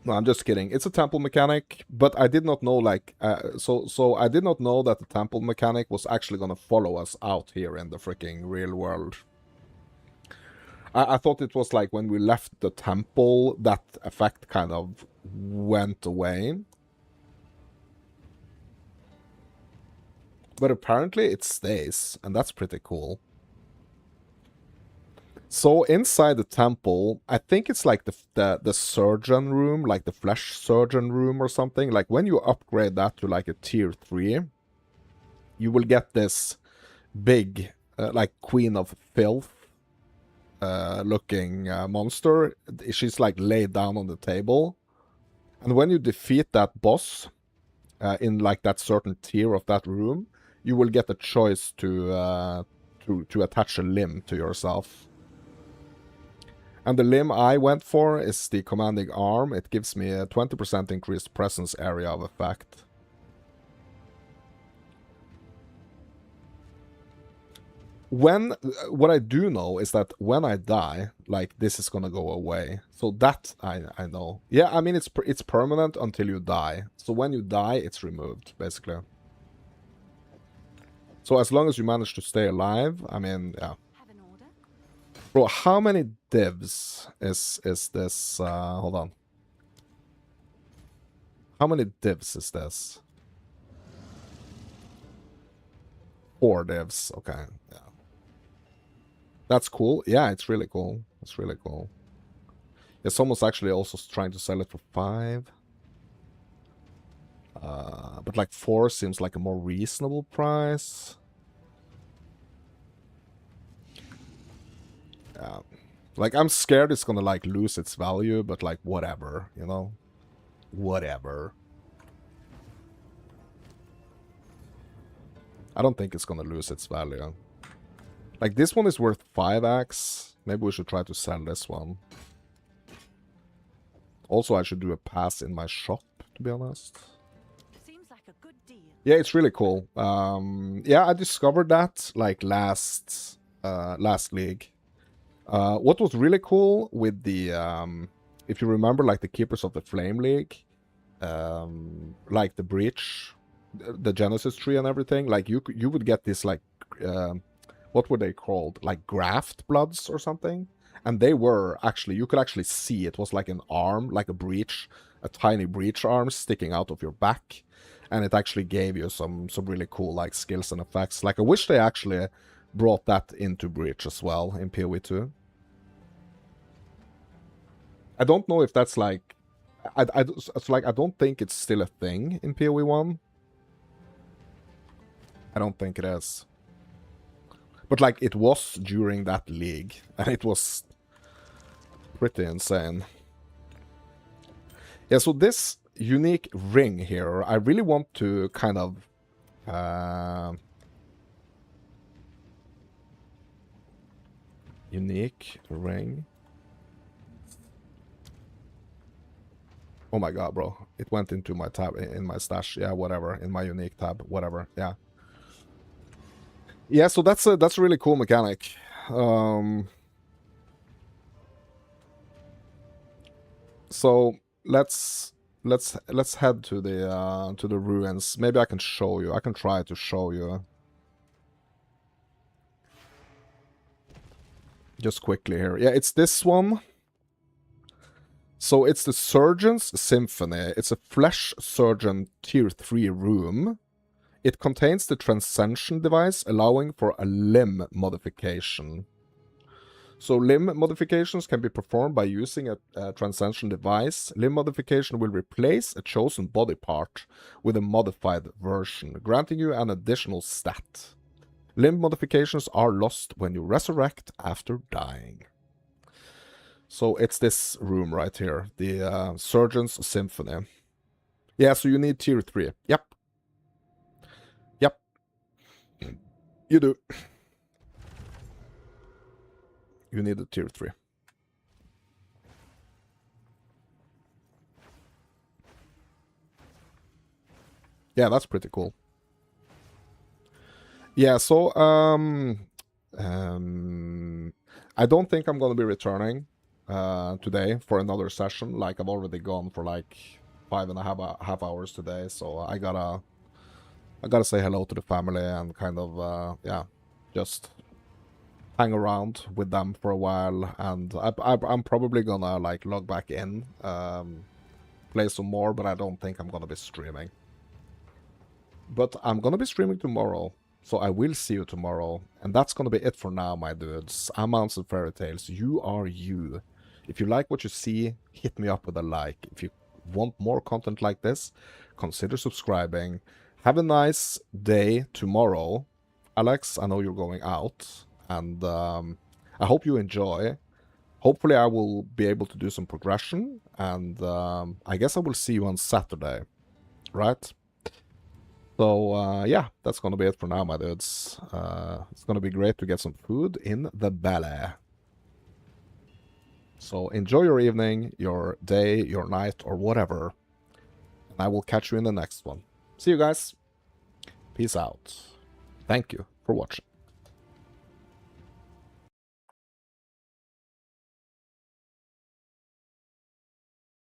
No, I'm just kidding. It's a temple mechanic, but I did not know, like, so I did not know that the temple mechanic was actually gonna follow us out here in the freaking real world. I thought it was like when we left the temple, that effect kind of went away. But apparently it stays, and that's pretty cool. So inside the temple, I think it's like the surgeon room, like the flesh surgeon room or something. Like when you upgrade that to like a tier 3, you will get this big, like Queen of Filth looking monster. She's like laid down on the table. And when you defeat that boss in like that certain tier of that room, you will get a choice to attach a limb to yourself. And the limb I went for is the commanding arm. It gives me a 20% increased presence area of effect. What I do know is that when I die, like, this is gonna go away. So that I know. Yeah, I mean, it's permanent until you die. So when you die, it's removed, basically. So as long as you manage to stay alive, I mean, yeah. Bro, how many divs is this? Hold on. How many divs is this? 4 divs. Okay, yeah. That's cool. Yeah, it's really cool. It's really cool. Yeah, someone's actually also trying to sell it for 5. But like 4 seems like a more reasonable price. Yeah. Like, I'm scared it's gonna, like, lose its value, but, like, whatever, you know? Whatever. I don't think it's gonna lose its value. Like, this one is worth 5x. Maybe we should try to sell this one. Also, I should do a pass in my shop, to be honest. Seems like a good deal. Yeah, it's really cool. Yeah, I discovered that, like, last league. What was really cool with the, if you remember, like, the Keepers of the Flame League, like the Breach, the Genesis tree and everything, like, you would get this, like, what were they called? Like, graft bloods or something? And they were actually, you could actually see, it was like an arm, like a breach, a tiny breach arm sticking out of your back. And it actually gave you some really cool, like, skills and effects. Like, I wish they actually brought that into Breach as well in PoE2. I don't know if that's like... it's like, I don't think it's still a thing in PoE1. I don't think it is. But, like, it was during that league. And it was pretty insane. Yeah, so this unique ring here, I really want to kind of... unique ring. Oh my god, bro. It went into my tab, in my stash. Yeah, whatever. In my unique tab, whatever. Yeah. Yeah, so that's a really cool mechanic. So let's head to the ruins. Maybe I can show you. I can try to show you. Just quickly here. Yeah, it's this one. So it's the Surgeon's Symphony. It's a Flesh Surgeon Tier 3 room. It contains the Transcension device, allowing for a limb modification. So limb modifications can be performed by using a Transcension device. Limb modification will replace a chosen body part with a modified version, granting you an additional stat. Limb modifications are lost when you resurrect after dying. So it's this room right here, the Surgeon's Symphony. Yeah, so you need tier 3. Yep. Yep. You do. You need a tier 3. Yeah, that's pretty cool. Yeah, so I don't think I'm gonna be returning today for another session. Like, I've already gone for like 5.5 hours today, so I gotta say hello to the family and kind of yeah, just hang around with them for a while, and I'm probably gonna like log back in, play some more, but I don't think I'm gonna be streaming. But I'm gonna be streaming tomorrow, so I will see you tomorrow, and that's gonna be it for now, my dudes. I'm Mounts and Fairy Tales. You are you. If you like what you see, hit me up with a like. If you want more content like this, consider subscribing. Have a nice day tomorrow. Alex, I know you're going out, and I hope you enjoy. Hopefully I will be able to do some progression, and I guess I will see you on Saturday, right? So, yeah, that's gonna be it for now, my dudes. It's gonna be great to get some food in the belly. So enjoy your evening, your day, your night, or whatever. And I will catch you in the next one. See you guys. Peace out. Thank you for watching.